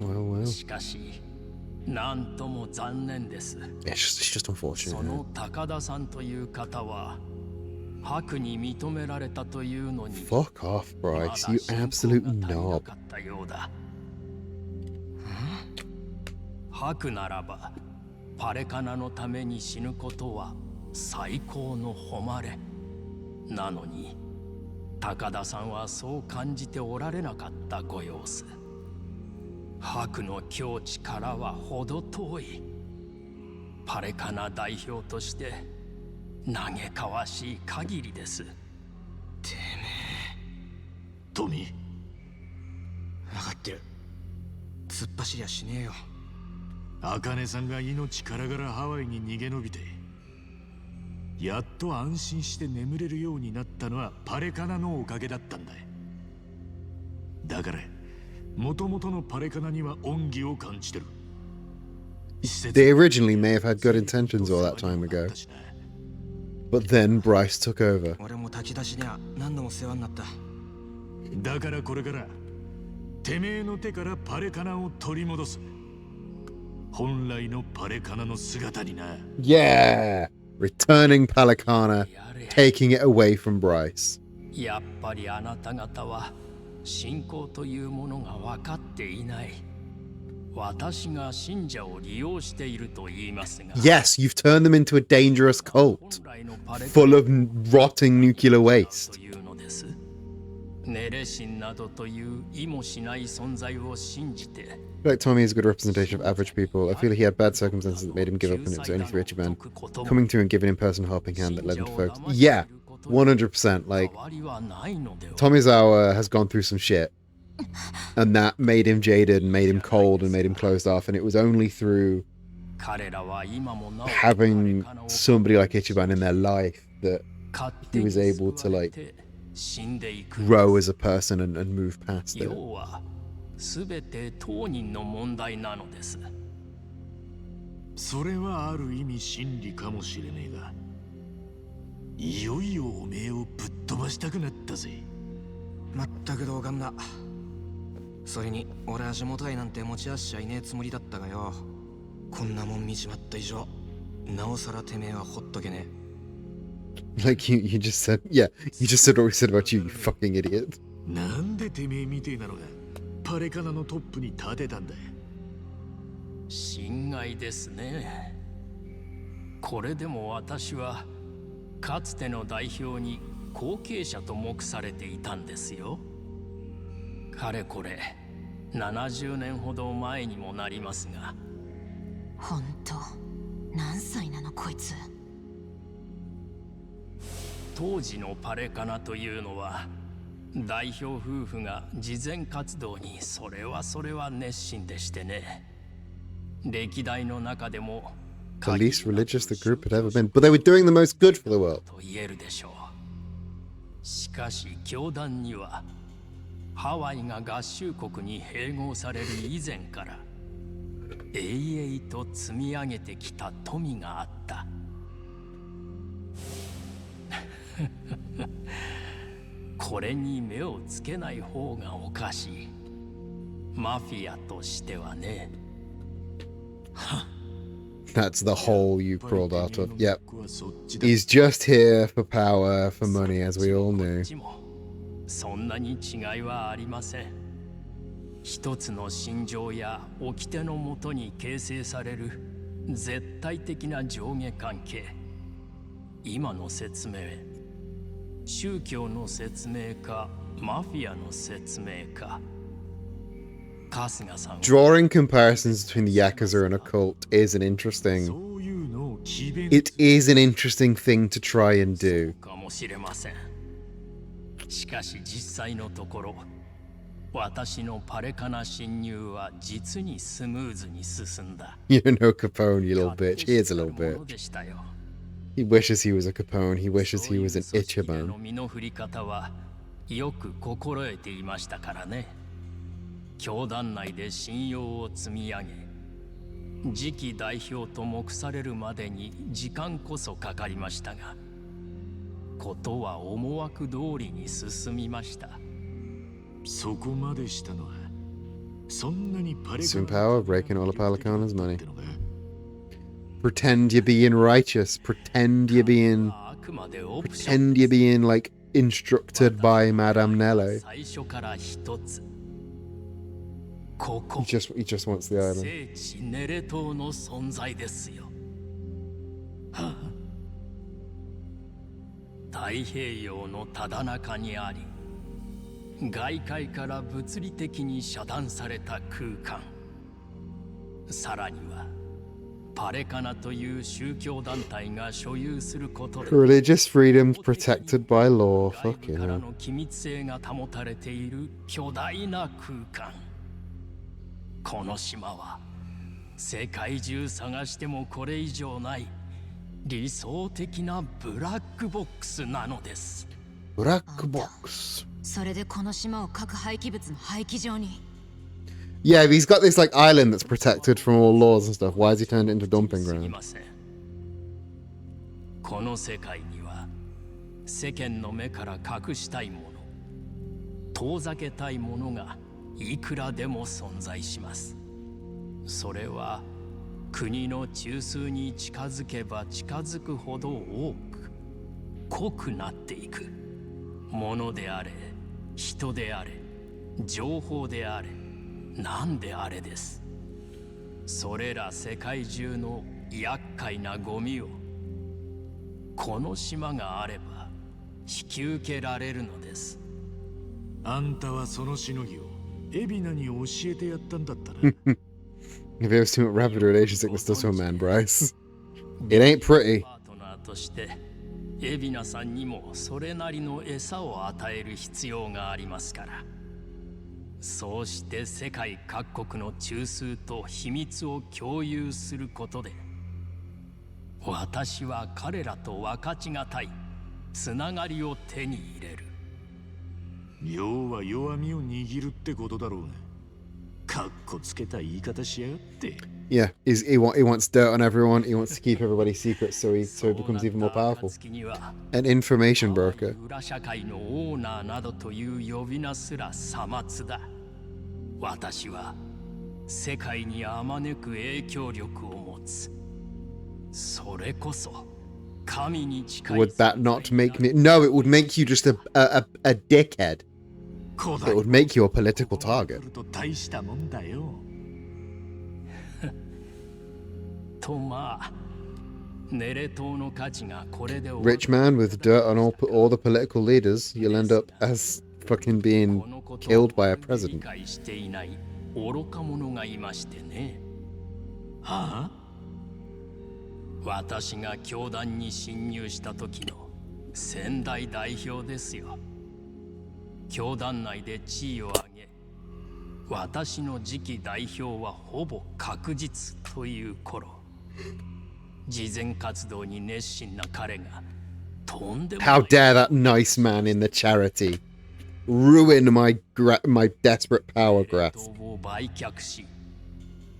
Well. しかし、なんとも残念です。 It's just unfortunate. その高田さんという方は白に認められたというのに Fuck off, Bryce. You absolute knob. かったようだ。白ならばパレカナのために死ぬことは最高の誉れなのに、高田さんはそう感じておられなかったご様子。白の境地からは程遠い。パレカナ代表として嘆かわしい限りです。てめえ、トミー。分かってる。突っ走りゃしねえよ。茜さんが命からがらハワイに逃げ延びて、やっと安心して眠れるようになったのはパレカナのおかげだったんだ。だから元々のパレカナには恩義を感じてる。They originally may have had good intentions all that time ago, but then Bryce took over. 俺も炊き出しには何度も世話になった。だからこれからてめえの手からパレカナを取り戻す。本来のパレカナの姿にな。Yeah! Returning Palicana, taking it away from Bryce. やっぱりあなた方は信仰というものが分かっていない。私が信者を利用していると言いますが。 Yes, you've turned them into a dangerous cult, full of rotting nuclear waste. ネレシンなどという意もしない存在を信じて。 I feel like Tommy is a good representation of average people. I feel he had bad circumstances that made him give up, and it was only through Ichiban coming through and giving him personal helping hand that led him to focus. Yeah, 100%. Like, Tomizawa has gone through some shit, and that made him jaded and made him cold and made him closed off, and it was only through having somebody like Ichiban in their life that he was able to like grow as a person and move past it. すべて当人の問題なのです。それはある意味真理かもしれねえが、いよいよおめえをぶっ飛ばしたくなったぜ。まったく同感だ。それに俺は地元愛なんて持ち合わせちゃいねえつもりだったがよ、こんなもん見ちまった以上なおさらてめえはほっとけねえ。Like you just said, yeah, you just said what we said about you, you fucking idiot. なんでてめえみてえなのがパレカナのトップに立てたんだ。心外ですね。これでも私はかつての代表に後継者と目されていたんですよ。かれこれ70年ほど前にもなりますが。本当、何歳なのこいつ。当時のパレカナというのは代表夫婦が慈善活動にそれは熱心でしてね。歴代の中でも the least religious the group had ever been, but they were doing the most good for the world. と言えるでしょう。しかし教団にはハワイが合衆国に併合される以前から永々と積み上げてきた富があった。これに目をつけない方がおかしい。マフィアとしてはね。That's the hole you crawled out of. Yep. He's just here for power, for money, as we all knew. そんなに違いはありません。一つの心情や掟のもとに形成される絶対的な上下関係。今の説明宗教の説明かマフィアの説明か。春日さんは Drawing comparisons between the Yakuza and a cult is an interesting. It is an interesting thing to try and do. かもしれません。しかし実際のところ、私のパレカナ侵入は実にスムーズに進んだ。You know Capone, you little bitch. He is a little bitch. でしたよ。He wishes he was a Capone. He wishes he was an そういう組織で Ichiban. の身の振り方はよく心得ていましたからね。教団内で信用を積み上げ、次期代表と目されるまでに時間こそかかりましたが、ことは思惑通りに進みました。そこまでしたのはそんなにパレカ Soon power, breaking all of Palicana's money. Pretend you're being righteous. Pretend you're being like instructed by Madame Nello. 最初から一つ。He just wants the island. 聖地ネレ島の存在ですよ。太平洋のただ中にあり、外界から物理的に遮断された空間。さらにはパレカナという宗教団体が所有することで Religious freedoms protected by law. 外 Fucking 部から hell. の機密性が保たれている巨大な空間。この島は世界中探してもこれ以上ない理想的なブラックボックスなのです。 Black box. それでこの島を核廃棄物の廃棄場に。 Yeah, if he's got this like island that's protected from all laws and stuff, why has he turned it into a dumping すみ ground? ません。この世界には世間の目から隠したいもの、遠ざけたいものがいくらでも存在します。それは国の中枢に近づけば近づくほど多く濃くなっていくものであれ、人であれ、情報であれ、何であれです。それら世界中の厄介なゴミをこの島があれば引き受けられるのです。あんたはそのしのぎをエビナに教えてやったんだったら Have you ever seen what rapid relation sickness does to a man, Bryce? It ain't pretty. パートナーとしてエビナさんにもそれなりの餌を与える必要がありますから。そうして世界各国の中枢と秘密を共有することで、私は彼らと分かちがたいつながりを手に入れる。要は弱みを握るってことだろうね。かっこつけた言い方しやがって。Yeah, he wants dirt on everyone. He wants to keep everybody's secrets so he becomes even more powerful. An information broker. 裏社会のオーナーなどという呼び名すらさまつだ。私は世界にあまねく影響力を持つ。それこそ神に近い。 Would that not make me? No, it would make you just a dickhead. It would make you a political target. 大したもんだよ。とまあ、ネレ島の価値がこれで Rich man with dirt on all the political leaders, you'll end up as fucking being killed by a 理 president. 解していない愚か者がいましてね。はあ？私が教団に侵入した時の先代代表ですよ。教団内で地位を上げ、私の次期代表はほぼ確実という頃、慈善活動に熱心な彼がとんでもない。 How dare that nice man in the charity ruin my desperate power grasp. を売却し、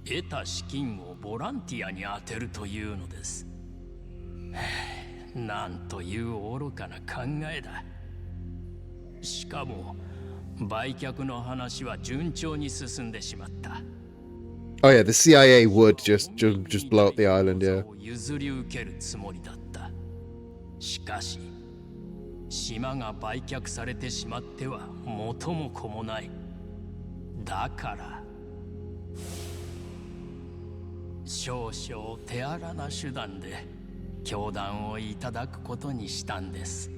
得た資金をボランティアに充てるというのです。なんという愚かな考えだ。しかも売却の話は順調に進んでしまった。 Oh yeah, the CIA would just blow up the island, yeah. 譲り受けるつもりだった。しかし島が売却されてしまっては元も子もない。だから少々手荒な手段で教団をいただくことにしたんです。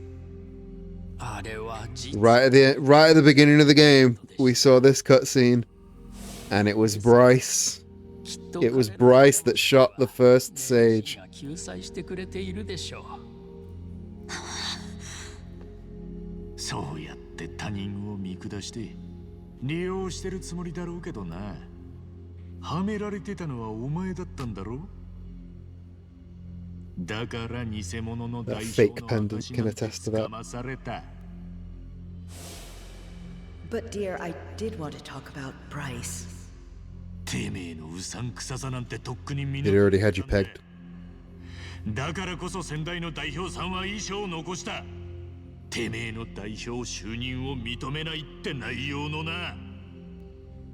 Right at the beginning of the game, we saw this cutscene, and it was Bryce. It was Bryce that shot the first sage. そうやって他人を見下して利用してるつもりだろうけどな。はめられてたのはお前だったんだろ。だから偽物の代表の私なんて捕まされた。But dear, I did want to talk about Bryce. てめえのうさんくささなんてとっくに見 It already had you pegged. だからこそ先代の代表さんは遺書を残した。てめえの代表就任を認めないって内容のな。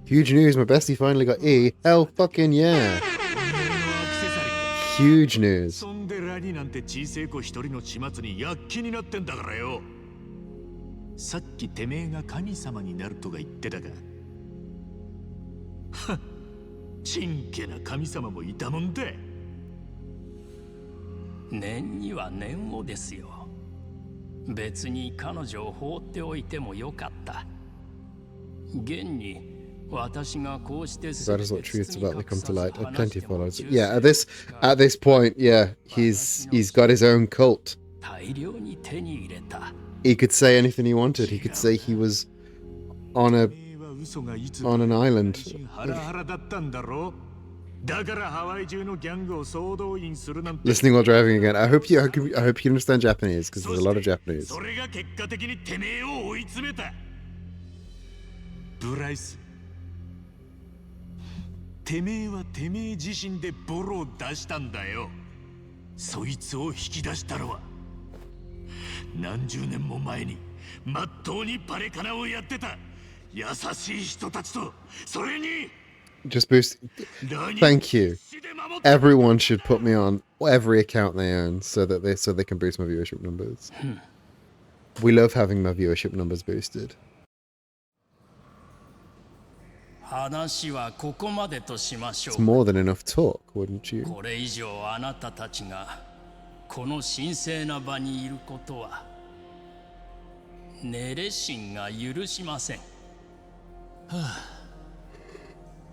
Huge news, my bestie finally got E. Hell fucking yeah. Huge news. そんでラニなんて小せえ子一人の始末に躍起になってんだからよ。さっきてめえが神様になるとか言ってたが。はっ、ちんけな神様もいたもんだ。念には念をですよ。別に彼女を放っておいてもよかった。現に私がこうして That is what truths about to come to light. Plenty of followers. Yeah, at this point, yeah, he's got his own cult. 大量に手に入れた。He could say anything he wanted. He could say he was on an island. ハラハラだったんだろ。だからハワイ中のギャングを総動員するなんて。 Listening while driving again. I hope you understand Japanese because there's a lot of Japanese. それが結果的にてめえを追い詰めた。ブライス。てめえはてめえ自身でボロを出したんだよ。そいつを引き出したのは何十年も前にまっとうにパレカナをやってた優しい人たちと、それに Just boost. Thank you. Everyone should put me on every account they own so they can boost my viewership numbers. We love having my viewership numbers boosted. 話はここまでとしましょう。 It's more than enough talk, wouldn't you? これ以上あなたたちがこの神聖な場にいることはネレ神が許しません。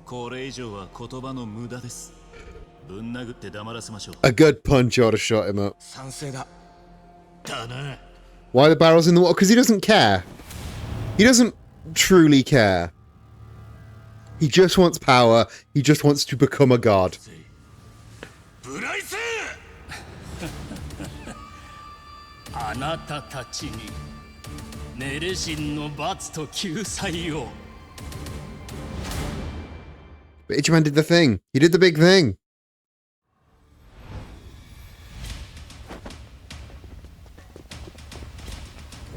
これ以上は言葉の無駄です。ぶん殴って黙らせましょう。 A good punch ought to shot him up. 賛成だ。だな。 Why the barrels in the water? Because he doesn't care. He doesn't truly care. He just wants power. He just wants to become a god. ブライス。あなたたちにネレ神の罰と救済を。 But Ichiban did the thing. He did the big thing.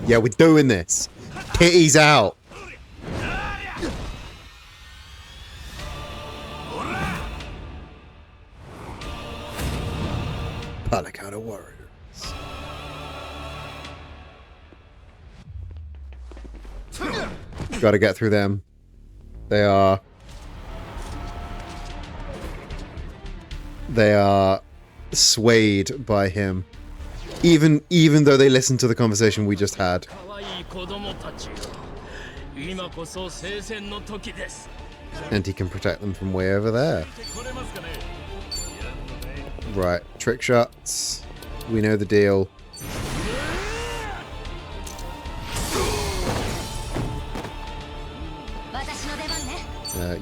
Yeah, we're doing this. Titties out. Palikana warriors. Gotta get through them. They are swayed by him. Even though they listened to the conversation we just had. And he can protect them from way over there. Right, trick shots. We know the deal.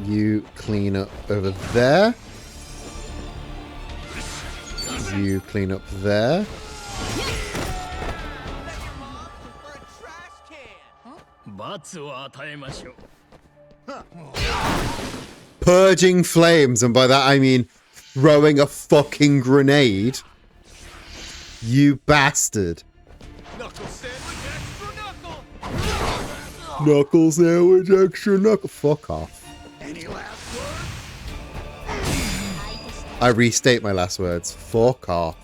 You clean up over there. You clean up there. Purging flames, and by that I mean throwing a fucking grenade. You bastard. Knuckle sandwich, extra knuckle. Fuck off. I restate my last words. Fuck off.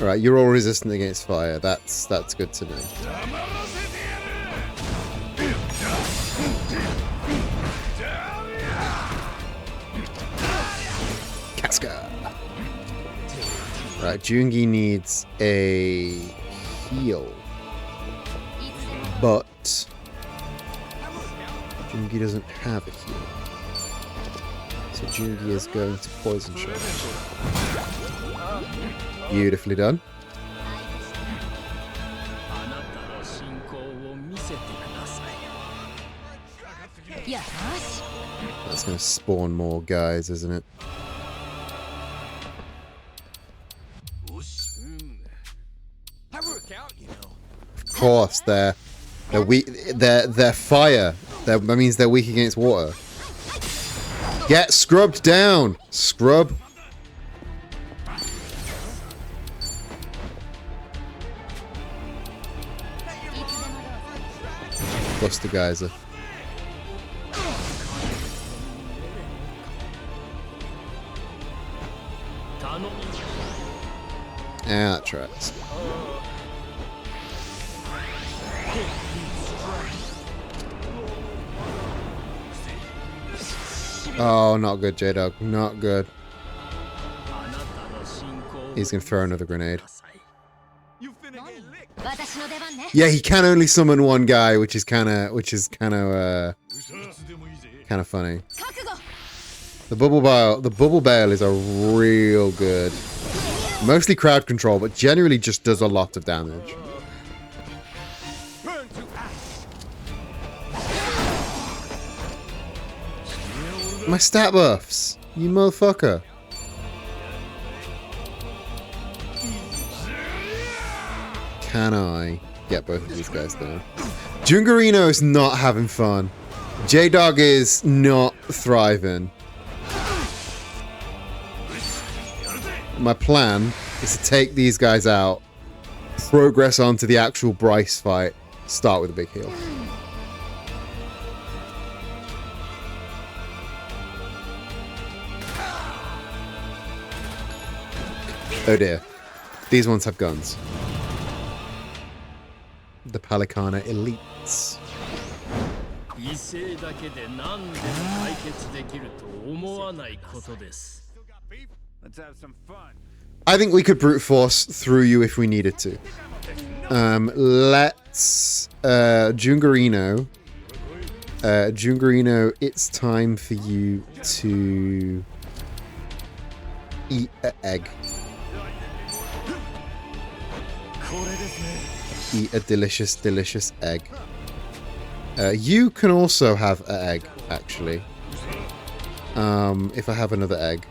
Alright, you're all resistant against fire. That's good to know. Casca. Right, Jungi needs a heal. But Jungi doesn't have a heal. So Jungi is going to poison shot. Beautifully done. That's going to spawn more guys, isn't it? Of course, they're weak. They're fire. That means they're weak against water. Get scrubbed down, scrub. Buster Geyser. Yeah, that tracks. Oh, not good, J-Dog. Not good. He's gonna throw another grenade. Yeah, he can only summon one guy, which is kind of funny. The bubble bale is a real good, mostly crowd control, but generally just does a lot of damage. My stat buffs, you motherfucker. Can I get both of these guys down? Jungarino is not having fun. J-Dog is not thriving. My plan is to take these guys out, progress on to the actual Bryce fight, start with a big heal. Oh dear. These ones have guns. The Palicana elites. Let's have some fun. I think we could brute force through you if we needed to. Let's Jungarino. Jungarino, it's time for you to eat an egg. Eat a delicious, delicious egg. You can also have an egg, actually. If I have another egg.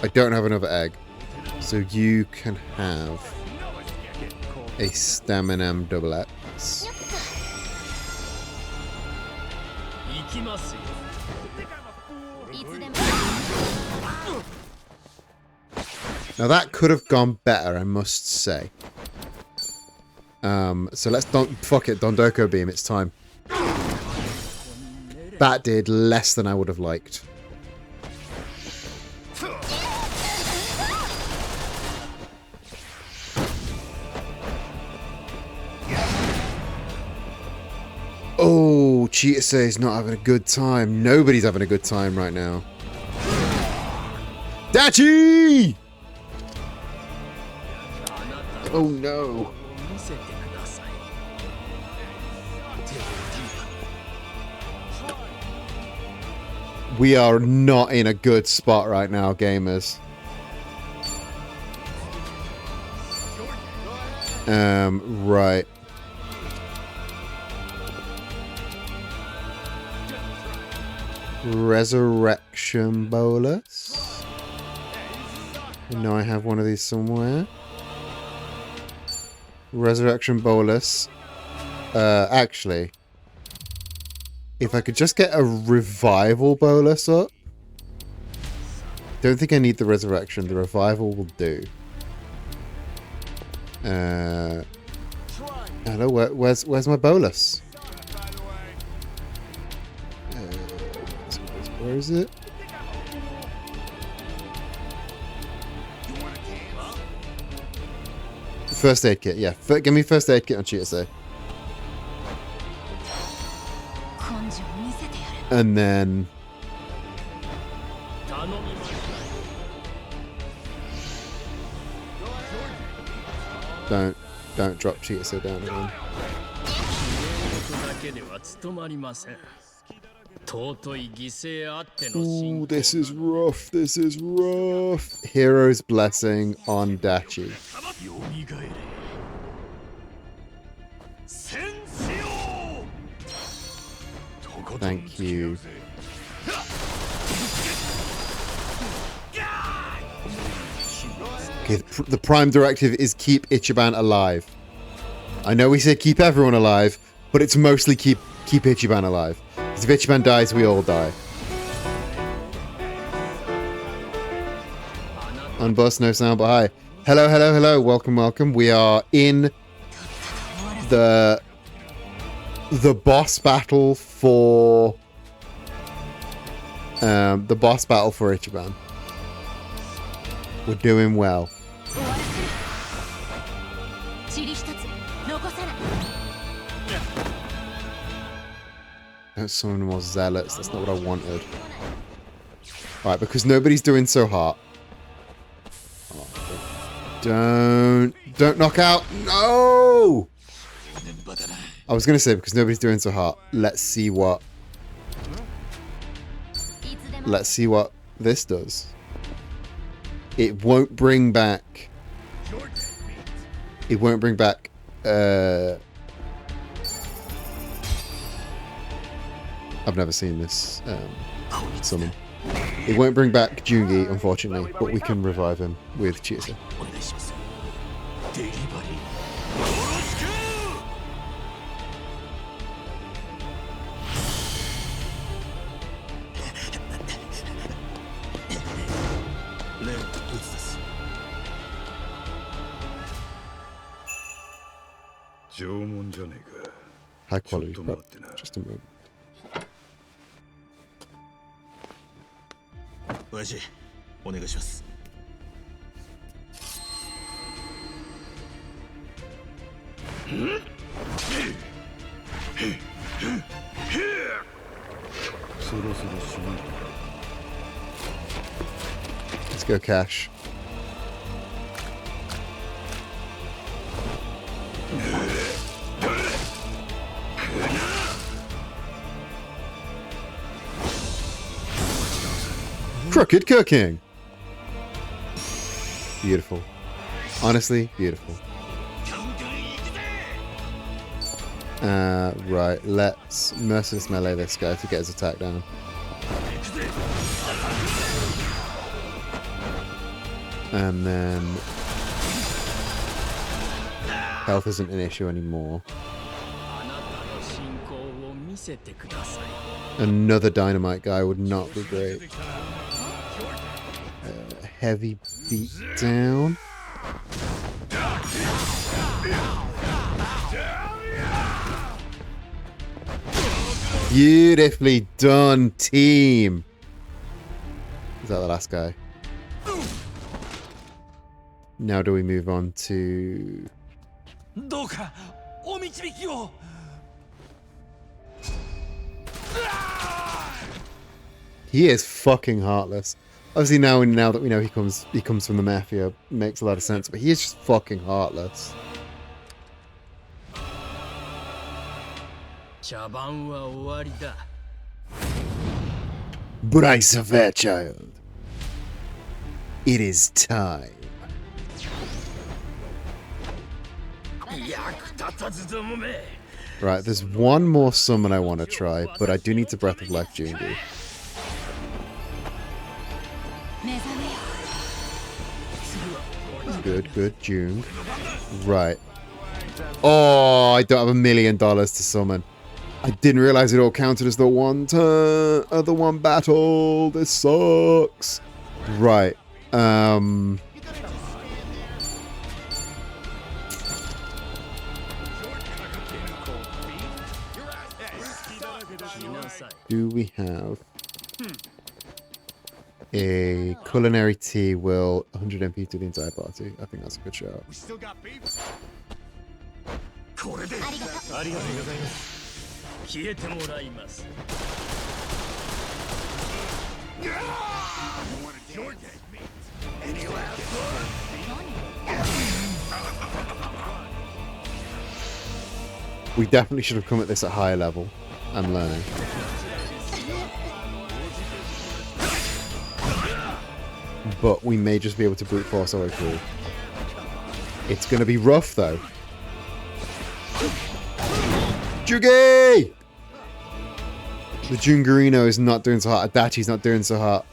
I don't have another egg. So you can have a Staminam double X. Now that could have gone better, I must say. So let's Dondoko Beam, it's time. That did less than I would have liked. Oh, Cheetah is not having a good time. Nobody's having a good time right now. Dachi! Oh no. We are not in a good spot right now, gamers. Right. Resurrection Bolus. I know I have one of these somewhere. Resurrection Bolus. Actually, if I could just get a Revival Bolus up. Don't think I need the Resurrection. The Revival will do. Hello, where's my Bolus? Where is it? First aid kit, yeah. Give me first aid kit on Cheetah. And then... Don't drop Chitose down again. Ooh, this is rough. This is rough. Hero's blessing on Dachi. Thank you. Okay, the prime directive is keep Ichiban alive. I know we said keep everyone alive, but it's mostly keep Ichiban alive. Because if Ichiban dies, we all die. Unbust, no sound, but hi. Hello. Welcome. We are in the boss battle for Ichiban. We're doing well. Don't summon more zealots. That's not what I wanted. Alright, because nobody's doing so hot. Oh, don't knock out. No! I was gonna say because nobody's doing so hot. Let's see what this does. It won't bring back. I've never seen this summon. It won't bring back Jungi, unfortunately, but we can revive him with Chitose. High quality. Oh, just a moment. 親父、お願いします。Let's go, Cash. Crooked cooking. Beautiful. Honestly, beautiful. Right, let's merciless melee this guy to get his attack down. And then health isn't an issue anymore. Another dynamite guy would not be great. Heavy beat down. Beautifully done, team. Is that the last guy? Now do we move on to... He is fucking heartless. Obviously now that we know he comes from the mafia, makes a lot of sense, but he is just fucking heartless. Bryce of Fairchild. It is time. Right, there's one more summon I want to try, but I do need to Breath of Life Jungi. Good, Jung. Right. Oh, I don't have $1 million to summon. I didn't realize it all counted as the one turn, the one battle. This sucks. Right. Do we have a culinary tea will 100 MP to the entire party? I think that's a good shout. We definitely should have come at this at higher level. I'm learning. But we may just be able to brute force our way through. It's going to be rough, though. Jugi! The Jungarino is not doing so hot. Adachi's not doing so hot.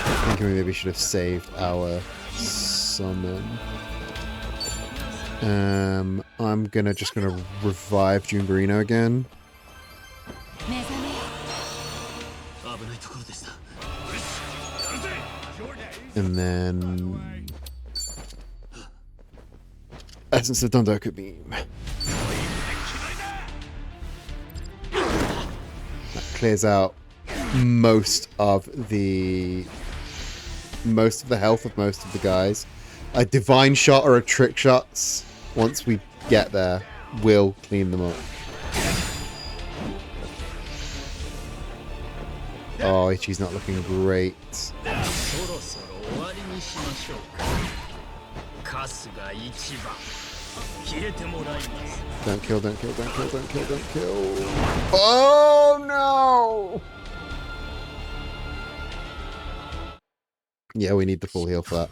I think we maybe should have saved our summon. I'm just gonna revive Jungarino again. And then Essence of Dondoku Beam. That clears out most of the health of most of the guys. A divine shot or a trick shots, once we get there, will clean them up. Oh, Ichi's not looking great. Don't kill, don't kill, don't kill, don't kill, don't kill. Oh no! Yeah, we need the full heal for that.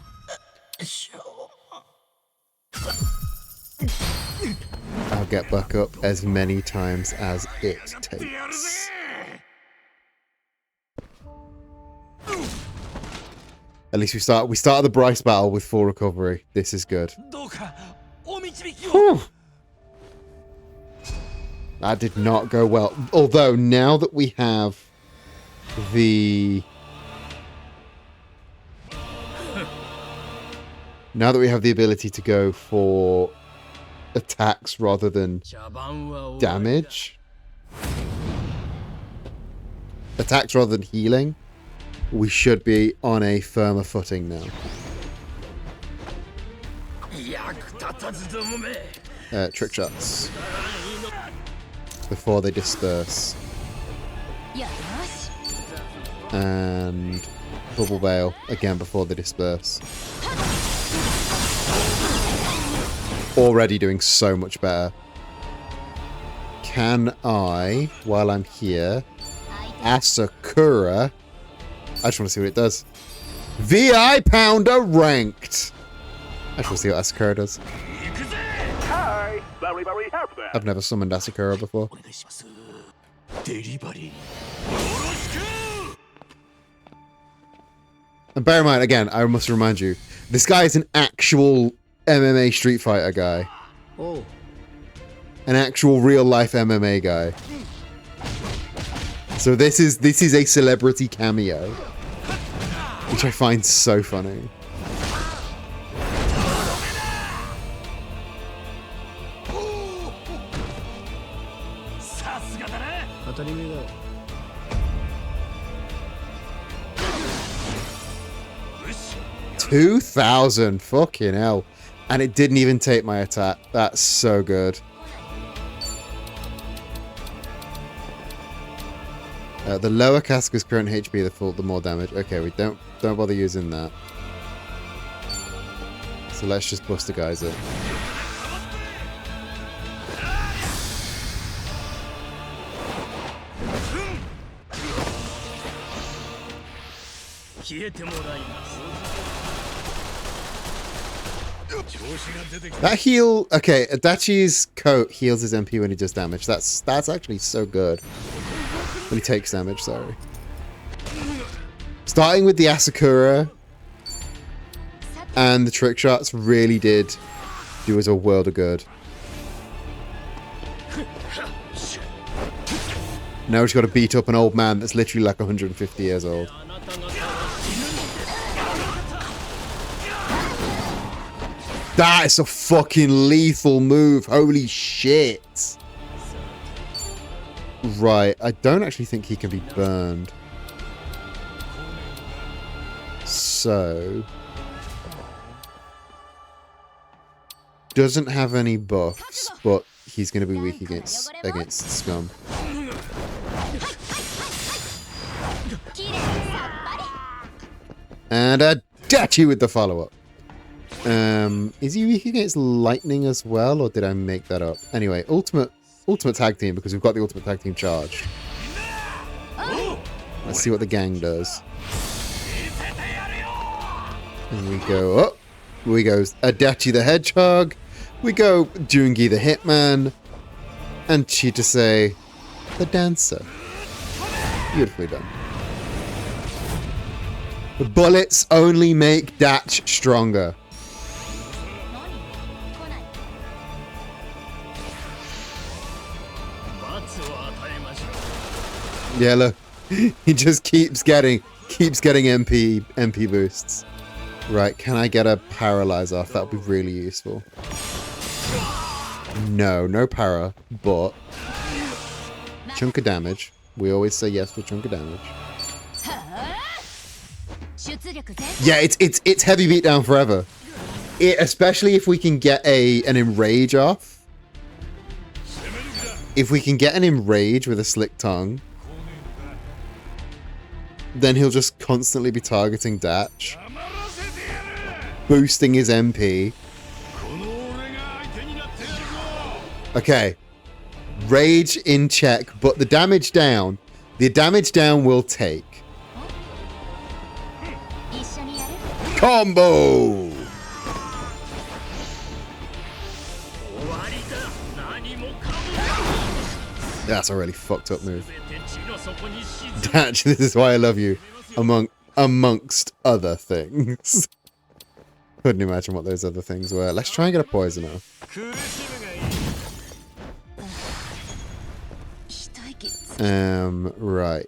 I'll get back up as many times as it takes. At least we started the Bryce battle with full recovery. This is good. Whew. That did not go well. Although now that we have the ability to go for attacks rather than damage, attacks rather than healing, we should be on a firmer footing now. Trick shots before they disperse. And bubble veil again before they disperse. Already doing so much better. Can I, while I'm here, Asakura? I just want to see what it does. VI Pounder ranked. I just want to see what Asakura does. Hi, very happy. I've never summoned Asakura before. And bear in mind, again, I must remind you, this guy is an actual MMA Street Fighter guy. Oh. An actual real life MMA guy. So this is a celebrity cameo, which I find so funny. $2,000, fucking hell. And it didn't even take my attack. That's so good. The lower Casca's current HP, the more damage. Okay, we don't bother using that. So let's just bust the guys up. That heal, okay, Adachi's coat heals his MP when he does damage. That's actually so good. When he takes damage, sorry. Starting with the Asakura and the trick shots really did do us a world of good. Now we've got to beat up an old man that's literally like 150 years old. That is a fucking lethal move. Holy shit. Right, I don't actually think he can be burned. So... doesn't have any buffs, but he's going to be weak against Scum. And a Dachi with the follow-up. Is he weak against lightning as well, or did I make that up? Anyway, ultimate tag team, because we've got the ultimate tag team charged. Let's see what the gang does. And we go up. We go Adachi the Hedgehog. We go Jungi the Hitman. And Chitase the Dancer. Beautifully done. The bullets only make Datch stronger. Yeah, look. He just keeps getting MP boosts. Right, can I get a paralyze off? That would be really useful. No para, but chunk of damage. We always say yes for chunk of damage. Yeah, it's heavy beatdown forever. Especially if we can get an enrage off. If we can get an enrage with a slick tongue, then he'll just constantly be targeting Datch, boosting his MP. Okay. Rage in check, but the damage down will take. Combo! That's a really fucked up move. Datch, this is why I love you. Amongst other things. Couldn't imagine what those other things were. Let's try and get a poisoner. Right.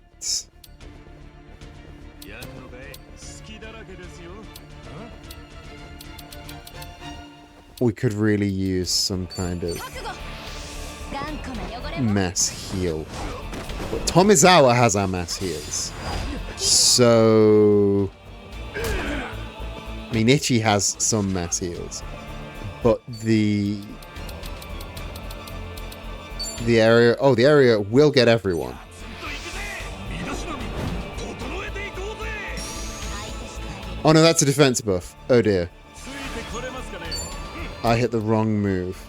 We could really use some kind of mass heal. But Tomizawa has our mass heals. So... I mean, Ichi has some mass heals. But the area... Oh, the area will get everyone. Oh no, that's a defense buff. Oh dear. I hit the wrong move.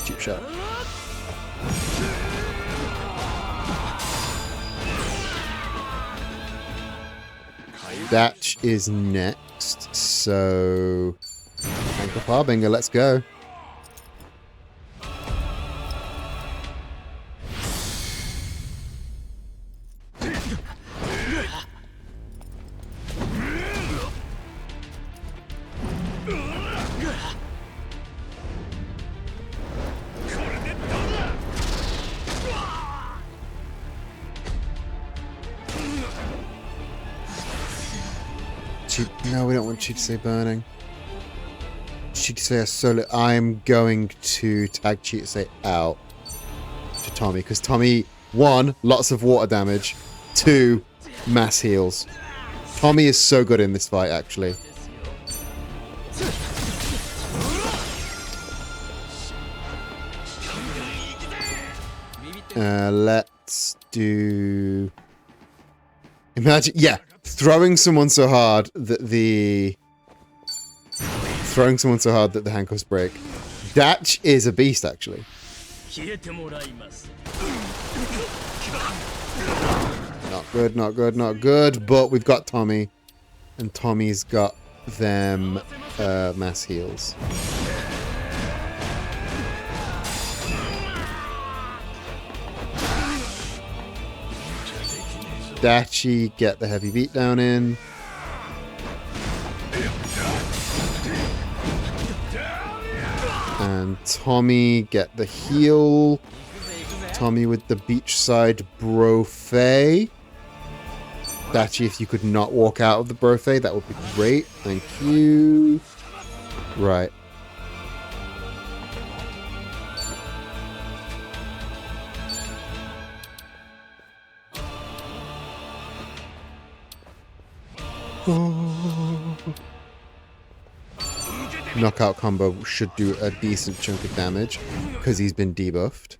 Cheap shot. Datch is next, so... Anchor Harbinger, let's go. No, we don't want Chitase burning. Chitase solo. I'm going to tag Chitase out to Tommy because Tommy, 1, lots of water damage, 2, mass heals. Tommy is so good in this fight, actually. Let's do... Imagine, yeah, throwing someone so hard that the handcuffs break. Datch is a beast, actually. Not good, not good, not good. But we've got Tommy, and Tommy's got them mass heals. Dachi, get the heavy beatdown in. And Tommy, get the heal. Tommy with the beachside Brofei. Dachi, if you could not walk out of the Brofei, that would be great. Thank you. Right. Knockout combo should do a decent chunk of damage because he's been debuffed.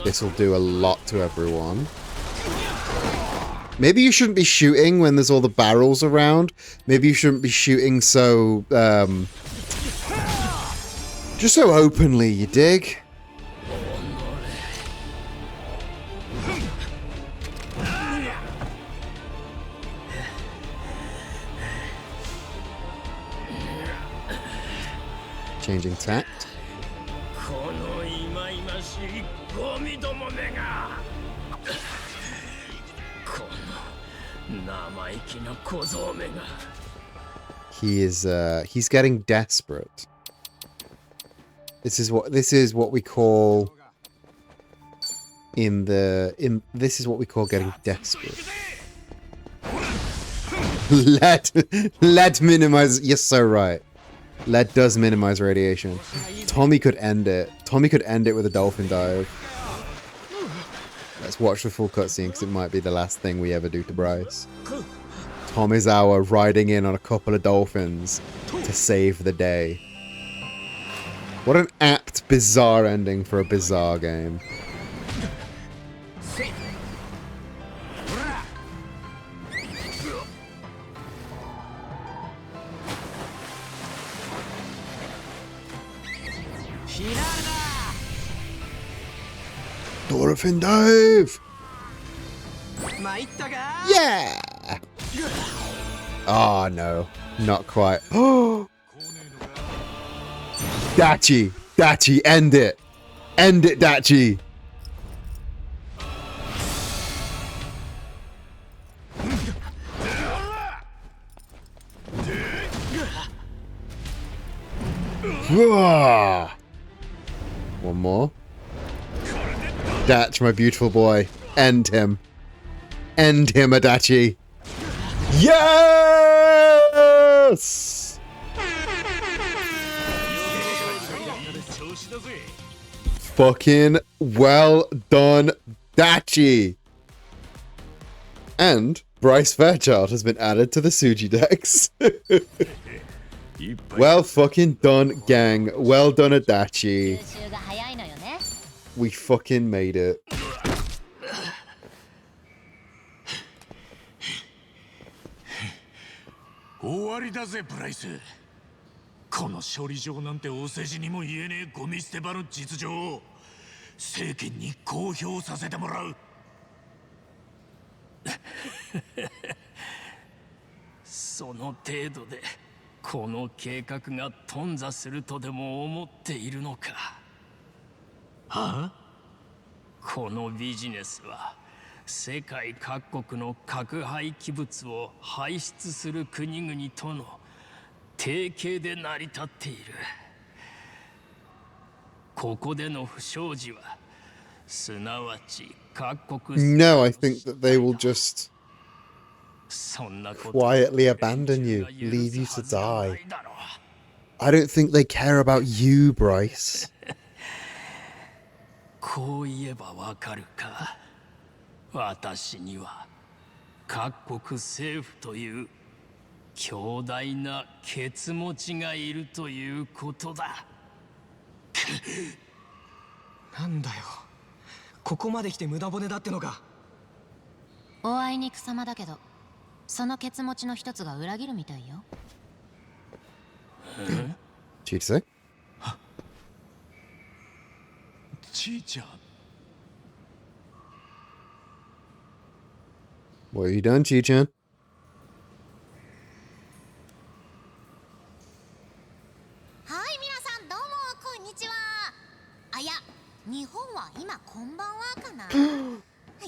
This will do a lot to everyone. Maybe you shouldn't be shooting when there's all the barrels around. Maybe you shouldn't be shooting so, just so openly, you dig? Changing tact. He's getting desperate. This is what we call this is what we call getting desperate. Lead minimize. You're so right. Lead does minimize radiation. Tommy could end it. Tommy could end it with a dolphin dive. Let's watch the full cutscene because it might be the last thing we ever do to Bryce. Tom is our riding in on a couple of dolphins to save the day. What an apt, bizarre ending for a bizarre game. Dolphin dive! Yeah! Oh no, not quite. Oh! Dachi! Dachi, end it! End it, Dachi! One more. Datch, my beautiful boy. End him. End him, Adachi. Yes! Fucking well done, Dachi. And Bryce Fairchild has been added to the Suji decks. Well fucking done, gang. Well done, Adachi. We fucking made it. Huh? このビジネスは世界各国の核廃棄物を排出する国々との提携で成り立っている。ここでの不祥事はすなわち各国 No, I think that they will just quietly abandon you, leave you to die. I don't think they care about you, Bryce. こう言えばわかるか。私には各国政府という強大なケツ持ちがいるということだ。なんだよ。ここまで来て無駄骨だってのか。おあいにくさまだけど、そのケツ持ちの一つが裏切るみたいよ。Cheat say? ちーちゃん。What have you done, Chi-chan? はい皆さんどうもこんにちは。あいや日本は今こんばんはかな。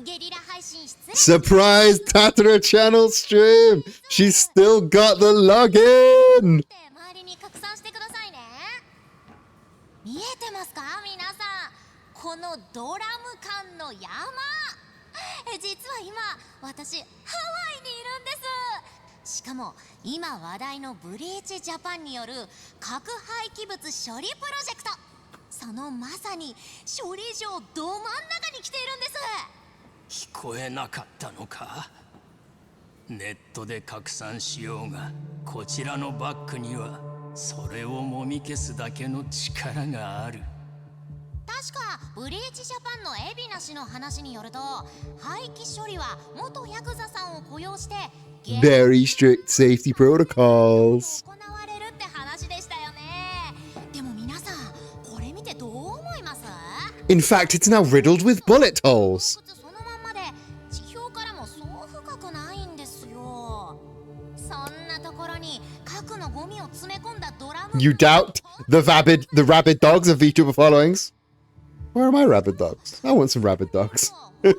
ゲリラ配信失礼。 Surprise Tatara channel stream! She's still got the login! 周りに拡散してくださいね。見えてますか皆さん。このドラム缶の山。実は今私ハワイにいるんです。しかも今話題のブリーチジャパンによる核廃棄物処理プロジェクト、そのまさに処理場ど真ん中に来ているんです。聞こえなかったのか。ネットで拡散しようが、こちらのバックにはそれをもみ消すだけの力がある。確かブリーチジャパンの海老名氏の話によると、廃棄処理は元ヤクザさん用して Very strict safety protocols. 行われるって話でしたよね。でも皆さんこれ見てどう思います？ In fact, it's now riddled with bullet holes. そのまんまで地表からもそう深くないんですよ。そんなところに核のゴミを詰め込んだドラム。 You doubt the rabid dogs of VTuber followings? Where are my rabid dogs? I want some rabid dogs. 皆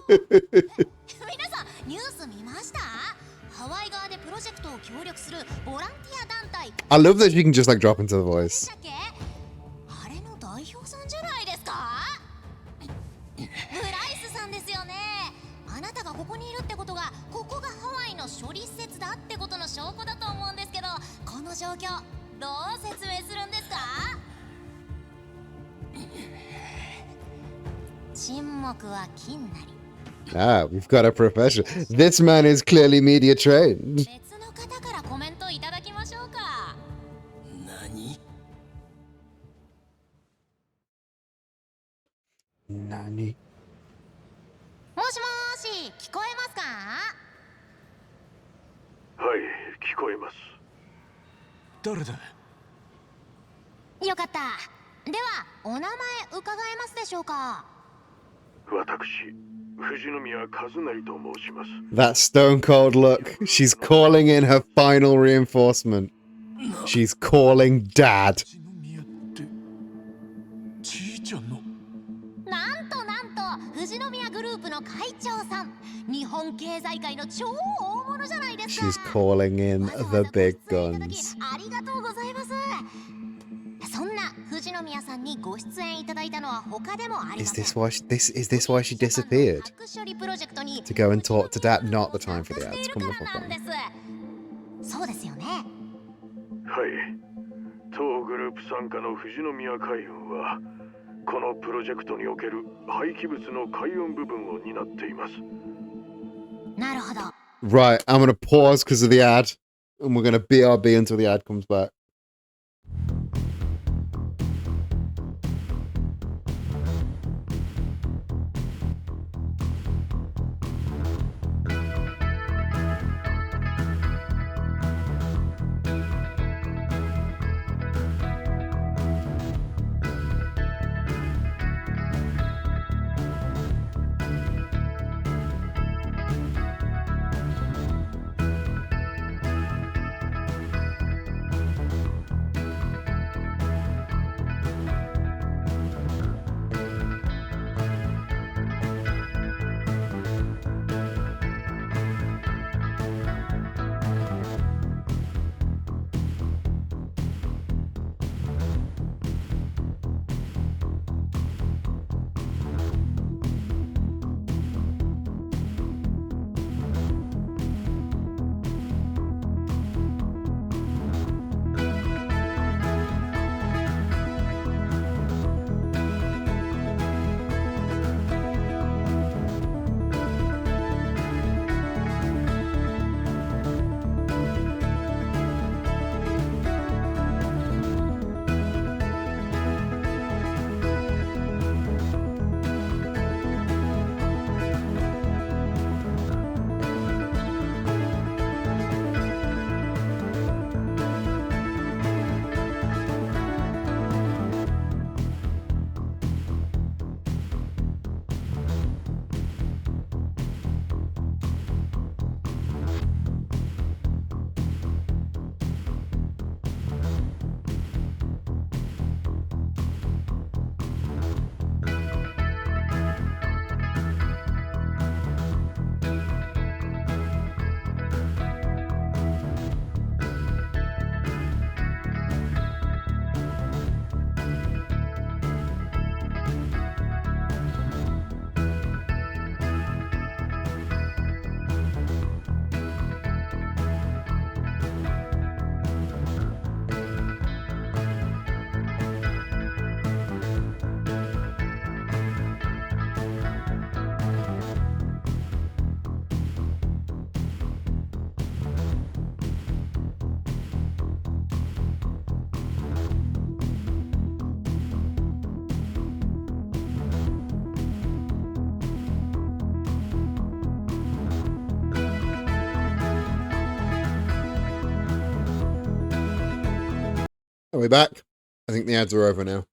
さんニュース見ました？ハワイ側でプロジェクトを協力するボランティア団体。 I love that she can just like drop into the voice. あれの代表さんじゃないですか？ブライスさんですよね。あなたがここにいるってことが、ここがハワイの処理施設だってことの証拠だと思うんですけど、この状況どう説明するんですか？沈黙は金なり。 Ah, we've got a professional. This man is clearly media trained. 別の方からコメントいただきましょうか。Nani? もしもーし、聞こえますか？はい、聞こえます。誰だ？よかった。では、お名前伺えますでしょうか？私、藤宮和成と申します。 That stone cold look. She's calling in her final reinforcement. She's calling dad. じいちゃんの。なんと富士宮グループの会長さん。日本経済界の超大物じゃないですか。 She's calling in the big guns. ありがとうございます。そんな富士宮さんにご出演いただいたのは他でもありま Is せん。 this why she disappeared? 核処理プロジェクトに To go and talk to dad? Not the time for the 参加 ads. してい Come る the から fuck なんで on. す。そうですよね。はい。当グループ傘下の富士宮海運は、このプロジェクトにおける廃棄物の海運部分を担っています。なるほど。 Right, I'm gonna pause because of the ad. And we're gonna BRB until the ad comes back. we back? I think the ads are over now.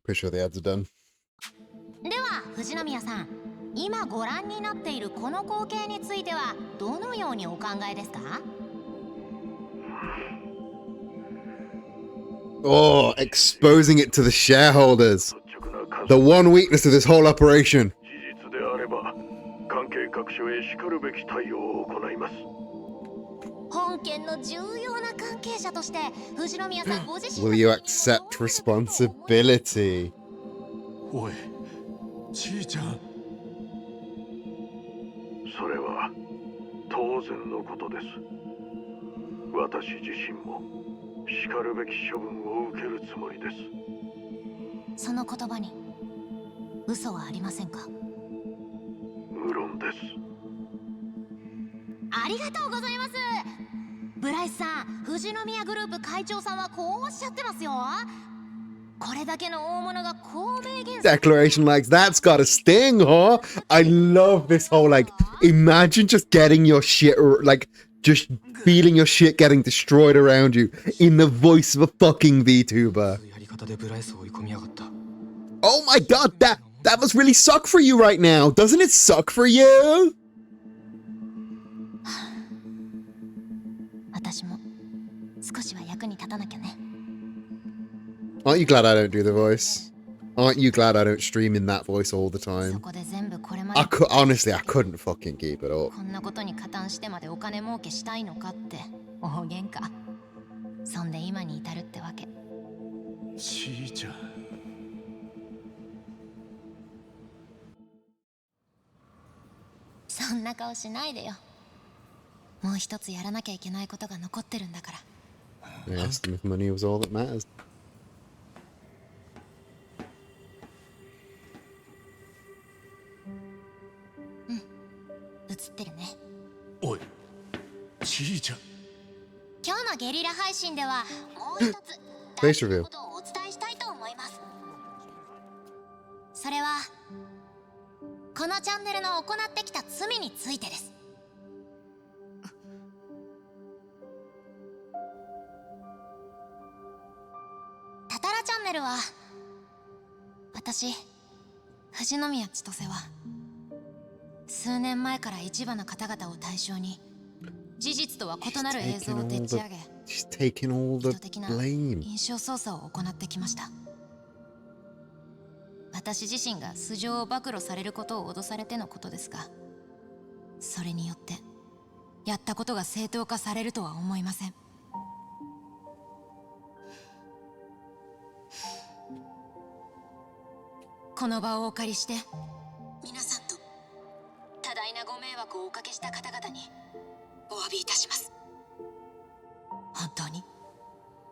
Pretty sure the ads are done. では藤宮さん、今ご覧になっているこの光景についてはどのようにお考えですか? Oh, exposing it to the shareholders. The one weakness of this whole operation. 事実であれば関係各所へしかるべき対応を行います。本件の重要な関係者として藤宮さんご自身 Will you accept responsibility? おい、ちいちゃん。それは当然のことです。私自身もしかるべき処分を受けるつもりです。その言葉に嘘はありませんか? 無論です。ありがとうございます。ブライスさん、藤宮グループ会長さんはこうおっしゃってますよ。これだけの大物がこう明言 Declaration like that's got a sting, huh? I love this whole like imagine just getting your shit like just feeling your shit getting destroyed around you in the voice of a fucking VTuber. Oh my god, that must really suck for you right now. Doesn't it suck for you? 私も少しは役に立たなきゃね。 Aren't you glad I don't do the voice? Aren't you glad I don't stream in that voice all the time? Honestly, I couldn't fucking keep it up. こんなことに加担してまでお金儲けしたいのかって大喧嘩。そんで今に至るってわけ。ちいちゃん。そんな顔しないでよ。もう一つやらなきゃいけないことが残ってるんだから。I asked him if money was all that matters. 映ってるね。おい、ちいちゃん。今日のゲリラ配信ではもう一つ Face reveal. ことをお伝えしたいと思います。それはこのチャンネルの行ってきた罪についてです。タタラチャンネルは私藤宮千歳は数年前から一部の方々を対象に事実とは異なる映像をでっち上げ、意図的な印象操作を行ってきました。私自身が素性を暴露されることを脅されてのことですが、それによってやったことが正当化されるとは思いません。この場をお借りして皆さんと多大なご迷惑をおかけした方々にお詫びいたします。本当に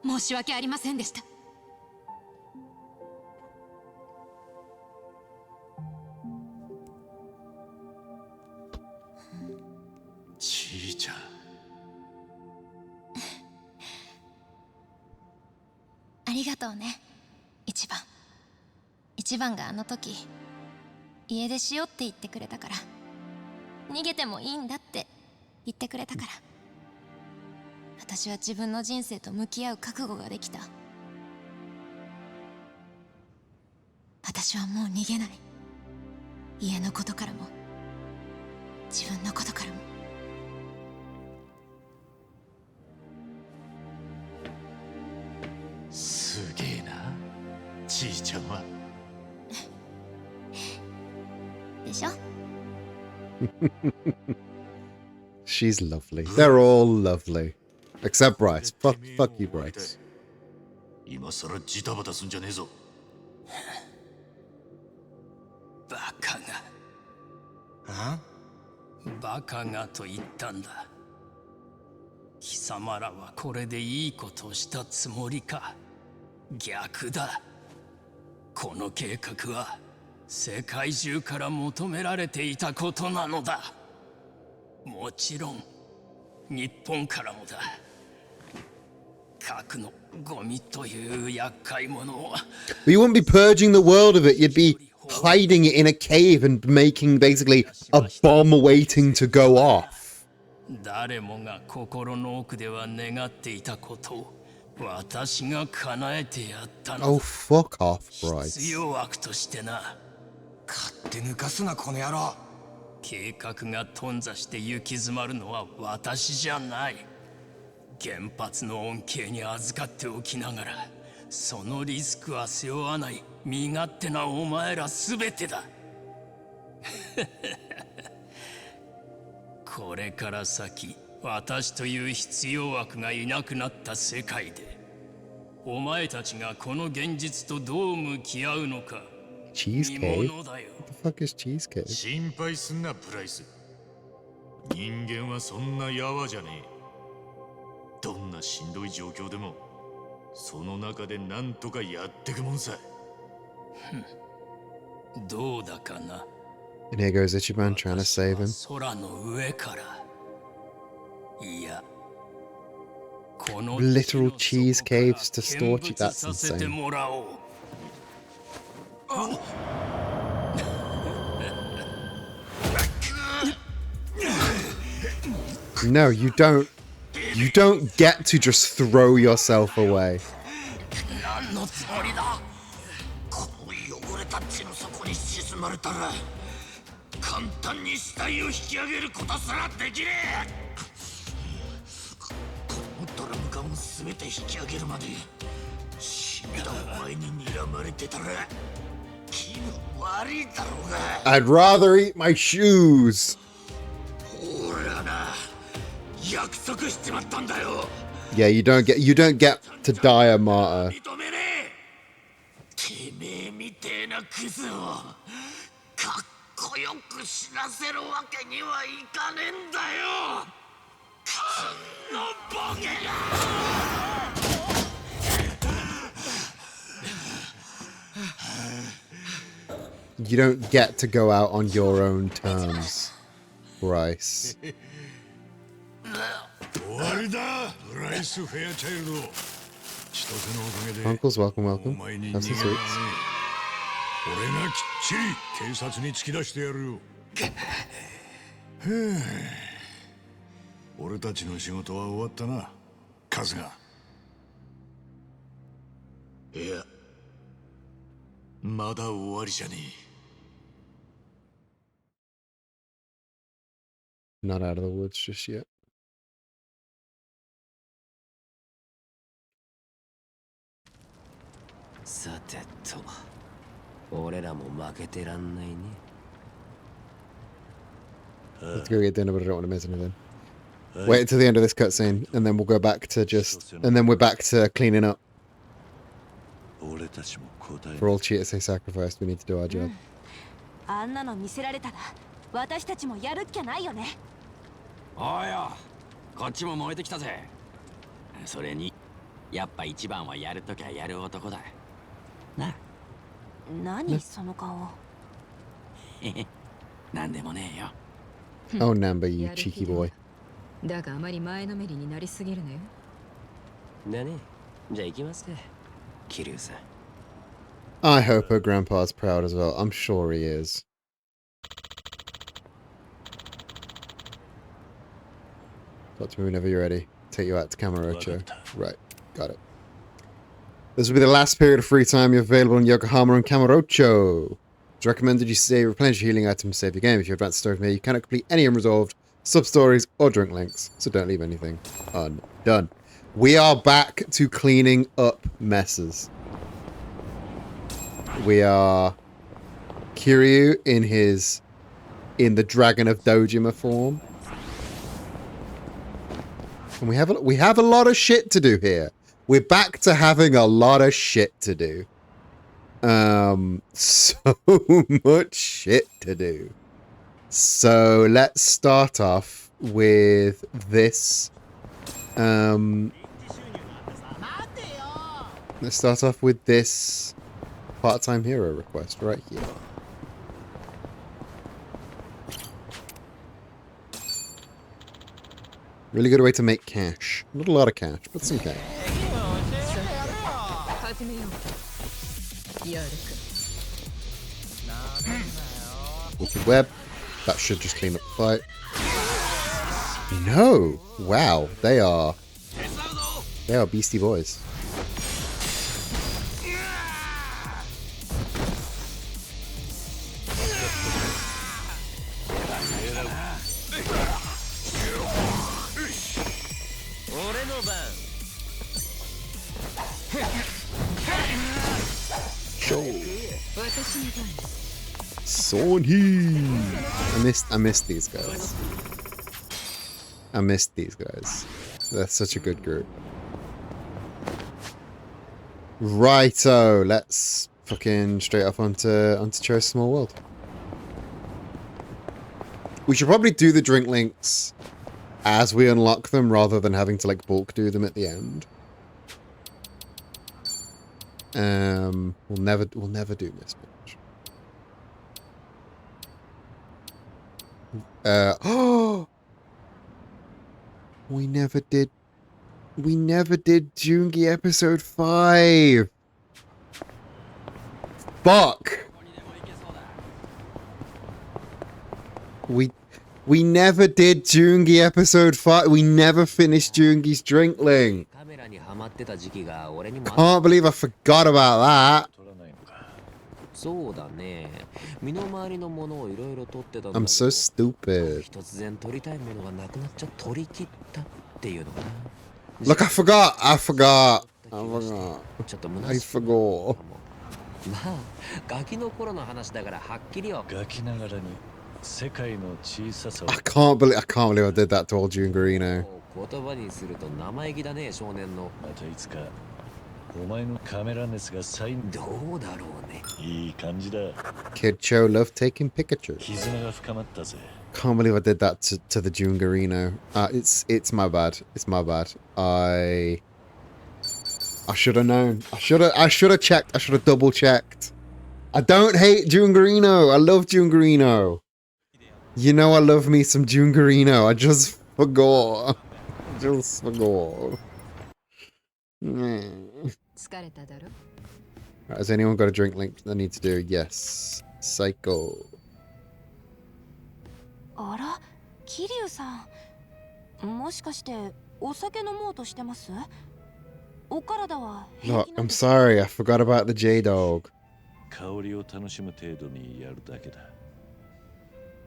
申し訳ありませんでした。ちいちゃん。ありがとうね、一番があの時家出しようって言ってくれたから、逃げてもいいんだって言ってくれたから、私は自分の人生と向き合う覚悟ができた。私はもう逃げない。家のことからも自分のことからも。すげえな、ちいちゃんは。でしょ? She's lovely. They're all lovely. Except Bryce. Fuck you, Bryce. 今さらジタバタすんじゃねえぞ。バカが。バカがと言ったんだ。貴様らはこれでいいことをしたつもりか。逆だ。この計画は世界中から求められていたことなのだ。もちろん日本からもだ。核のゴミという厄介者を。 But you wouldn't be purging the world of it. You'd be hiding it in a cave and making basically a bomb waiting to go off. 誰もが心の奥では願っていたことを私が叶えてやったの。Oh, fuck off, Bryce. 必要悪としてな。勝手抜かすなこの野郎。計画が頓挫して行き詰まるのは私じゃない。原発の恩恵に預かっておきながらそのリスクは背負わない身勝手なお前らすべてだ。これから先私という必要悪がいなくなった世界でお前たちがこの現実とどう向き合うのか。 Cheesecake? What the fuck is cheesecake? 心配すんなプライス。人間はそんなやわじゃねえ。どんなしんどい状況でもその中でなんとかやってくもんさ。どうだかな。 And here goes Ichiban trying to save him. 空の上から。いや。 Literal cheese caves to Storchy? That's insane. No, you don't. You don't get to just throw yourself away. 何のつもりだ。この汚れた血の底に沈まれたら簡単に死体を引き上げることすらできねえ。このドラム缶を全て引き上げるまで死んだお前に睨まれてたら気分悪いだろうが。 I'd rather eat my shoes. 俺はな約束しちまったんだよ。 Yeah, you don't get to die a martyr. 認めねえ。てめえみてえなクズをかっこよく死なせるわけにはいかねえんだよ。このボケが。 You don't get to go out on your own terms, Bryce. 終わりだ、ブライス・フェアチャイルド。千歳のおかげで Uncles, welcome, welcome. お前に Have 逃 some げられ sweets. ねえ。俺がきっちり警察に突き出してやるよ。俺たちの仕事は終わったな、春日。いや、まだ終わりじゃねえ。 Not out of the woods just yet. さてと、俺らも負けてらんないね。 Let's go get dinner, but I don't want to miss anything. Wait until the end of this cutscene, and then we'll go back to and then we're back to cleaning up. For all cheaters they sacrificed, we need to do our job. あんなの見せられたら私たちもやるっきゃないよね。おいよ、こっちも燃えてきたぜ。それにやっぱ一番はやるときゃやる男だな。何その顔。なんでもねえよ。 Oh, Namba, you cheeky boy. だがあまり前のめりになりすぎるのよ。だね。じゃあ行きますか、桐生さん。 I hope her grandpa's proud as well. I'm sure he is. Talk to me whenever you're ready. Take you out to Kamurocho. Right, got it. This will be the last period of free time you have available in Yokohama and Kamurocho. It's recommended you save, replenish your healing items, save your game. If you advance the story from here, you cannot complete any unresolved sub-stories or drink links, so don't leave anything undone. We are back to cleaning up messes. We are Kiryu in the Dragon of Dojima form. And we have a lot of shit to do here. We're back to having a lot of shit to do. So much shit to do. So let's start off with this. Let's start off with this part-time hero request right here. Really good way to make cash. Not a lot of cash, but some cash. Wicked web. That should just clean up the fight. No. Wow. They are Beastie Boys. Sonny. I missed these guys. I missed these guys. That's such a good group. Righto, let's fucking straight off onto Cho's Small World. We should probably do the drink links as we unlock them rather than having to like bulk do them at the end. We'll never do Miss Bitch. Oh, we never did Jungi episode 5. Fuck. We never did Jungi episode 5. We never finished Jungi's drink link. Can't believe I forgot about that. I'm so stupid. Look, I forgot. I forgot. I can't believe I did that to old Jungarino. Kid Cho loved taking pictures. Can't believe I did that to the Jungarino. It's my bad. It's my bad. I should have known. I should have checked. I should have double checked. I don't hate Jungarino. I love Jungarino. You know I love me some Jungarino. I just forgot. Right, has anyone got a drink link I need to do? Yes. Psycho. Ara, Kiryuさん。もしかしてお酒飲もうとしてます？お体は平気なんですか？ No, I'm sorry. I forgot about the J-Dog. 香りを楽しむ程度にやるだけだ。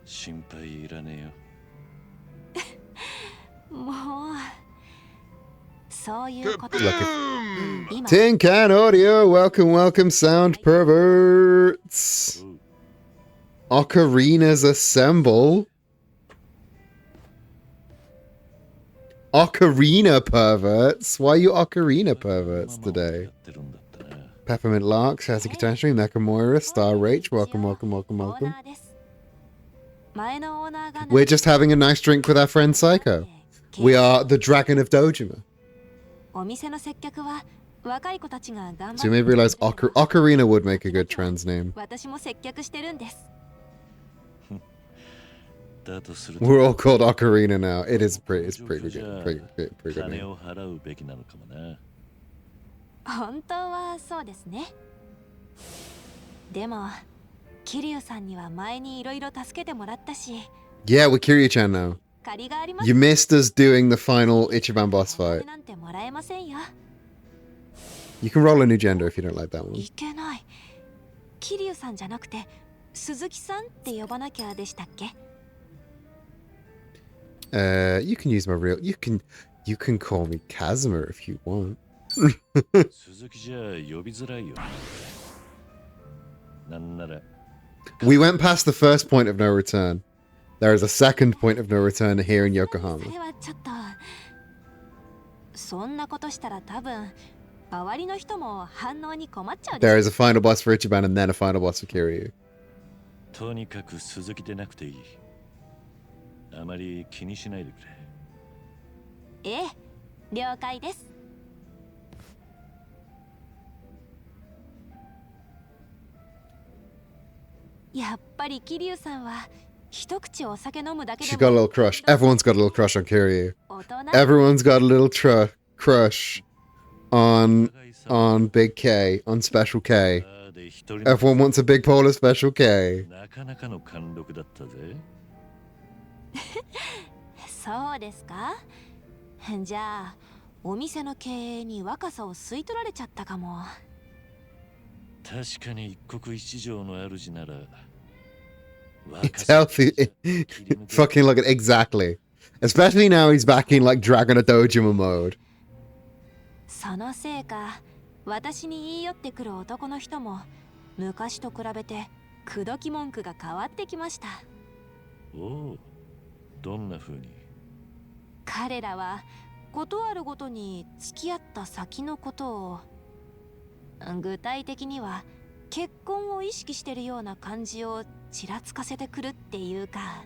心配いらねえよ。もう。そういうこと。Tin Can Audio, welcome, sound perverts. Ocarinas assemble. Ocarina perverts? Why are you Ocarina perverts today? Peppermint Larks, Shazzy Catastrophe, Nakamura, Star Rach, welcome. We're just having a nice drink with our friend Psycho. We are the Dragon of Dojima. So you may realize Ocarina would make a good trans name. We're all called Ocarina now. It's pretty good. Pretty good name. 本当はそうですね。でも、キリュウさんには前にいろいろ助けてもらったし。Yeah, we're Kiryu-chan now. You missed us doing the final Ichiban boss fight. You can roll a new gender if you don't like that one. いけない。キリュウさんじゃなくて、鈴木さんって呼ばなきゃでしたっけ？ You can use my real. You can call me Kazuma if you want. We went past the first point of no return. There is a second point of no return here in Yokohama. There is a final boss for Ichiban and then a final boss for Kiryu. とにかく鈴木でなくていい。あまり気にしないでくれ。ええ、了解です。やっぱりキリュウさんは一口お酒飲むだけでも。 She's got a little crush. Everyone's got a little crush on Kiryu. Everyone's got a little crush on Big K, on Special K. Everyone wants a Big Polar Special K. そそうですか。じゃあお店の経営に若さを吸い取られちゃったかも。確かに一国一城の主なら It's healthy. Fucking look at exactly. Especially now he's back in like Dragon of Dojima mode. そのせいか、私に言い寄ってくる男の人も昔と比べて口説き文句が変わってきました。おお、どんな風に？彼らはことあるごとに付き合った先のことを、具体的には結婚を意識してるような感じをちらつかせてくるっていうか。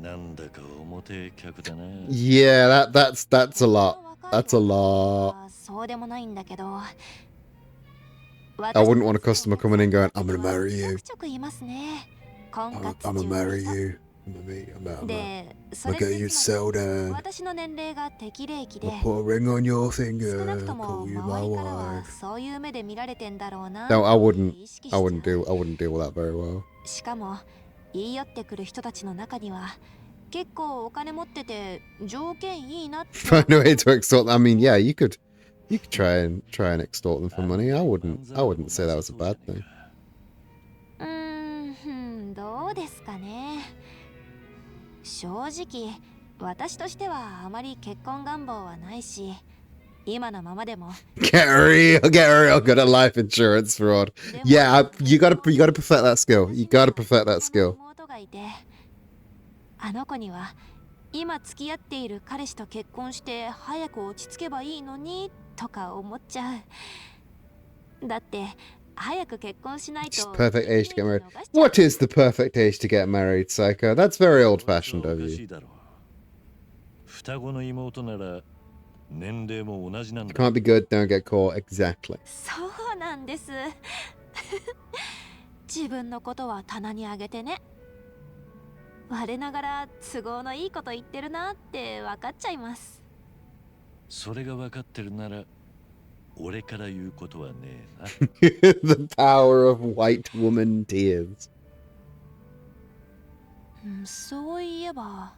なんだか表客だな。Yeah, that's a lot. That's a lot. そうでもないんだけど。I wouldn't want a customer coming in going, I'm gonna marry you. ちょく言いますね。婚活 I'm gonna marry you. I'm gonna get you soda. 私の年齢が適齢期で、 I'll put a ring on your 少 finger. なくとも Call you my 周りからは wife. そういう目で見られてんだろうな。 No, I wouldn't deal with that very well. しかも言い寄ってくる人たちの中には結構お金持ってて条件いいなって。 Find a way to extort them. I mean, yeah, you could try and extort them for money. I wouldn't say that was a bad thing. どうですかね。正直私としてはあまり結婚願望はないし、今のままでも Get real good at life insurance fraud. Yeah, you gotta perfect that skill. You gotta perfect that skill. 妹がいて、あの子には今付き合っている彼氏と結婚して早く落ち着けばいいのにとか思っちゃう。だって早く結婚しないと。 Perfect age to get married. What is the perfect age to get married, Psycho? That's very old-fashioned of you. 双子の妹なら年齢も同じなんだ。 Can't be good, don't get caught. Exactly. そうなんです。自分のことは棚にあげてね。我ながら都合のいいこと言ってるなって分かっちゃいます。それが分かってるなら俺から言うことはねえな。The power of white woman tears. そういえば、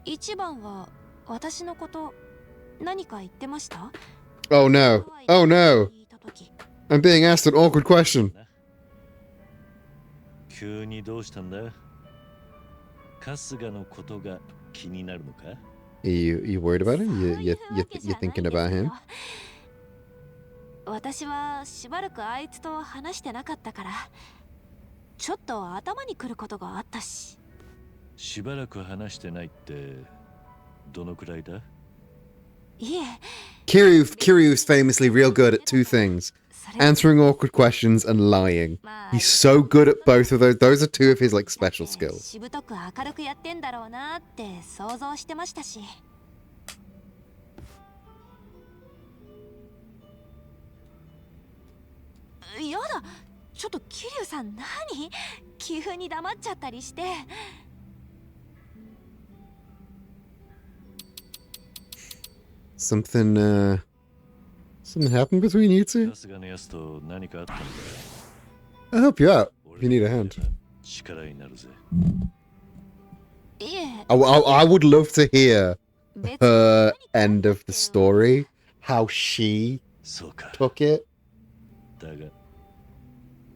一番は私のこと何か言ってました？ Oh no. Oh no. I'm being asked an awkward question. 急にどうしたんだ？春日のことが気になるのか？ You worried about him? You're thinking about him? 私はしばらくあいつと話してなかったから、ちょっと頭にくることがあったし。しばらく話してないってどのくらいだ？いえ。Kiryu's famously real good at two things. Answering awkward questions and lying. He's so good at both of those. Those are two of his like special skills. しぶとく明るくやってんだろうなって想像してましたし。やだ、ちょっと桐生さん何？急に黙っちゃったりして。Something happened between you two? 春日のやつと何かあったんだ。 I'll help you out if you need a hand. 力になるぜ。I would love to hear her end of the story, how she took it. だが、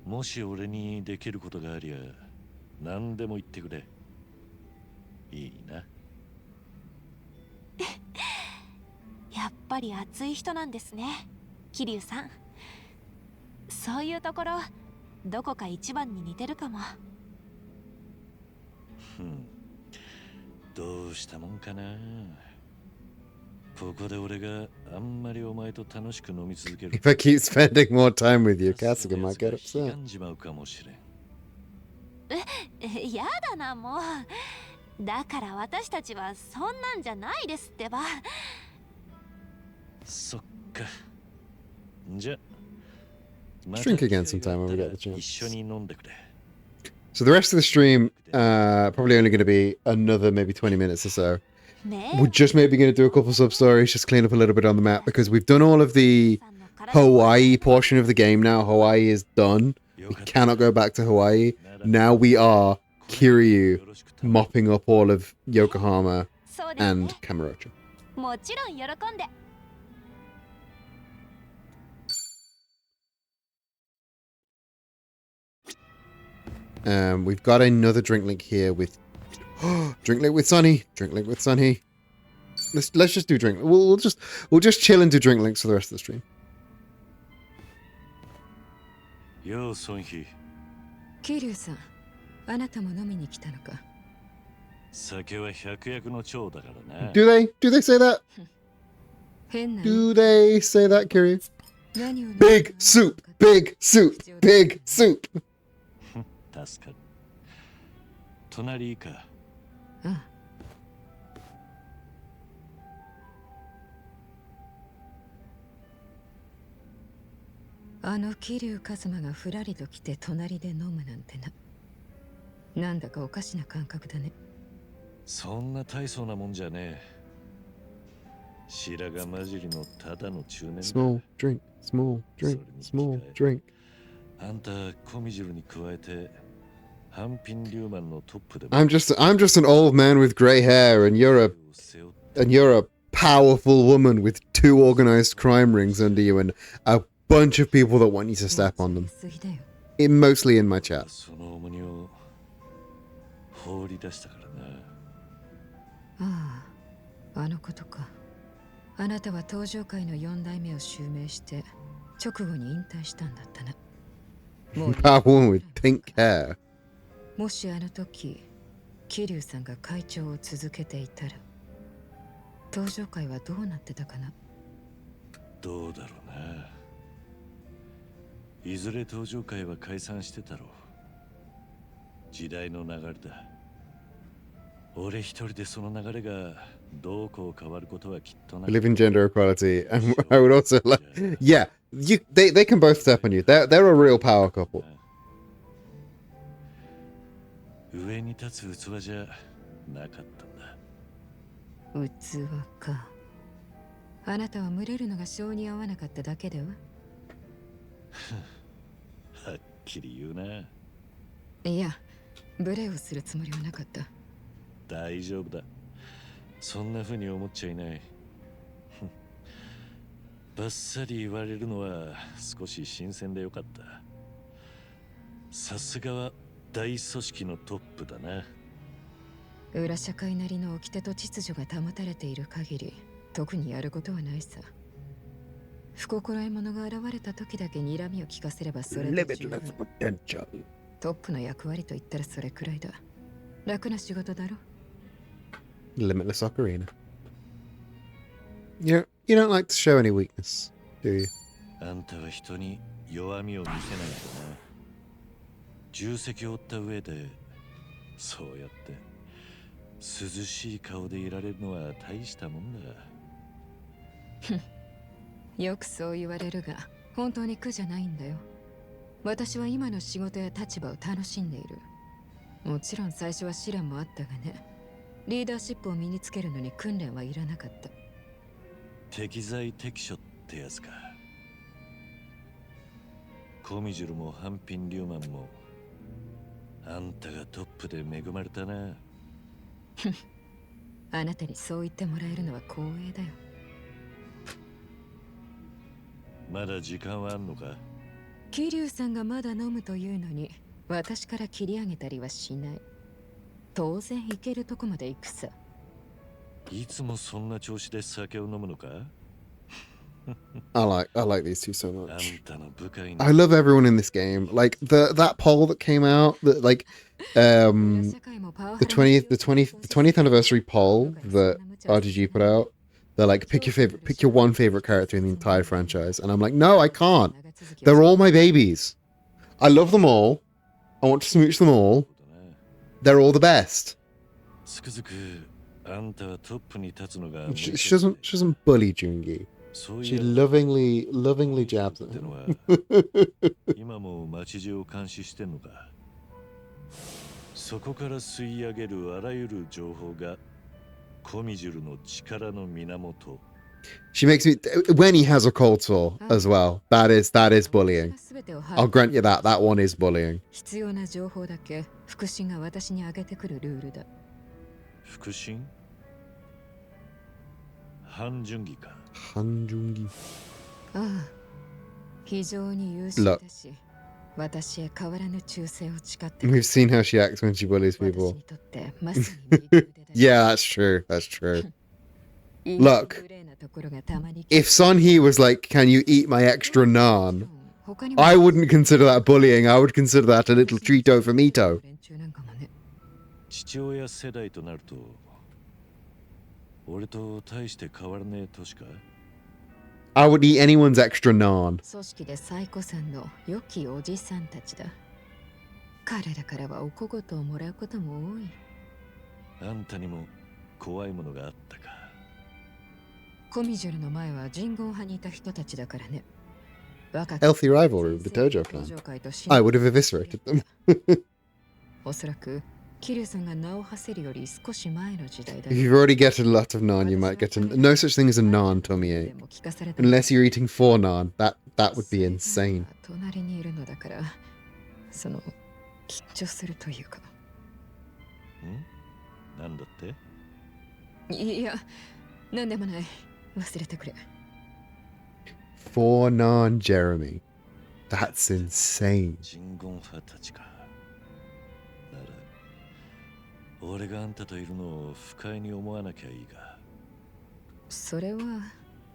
もし俺にできることがありゃ、何でも言ってくれ。いいな。やっぱり熱い人なんですね、桐生さん。そういうところ、どこか一番に似てるかも。どうしたもんかな。ここで俺があんまりお前と楽しく飲み続ける。If I keep spending more time with you, Kasuga might get upset. やだな、もう。だから私たちはそんなんじゃないですってば。そっか。じゃ、 Let's drink again sometime when we get the chance. 一緒に飲んでくれ。 So the rest of the stream, probably only going to be another maybe 20 minutes or so. We're just maybe going to do a couple sub stories, just clean up a little bit on the map because we've done all of the Hawaii portion of the game now. Hawaii is done. We cannot go back to Hawaii. Now we are Kiryu mopping up all of Yokohama and Kamurocho. もちろん喜んで。We've got another drink link here with drink link with Sunny. Drink link with Sunny. Let's just do drink. We'll just chill and do drink links for the rest of the stream. Yo, Sonhi. Kiryu-san, あなたも飲みに来たのか。酒は百薬の長だからな。Do they say that? Do they say that, Kiryu? Big soup, big soup, big soup. 助かる。隣か。あの桐生一馬がふらりと来て隣で飲むなんてな。なんだかおかしな感覚だね。そんな大層なもんじゃねえ。白髪混じりのただの中年だ。Small drink, small drink, small drink. あんた小見汁に加えて半品リューマンのトップで。I'm just an old man with grey hair, and you're a powerful woman with 2 organized crime rings under you and a bunch of people that want you to step on them. Mostly in my chat. その重荷を放り出したからな。ああ、あのことか。あなたは登場界の4代目を襲名して直後に引退したんだったな。Power woman with pink hair. もしあの時桐生さんが会長を続けていたら登場界はどうなってたかな。どうだろうな。いずれ登場界は解散してたろう。時代の流れだ。俺一人でその流れがどうこう変わることはきっとない。Believe in gender equality, and I would also like, yeah, they can both step on you. They're a real power couple. 上に立つ器じゃなかったんだ。器か。あなたは群れるのが性に合わなかっただけでは。はっきり言うな。いや、無礼をするつもりはなかった。大丈夫だ。そんな風に思っちゃいない。バッサリ言われるのは少し新鮮でよかった。さすがは大組織のトップだな。裏社会なりの掟と秩序が保たれている限り特にやることはないさ。不心得者が現れた時だけ睨みを聞かせればそれで十分。トップの役割と言ったらそれくらいだ。楽な仕事だろ。Limitless Ocarina. You don't like to show any weakness, do you? あんたは人に弱みを見せないとな。重責を負った上でそうやって涼しい顔でいられるのは大したもんだ。よくそう言われるが本当に苦じゃないんだよ。私は今の仕事や立場を楽しんでいる。もちろん最初は試練もあったがね。リーダーシップを身につけるのに訓練はいらなかった。適材適所ってやつか。コミジュルも半品リューマンもあんたがトップで恵まれたな。あなたにそう言ってもらえるのは光栄だよ。まだ時間はあんのか。桐生さんがまだ飲むというのに私から切り上げたりはしない。当然行けるとこまで行くさ。いつもそんな調子で酒を飲むのか。I like these two so much. あんたの部下に I love everyone in this game. Like that poll that came out, that like the 20th anniversary poll that RGG put out. They're like, pick your one favorite character in the entire franchise, and I'm like, no, I can't. They're all my babies. I love them all. I want to smooch them all. They're all the best. She doesn't bully Jungi. She lovingly jabs at him. 今も街中を監視してんのか。そこから吸い上げるあらゆる情報がコミジュルの力の源 She makes me when he has a cold sore as well. That is bullying. I'll grant you that. That one is bullying. 必要な情報だけ腹心が私にあげてくるルールだ。腹心？半純義か。半純義。ああ、非常に優秀だし、私へ変わらぬ忠誠を誓って。We've seen how she acts when she bullies people. Yeah, that's true. That's true. Look, if Son Hee was like, "Can you eat my extra naan?" I wouldn't consider that bullying. I would consider that a little treato for Mito. 父親世代となると、俺と大して変わらねえ年か。I would eat anyone's extra naan. 組織でサイコさんの良きおじさんたちだ。彼らからはお小言をもらうことも多い。あんたにも怖いものがあったか。コミジュルの前は人言派にいた人たちだからね。Healthy rivalry with the Dojo clan. I would have eviscerated them. おそらくキリュウさんが名を馳せるより少し前の時代だ。If you've already get a lot of naan, you might get no such thing as a naan tummy ache. Unless you're eating 4 naan, that would be insane. 隣にいるのだから、その緊張するというか。なんだって？いや、なんでもない。忘れてくれ。4 naan, Jeremy. That's insane. 人言派たちか。なら、俺があんたといるのを不快に思わなきゃいいが。それは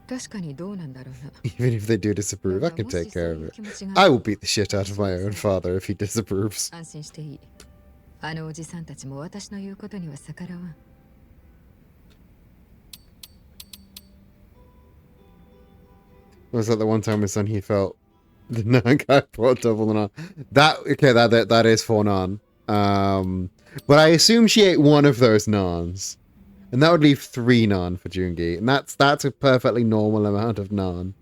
確かにどうなんだろうな。Even if they do disapprove, I can take care of it. I will beat the shit out of my own father if he disapproves. 安心していい。あのおじさんたちも私の言うことには逆らわん。Was that the one time with Son Hee felt the naan guy brought double the naan? That is 4 naan. But I assume she ate one of those naans, and that would leave 3 naan for Jungi, and that's a perfectly normal amount of naan.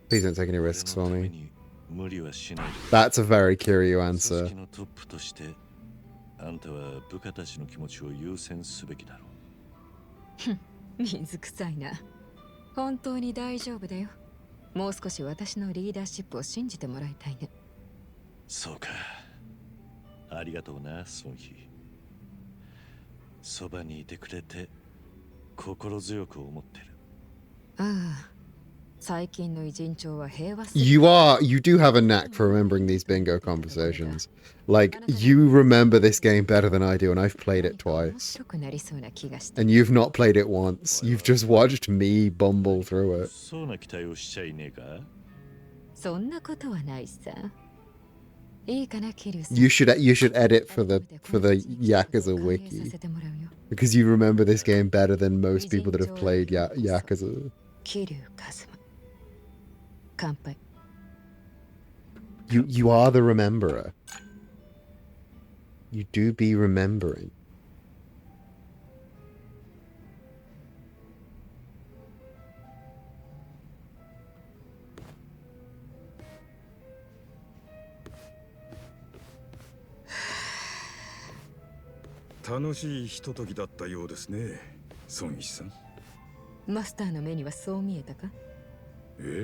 Please don't take any risks for me. That's a very Kiryu answer. あんたは部下たちの気持ちを優先すべきだろう。水臭いな。本当に大丈夫だよ。もう少し私のリーダーシップを信じてもらいたいね。そうか。ありがとうな、ソンヒ。そばにいてくれて心強く思ってる。ああ、最近の偉人帳は平和。You do have a knack for remembering these bingo conversations. Like, you remember this game better than I do, and I've played it twice. And you've not played it once. You've just watched me bumble through it. そうな期待をしちゃいねえか？そんなことはないさ。いいかな、キリュウさん。You should edit for the Yakuza wiki. Because you remember this game better than most people that have played Yakuza. キリュウカズマ。乾杯。You are the rememberer. You do be remembering. Master の目にはそう見えたか？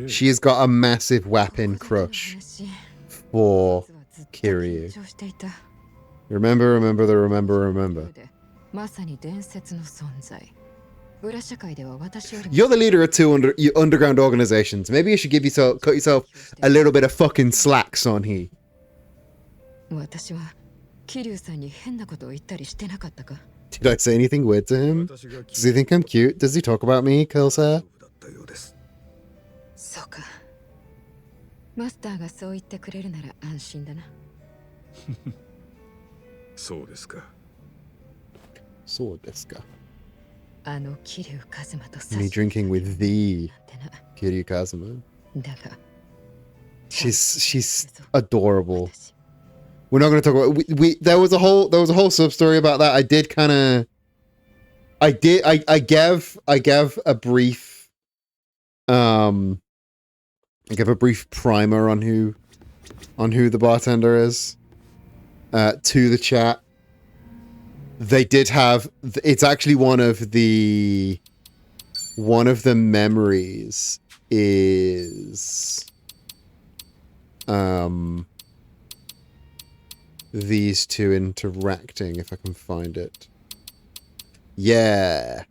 She has got a massive weapon crush for Kiryu. Remember. まさに伝説の存在。裏社会では私よりも You're the leader of 2 underground organizations. Maybe you should cut yourself a little bit of fucking slack, Son Hee. 私はキリュウさんに変なことを言ったりしてなかったか？ Did I say anything weird to him? Does he think I'm cute? Does he talk about me, Killsair? そうか。マスターがそう言ってくれるなら安心だな。そうですか。そうですか。あのキリュウカズマと Me drinking with the Kiryu Kazuma. だが She's adorable. We're not going to talk about there was a whole sub story about that. I gave a brief I gave a brief primer on who the bartender is to the chat. they did have. It's actually one of the memories is these two interacting, if I can find it. Yeah.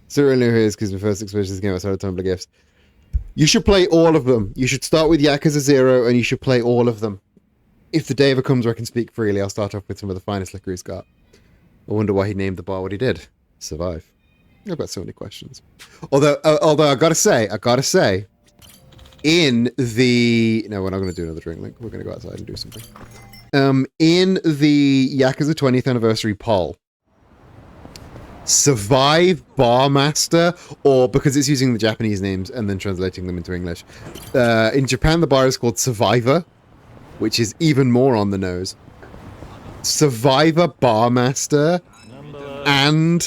So early here is because my first exposure to this game outside of Tumblr gifts. You should play all of them. You should start with Yakuza 0 and you should play all of them. If the day ever comes where I can speak freely, I'll start off with some of the finest liquor he's got. I wonder why he named the bar what he did. Survive. I've got so many questions. Although I gotta say, in the... No, we're not going to do another drink link. We're going to go outside and do something. In the Yakuza 20th anniversary poll, Survive Barmaster, or because it's using the Japanese names and then translating them into English. In Japan, the bar is called Survivor, which is even more on the nose. Survivor Barmaster and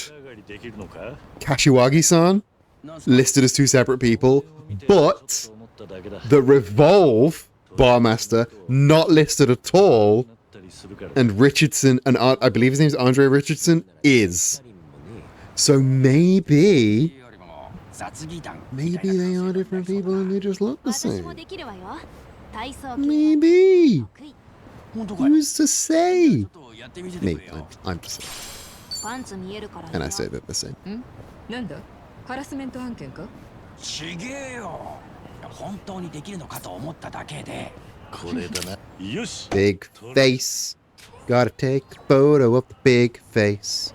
Kashiwagi-san listed as two separate people, but the Revolve Barmaster not listed at all, and Richardson, and I believe his name is Andre Richardson, is. So maybe they are different people and they just look the same. Maybe. Who's to say? Me, I'm just saying. And I say they're the same. Big face. Gotta take a photo of the big face.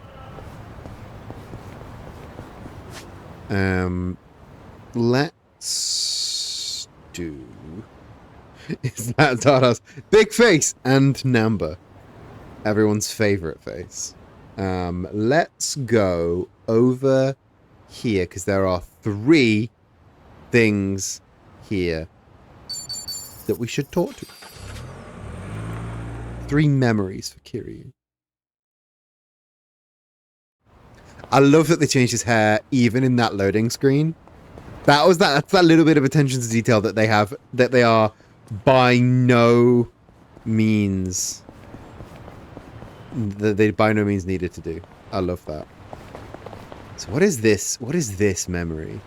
Let's do... Is that Dada's big face and Namba? Everyone's favorite face. Let's go over here because there are 3 things here that we should talk to. 3 memories for Kiryu. I love that they changed his hair even in that loading screen. That's that little bit of attention to detail that they have, that they are by no means needed to do. I love that. So what is this? What is this memory?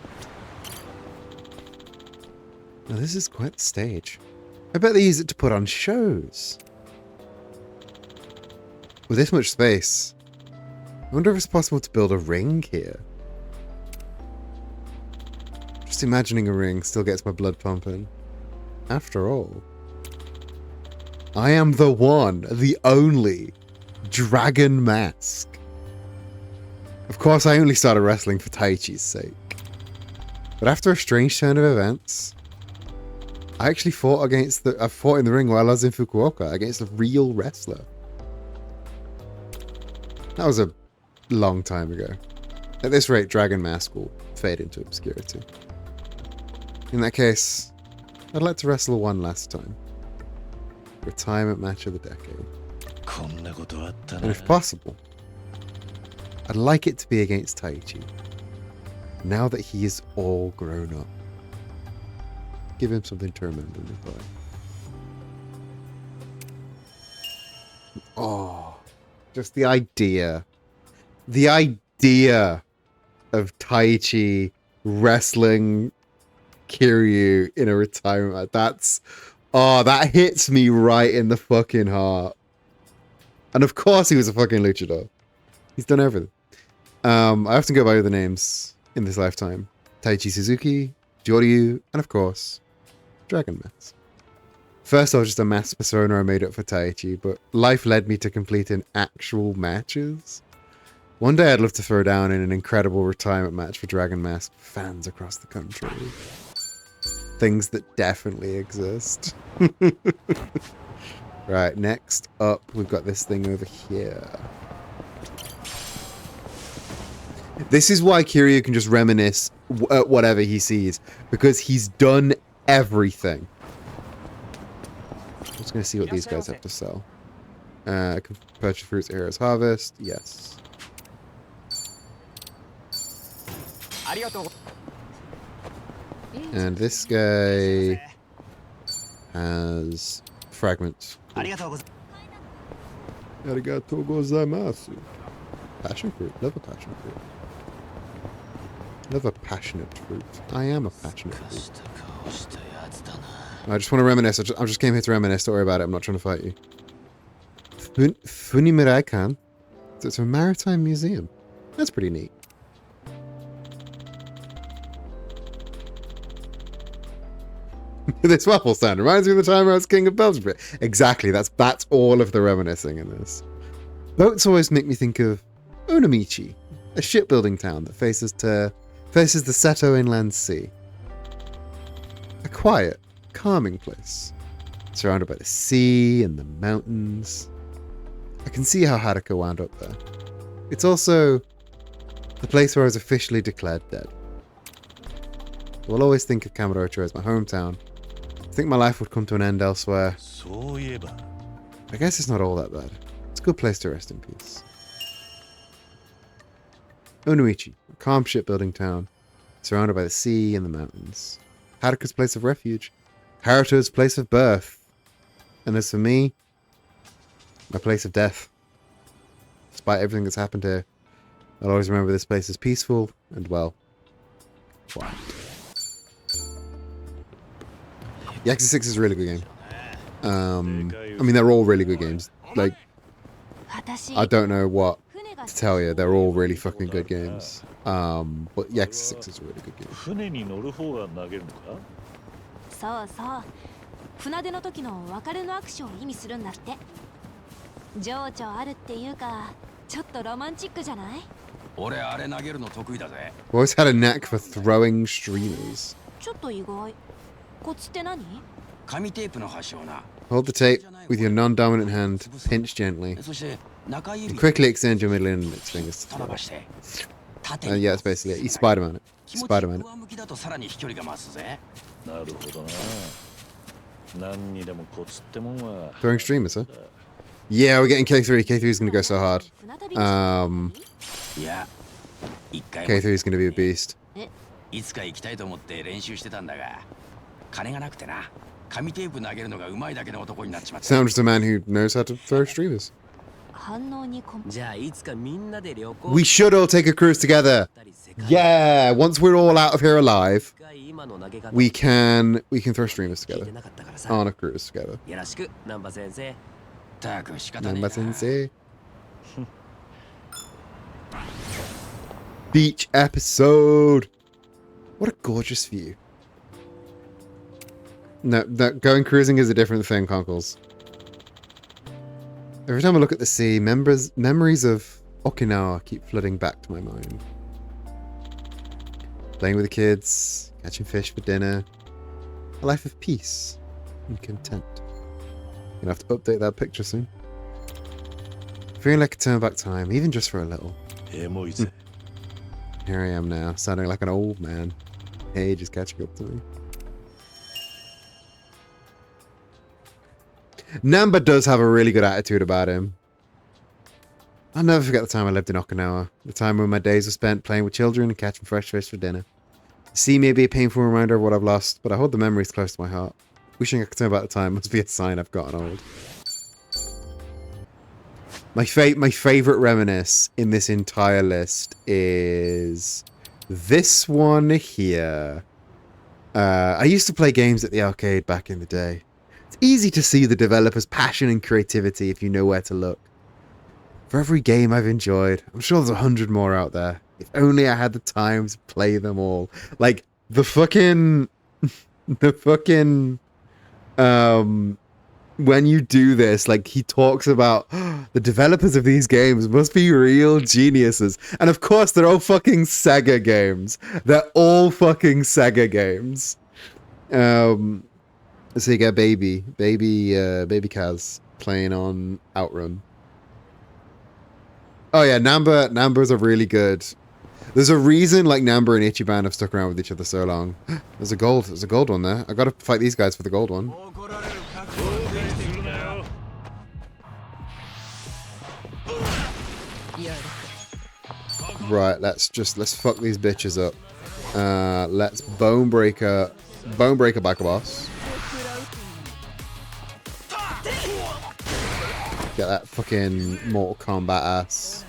Oh, this is quite the stage. I bet they use it to put on shows. With this much space, I wonder if it's possible to build a ring here. Just imagining a ring still gets my blood pumping. After all, I am the one, the only Dragon Mask. Of course, I only started wrestling for Taichi's sake. But after a strange turn of events, I actually fought in the ring while I was in Fukuoka against a real wrestler. That was a long time ago. At this rate, Dragon Mask will fade into obscurity. In that case, I'd like to wrestle one last time. Retirement match of the decade. And if possible, I'd like it to be against Taichi. Now that he is all grown up. Give him something to remember me by. Oh, just the idea. The idea of Taichi wrestling Kiryu in a retirement match. That hits me right in the fucking heart. And of course he was a fucking luchador. He's done everything. I often go by other names in this lifetime. Taichi Suzuki, Joryu, and of course, Dragon Mask. First I was just a mask persona I made up for Taichi, but life led me to completing actual matches. One day I'd love to throw down in an incredible retirement match for Dragon Mask fans across the country. Things that definitely exist. Right, next up, we've got this thing over here. This is why Kiryu can just reminisce at whatever he sees, because he's done everything. I'm just going to see what these guys have to sell. I can purchase fruits at Heroes Harvest. Yes. And this guy has fragments. Arigatou gozaimasu. Passion fruit. Love a passion fruit. Love a passionate fruit. I am a passionate fruit. I just want to reminisce. I just came here to reminisce. Don't worry about it. I'm not trying to fight you. Funimiraikan. It's a maritime museum. That's pretty neat. This waffle stand reminds me of the time I was king of Belgium. Exactly. That's all of the reminiscing in this. Boats always make me think of Onomichi, a shipbuilding town that faces the Seto Inland Sea. A quiet, calming place, surrounded by the sea and the mountains. I can see how Haruka wound up there. It's also the place where I was officially declared dead. I will always think of Kamurocho as my hometown. I think my life would come to an end elsewhere. I guess it's not all that bad. It's a good place to rest in peace. Onomichi, a calm shipbuilding town, surrounded by the sea and the mountains. Haruka's place of refuge. Haruto's place of birth. And as for me, my place of death. Despite everything that's happened here, I'll always remember this place as peaceful and, well, quiet. Yakuza 6 is a really good game. I mean, they're all really good games. Like, I don't know what to tell you. They're all really fucking good games. But Yakuza 6 is a really good game. そうそう船出の時の別れの握手を意味するんだって情緒あるっていうかちょっとロマンチックじゃない俺あれ投げるの得意だぜ I've always had a knack for throwing streamers. ちょっと意外コツって何紙テープの端をな Hold the tape with your non-dominant hand, pinch gently, そして中指 and quickly extend your middle index fingers to 伸 throw ば it. して Yeah, that's basically it. You Spider-Man it. 気持ち Spider-Man it. 上向きだとさらに飛距離が増すぜなるほどな何にでもコツってもんは Throwing streamers, huh? Yeah, we're getting K3. K3 is going to go so hard. いや一回 K3 is going to be a beast. いつか行きたいと思って練習してたんだが金がなくてな紙テープ投げるのがうまいだけの男になっちまった Sounds just a man who knows how to throw streamers. 反応にじゃあいつかみんなで旅行 We should all take a cruise together. Yeah, once we're all out of here alive, we can throw streamers together on a cruise together. よろしく南波先生たく仕方ねえ Namba な sensei. Beach episode. What a gorgeous view. No, going cruising is a different thing, Conkles. Every time I look at the sea, memories of Okinawa keep flooding back to my mind. Playing with the kids, catching fish for dinner. A life of peace and content. Gonna have to update that picture soon. Feeling like a turn back time, even just for a little. Here I am now, sounding like an old man. Age is catching up to me. Namba does have a really good attitude about him. I'll never forget the time I lived in Okinawa. The time when my days were spent playing with children and catching fresh fish for dinner. The sea may be a painful reminder of what I've lost, but I hold the memories close to my heart. Wishing I could turn back the time must be a sign I've gotten old. My favorite reminisce in this entire list is this one here. I used to play games at the arcade back in the day. It's easy to see the developer's passion and creativity if you know where to look. For every game I've enjoyed, I'm sure there's 100 more out there. If only I had the time to play them all. Like, when you do this, like, he talks about the developers of these games must be real geniuses. And of course, they're all fucking Sega games. They're all fucking Sega games. So you get Baby Kaz playing on Outrun. Oh yeah, Namba's a really good. There's a reason like Namba and Ichiban have stuck around with each other so long. There's a gold one there. I gotta fight these guys for the gold one. Right, let's fuck these bitches up. Let's Bonebreaker Biker Boss. Get that fucking Mortal Kombat ass.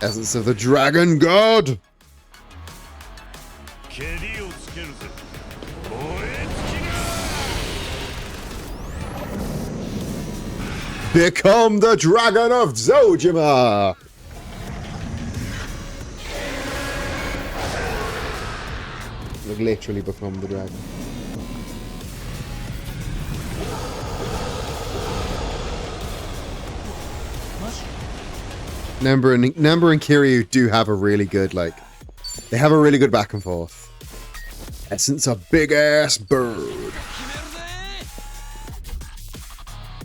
Essence of the Dragon God! Become the Dragon of Zojima! Like literally become the dragon. Nemba and Kiryu do have a really good, like, they have a really good back and forth. Essence a big ass bird.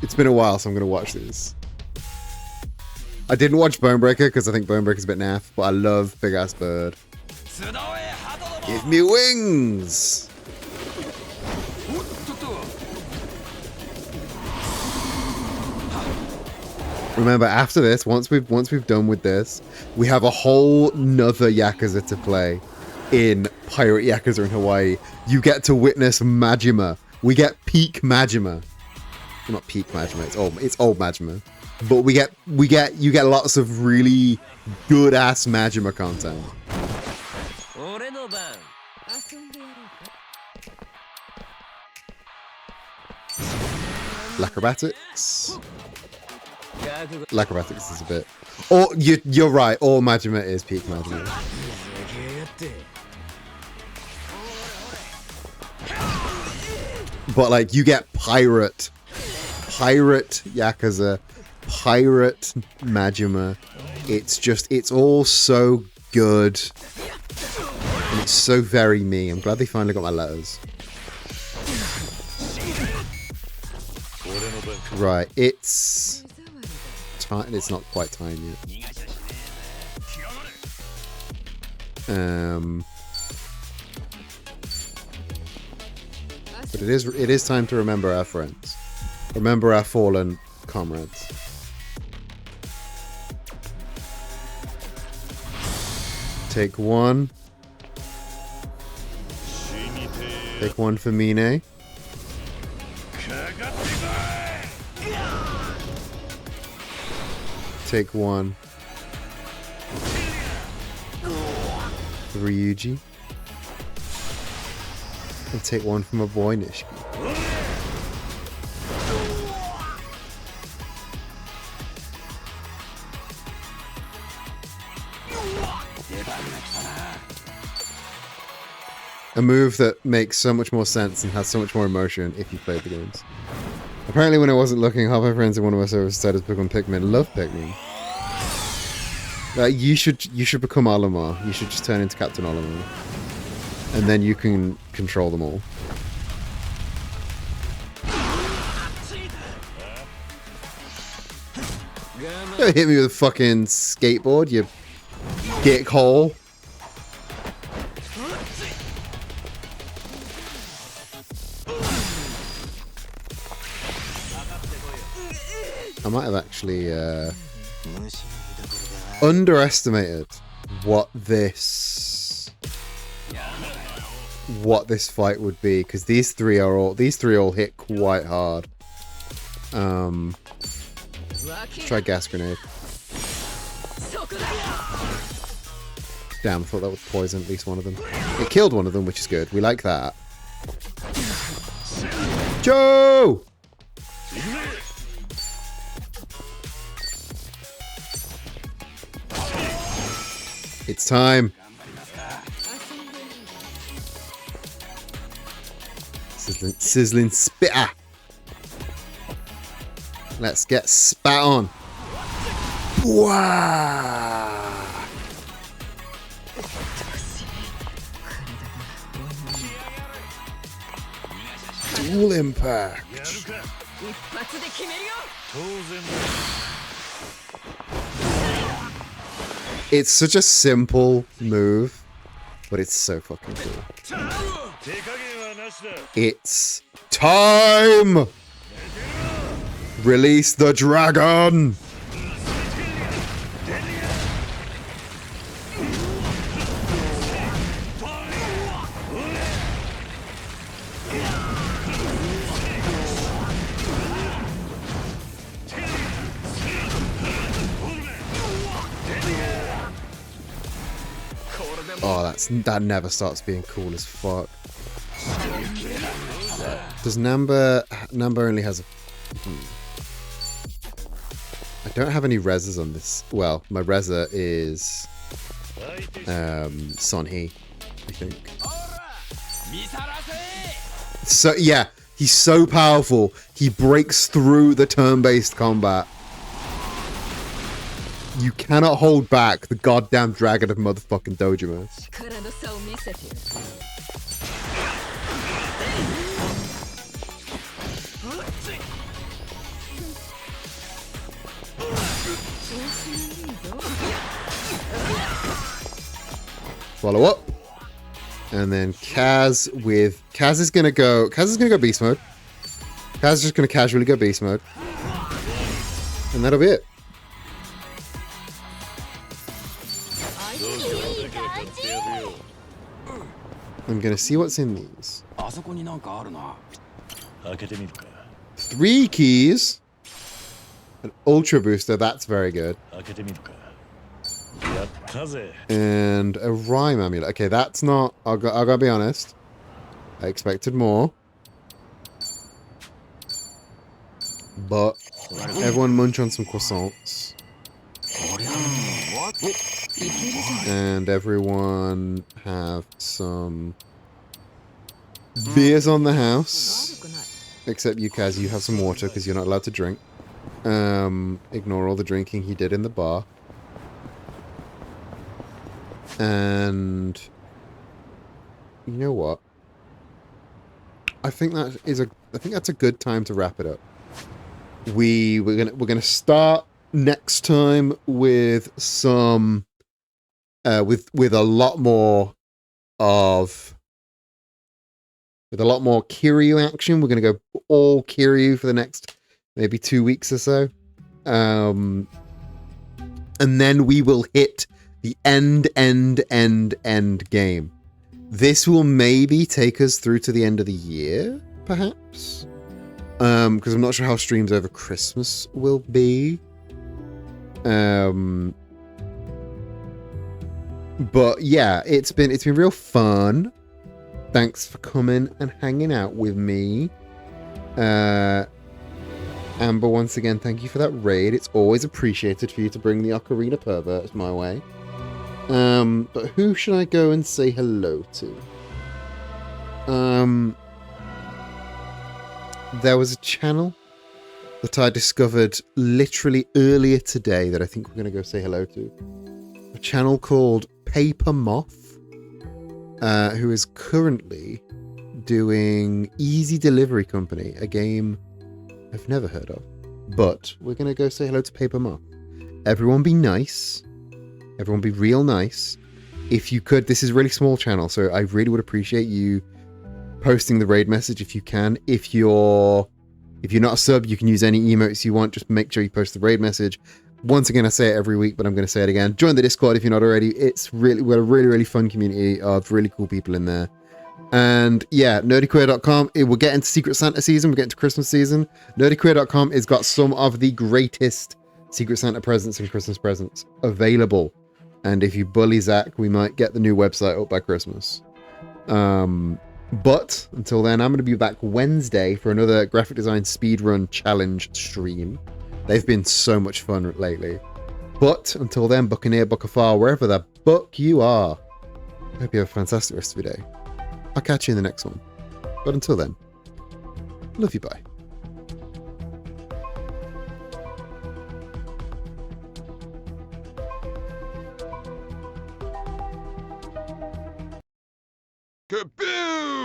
It's been a while, so I'm gonna watch this. I didn't watch Bonebreaker because I think Bonebreaker's a bit naff, but I love Big Ass Bird. Give me wings! Remember, after this, once we've done with this, we have a whole nother Yakuza to play in Pirate Yakuza in Hawaii. You get to witness Majima. We get peak Majima. Well, not peak Majima, it's old Majima. But you get lots of really good ass Majima content. Lacrobatics. Lacrobatics is a bit. Or you're right. All Majima is peak Majima. But like you get pirate Yakuza, pirate Majima. It's all so good. And it's so very me. I'm glad they finally got my letters. Right, it's time. It's not quite time yet. But it is time to remember our friends. Remember our fallen comrades. Take one. Take one for Mine. Take one for Ryuji. And take one from my boy Nishiki. A move that makes so much more sense and has so much more emotion if you played the games. Apparently when I wasn't looking, half my friends in one of my servers started to become Pikmin. Love Pikmin. You should become Olimar. You should just turn into Captain Olimar. And then you can control them all. Don't hit me with a fucking skateboard, you dick hole. I might have actually underestimated what this fight would be, because these three all hit quite hard. Let's try gas grenade. Damn, I thought that would poison at least one of them. It killed one of them, which is good. We like that. Joe! It's time. Sizzling spitter. Let's get spat on. Wow. Dual impact. It's such a simple move, but it's so fucking cool. It's time! Release the dragon! that never starts being cool as fuck. Does Namba only has a... I don't have any reses on this. Well, my reza is Son-Hee, I think. So yeah, he's so powerful. He breaks through the turn-based combat. You cannot hold back the goddamn dragon of motherfucking Dojima. Follow up. And then Kaz is gonna go beast mode. Kaz is just gonna casually go beast mode. And that'll be it. I'm gonna see what's in these. 3 keys. An ultra booster, that's very good. And a rhyme amulet. Okay, that's not... I gotta be honest. I expected more. But everyone munch on some croissants. And everyone have some beers on the house. Except you, Kaz, you have some water because you're not allowed to drink. Ignore all the drinking he did in the bar. And you know what? I think that's a good time to wrap it up. We're gonna start next time with some with a lot more Kiryu action. We're gonna go all Kiryu for the next maybe 2 weeks or so. And then we will hit the end game. This will maybe take us through to the end of the year, perhaps. Because I'm not sure how streams over Christmas will be. But yeah, it's been real fun. Thanks for coming and hanging out with me. Amber, once again, thank you for that raid. It's always appreciated for you to bring the Ocarina perverts my way. But who should I go and say hello to? There was a channel that I discovered literally earlier today that I think we're going to go say hello to. A channel called Paper Moth, who is currently doing Easy Delivery Company, a game I've never heard of. But we're going to go say hello to Paper Moth. Everyone be nice. Everyone be real nice. If you could, this is a really small channel, so I really would appreciate you posting the raid message if you can. If you're not a sub, you can use any emotes you want. Just make sure you post the raid message. Once again, I say it every week, but I'm going to say it again. Join the Discord if you're not already. We're a really, really fun community of really cool people in there. And yeah, nerdyqueer.com. We're getting to Secret Santa season. We're getting to Christmas season. Nerdyqueer.com has got some of the greatest Secret Santa presents and Christmas presents available. And if you bully Zach, we might get the new website up by Christmas. But until then, I'm going to be back Wednesday for another graphic design speedrun challenge stream. They've been so much fun lately. But until then, Buccaneer, Buckafar, wherever the buck you are. I hope you have a fantastic rest of your day. I'll catch you in the next one. But until then, love you, bye. Kaboom!